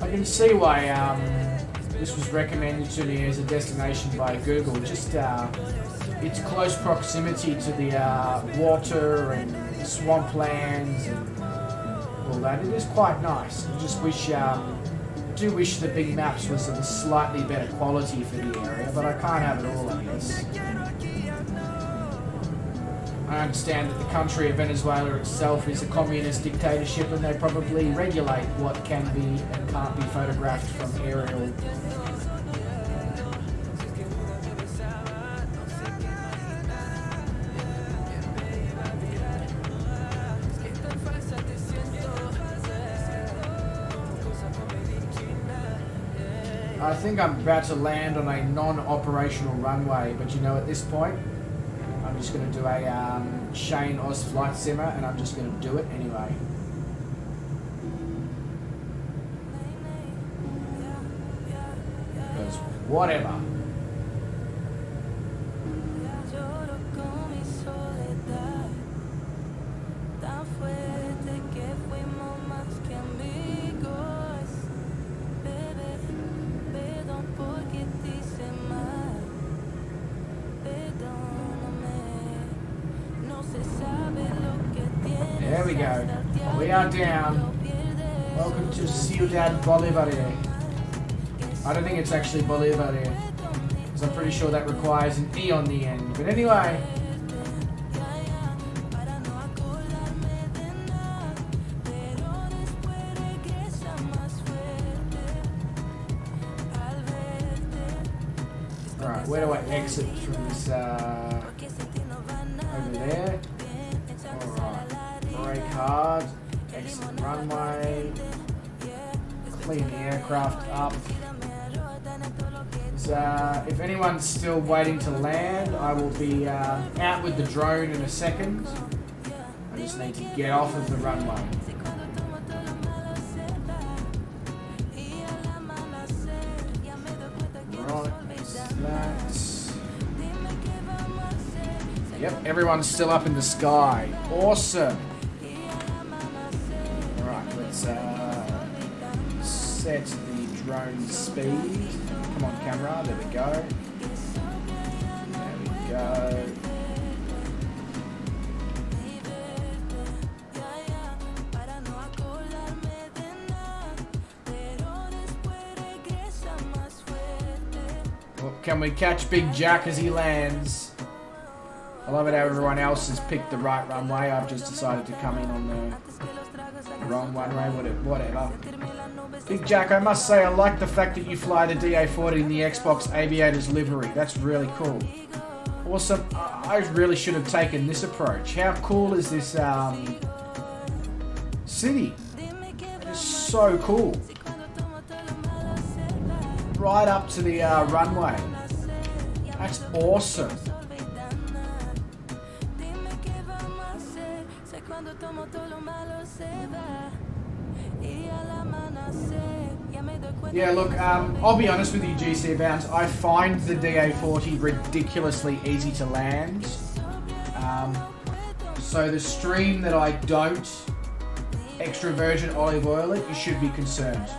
Speaker 3: I can see why this was recommended to me as a destination by Google. Just its close proximity to the water and the swamplands and all that. It is quite nice. I just wish. I do wish the big maps was of a slightly better quality for the area, but I can't have it all, I guess. I understand that the country of Venezuela itself is a communist dictatorship and they probably regulate what can be and can't be photographed from aerial. I think I'm about to land on a non-operational runway, but you know, at this point, I'm just going to do a Shane Oz flight simmer, and I'm just going to do it anyway. Because whatever. There we go. We are down. Welcome to Ciudad Bolivar. I don't think it's actually Bolivar, because I'm pretty sure that requires an E on the end. But anyway. Alright, where do I exit from this? Over there. Alright. Brake hard, exit runway, clean the aircraft up. If anyone's still waiting to land, I will be out with the drone in a second. I just need to get off of the runway. Yep, everyone's still up in the sky. Awesome. Alright, let's set the drone speed. Come on, camera. There we go. There we go. Well, can we catch Big Jack as he lands? I love it how everyone else has picked the right runway. I've just decided to come in on the wrong runway, whatever. Big Jack, I must say I like the fact that you fly the DA40 in the Xbox Aviators livery. That's really cool. Also, I really should have taken this approach. How cool is this city? It's so cool. Right up to the runway. That's awesome. Yeah, look, I'll be honest with you, GC Bounce. I find the DA40 ridiculously easy to land. So the stream that I don't extra virgin olive oil it, you should be concerned.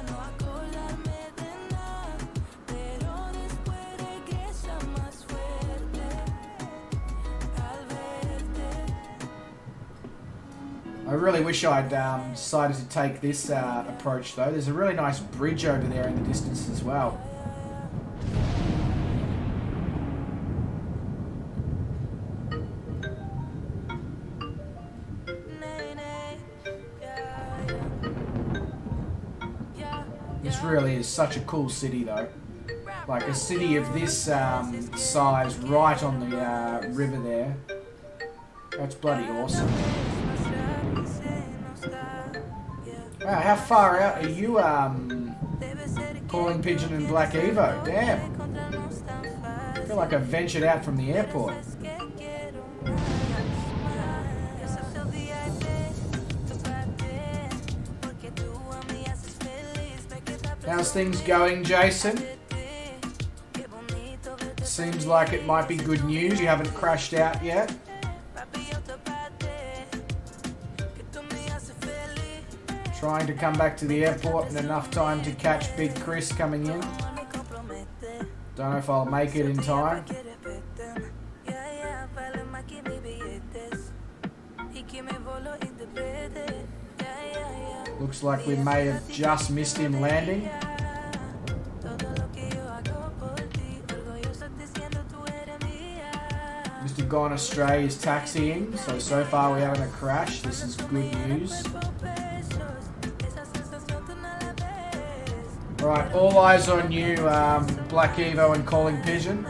Speaker 3: I really wish I'd decided to take this approach though. There's a really nice bridge over there in the distance as well. This really is such a cool city though. Like a city of this size right on the river there. That's bloody awesome. Wow, how far out are you, Calling Pigeon and Black Evo? Damn. I feel like I ventured out from the airport. How's things going, Jason? Seems like it might be good news. You haven't crashed out yet. Trying to come back to the airport in enough time to catch Big Chris coming in. Don't know if I'll make it in time. Looks like we may have just missed him landing. Mr. Gone Astray is taxiing, so far we haven't a crash. This is good news. Alright, all eyes on you, Black Evo and Calling Pigeon.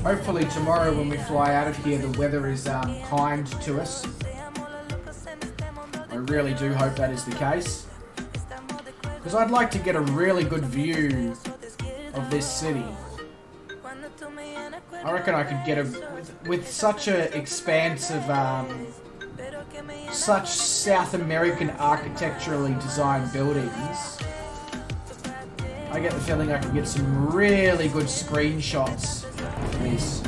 Speaker 3: Hopefully tomorrow when we fly out of here the weather is kind to us. I really do hope that is the case. Because I'd like to get a really good view of this city. I reckon I could get a... With such a expanse of... such South American architecturally designed buildings. I get the feeling I could get some really good screenshots of this.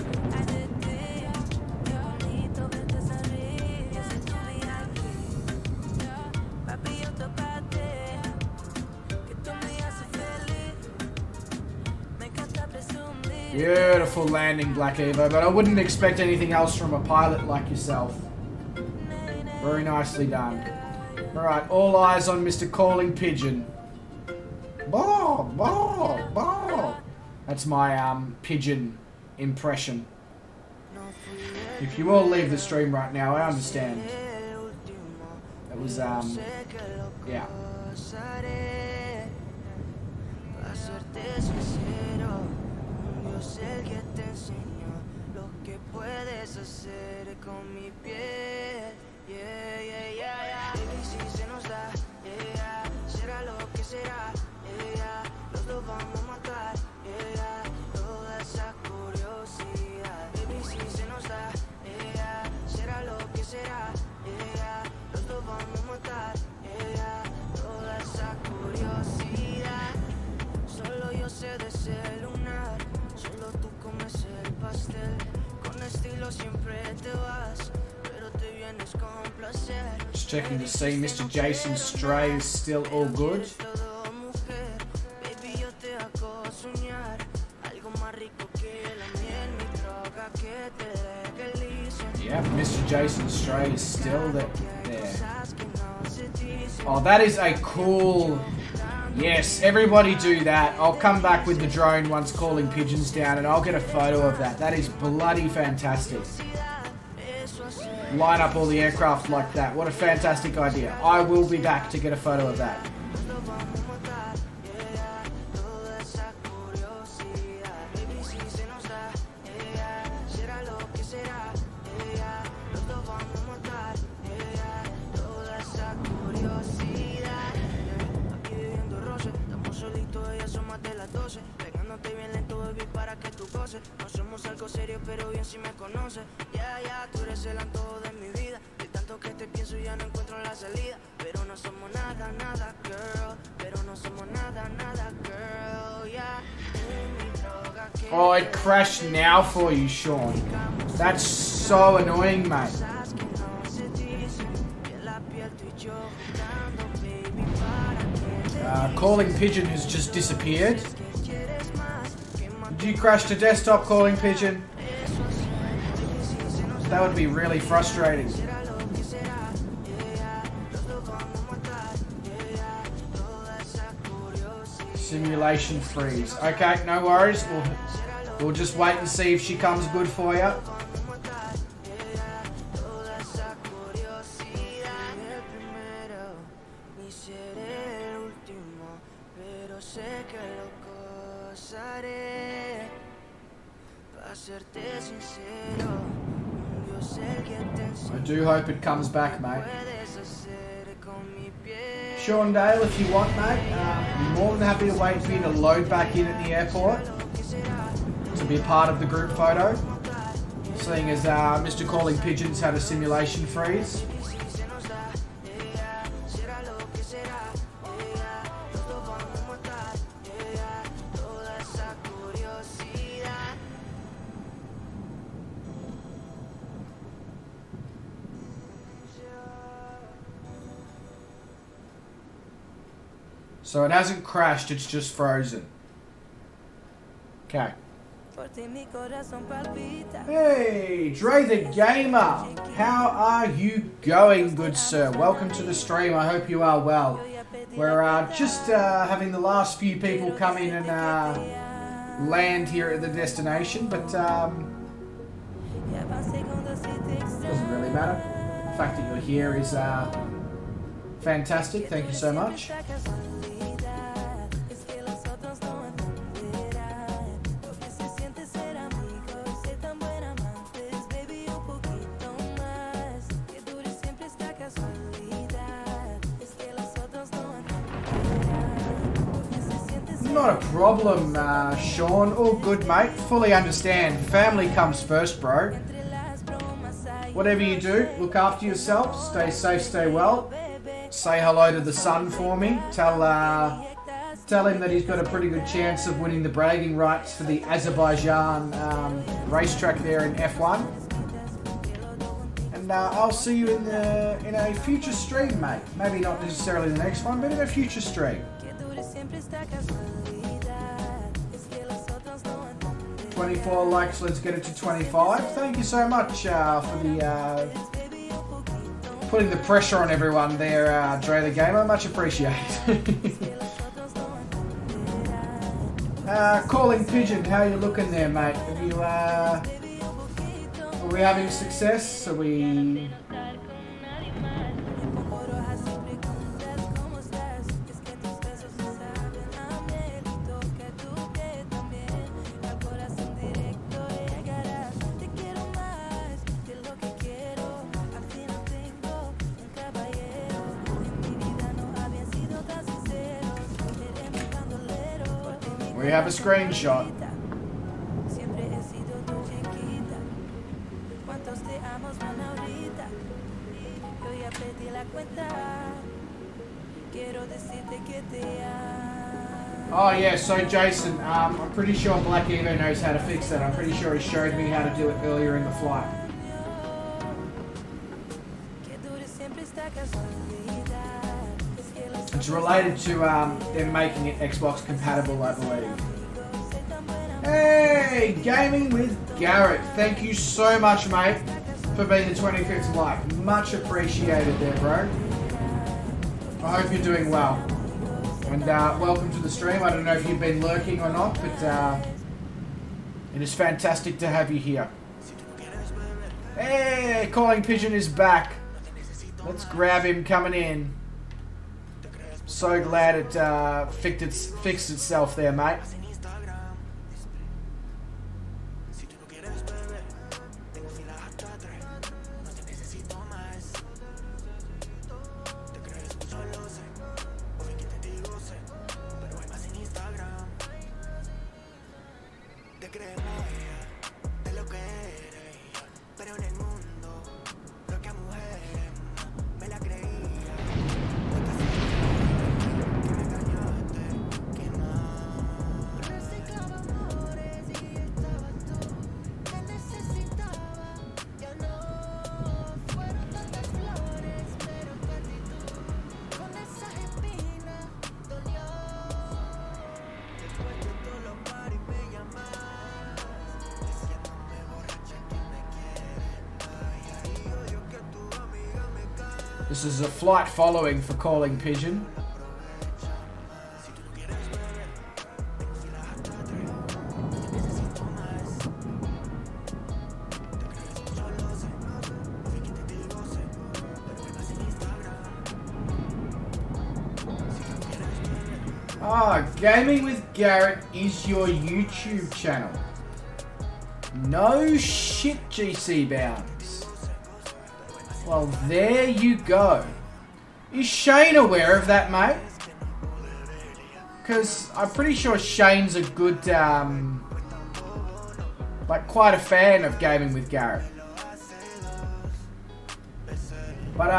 Speaker 3: Beautiful landing, Black Evo, but I wouldn't expect anything else from a pilot like yourself. Very nicely done. Alright, all eyes on Mr. Calling Pigeon. Bah, bah, bah. That's my pigeon impression. If you all leave the stream right now, I understand. That was, yeah.
Speaker 1: hacer con mi piel. Yeah, yeah, yeah, yeah. Baby, si se nos da, yeah, será lo que será, yeah, los dos vamos a matar, yeah, toda esa curiosidad. Baby, si se nos da, yeah, será lo que será, yeah, los dos vamos a matar, yeah, toda esa curiosidad. Solo yo sé de ese lunar, solo tú comes el pastel. Con estilo siempre te vas, pero te vienes con placer.
Speaker 3: Just checking to see Mr. Jason Stray is still all good.
Speaker 1: Todo mujer, baby, yo te hago soñar algo más rico que la miel, mi droga que te deje liso.
Speaker 3: Yep, Mr. Jason Stray is still there. Oh, that is a cool... Yes, everybody do that. I'll come back with the drone once Calling Pigeon's down and I'll get a photo of that. That is bloody fantastic. Line up all the aircraft like that. What a fantastic idea. I will be back to get a photo of that.
Speaker 1: Pegándote bien lento, baby, para que tú goces. No somos algo serio, pero bien si me conoces. Ya, ya, tú eres el antojo de mi vida. De tanto que te pienso ya no encuentro la salida. Pero no somos nada, nada, girl. Pero no somos nada, nada, girl. Ya, mi droga que...
Speaker 3: Oh, it crashed now for you, Sean. That's so annoying, mate. Calling Pigeon has just disappeared. Did you crash to desktop, Calling Pigeon? That would be really frustrating. Simulation freeze. Okay, no worries. We'll just wait and see if she comes good for you. I do hope it comes back, mate. Sean Dale, if you want, mate, I'm more than happy to wait for you to load back in at the airport to be a part of the group photo, seeing as Mr. Calling Pigeons had a simulation freeze. So it hasn't crashed, it's just frozen. Okay. Hey, Dre the Gamer! How are you going, good sir? Welcome to the stream, I hope you are well. We're just having the last few people come in and land here at the destination, but doesn't really matter. The fact that you're here is fantastic, thank you so much. Not a problem, Sean. All good, mate. Fully understand. Family comes first, bro. Whatever you do, look after yourself. Stay safe, stay well. Say hello to the son for me. Tell him that he's got a pretty good chance of winning the bragging rights for the Azerbaijan racetrack there in F1. And I'll see you in a future stream, mate. Maybe not necessarily the next one, but in a future stream. 24 likes, let's get it to 25. Thank you so much for the putting the pressure on everyone there, Dre the Gamer. Much appreciated. Calling Pigeon, how you looking there, mate? Have you, are we having success? Are we... We have a screenshot.
Speaker 2: Siempre he sido tu chiquita. ¿Cuántos te amos van ahorita? Yo ya perdí la cuenta. Quiero decirte que te amo.
Speaker 3: Oh yeah, so Jason, I'm pretty sure Black Evo knows how to fix that. I'm pretty sure he showed me how to do it earlier in the flight.
Speaker 2: Que dure siempre esta casualidad. Es que los
Speaker 3: It's related to them making it Xbox compatible, I believe. Hey, Gaming with Garrett. Thank you so much, mate, for being the 25th like. Much appreciated there, bro. I hope you're doing well. And welcome to the stream. I don't know if you've been lurking or not, but it is fantastic to have you here. Hey, Calling Pigeon is back. Let's grab him coming in. So glad it fixed itself there, mate. This is a flight following for Calling Pigeon. Gaming with Garrett is your YouTube channel. No shit, GC Bounds. Well, there you go. Is Shane aware of that, mate? Because I'm pretty sure Shane's a good, like, quite a fan of Gaming with Garrett. But,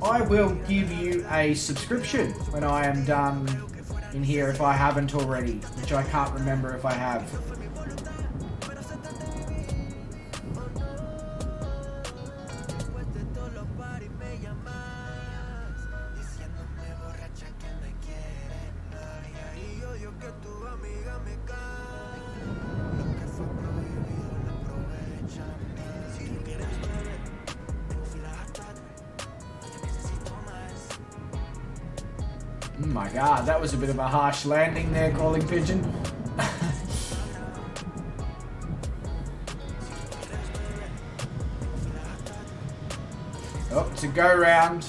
Speaker 3: I will give you a subscription when I am done in here if I haven't already, which I can't remember if I have. Oh my god, that was a bit of a harsh landing there, Calling Pigeon. Oh, to go round.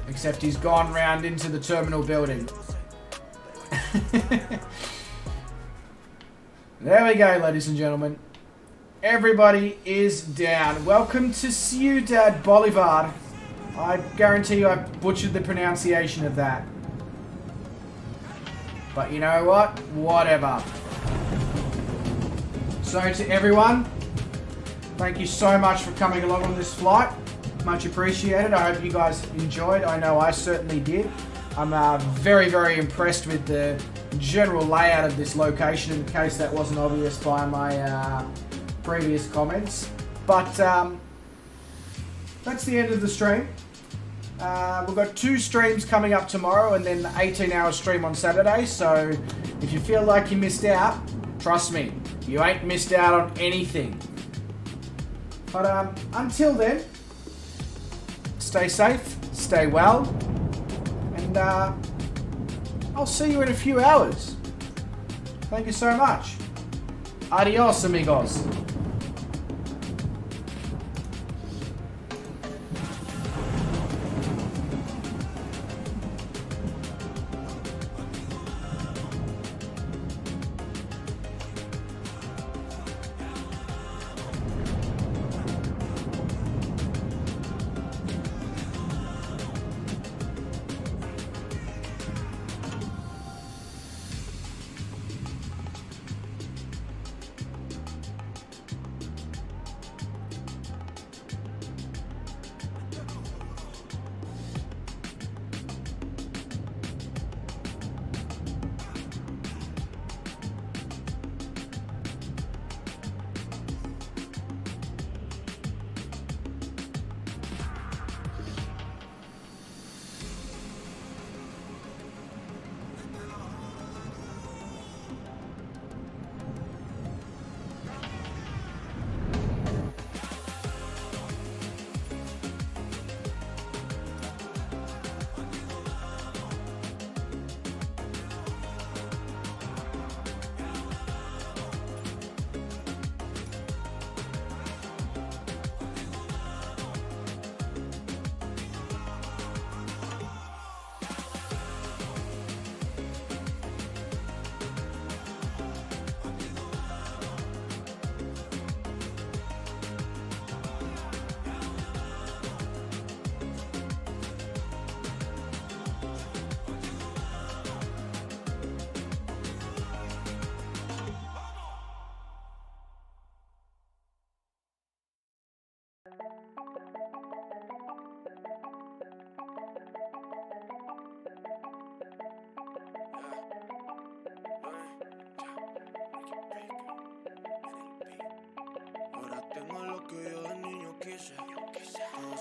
Speaker 3: Except he's gone round into the terminal building. There we go, ladies and gentlemen. Everybody is down. Welcome to Ciudad Bolivar. I guarantee you I butchered the pronunciation of that. But you know what? Whatever. So to everyone, thank you so much for coming along on this flight. Much appreciated. I hope you guys enjoyed. I know I certainly did. I'm very, very impressed with the general layout of this location, in case that wasn't obvious by my previous comments. But that's the end of the stream. We've got 2 streams coming up tomorrow and then the 18-hour stream on Saturday. So if you feel like you missed out, trust me, you ain't missed out on anything. But until then, stay safe, stay well, and I'll see you in a few hours. Thank you so much. Adios, amigos.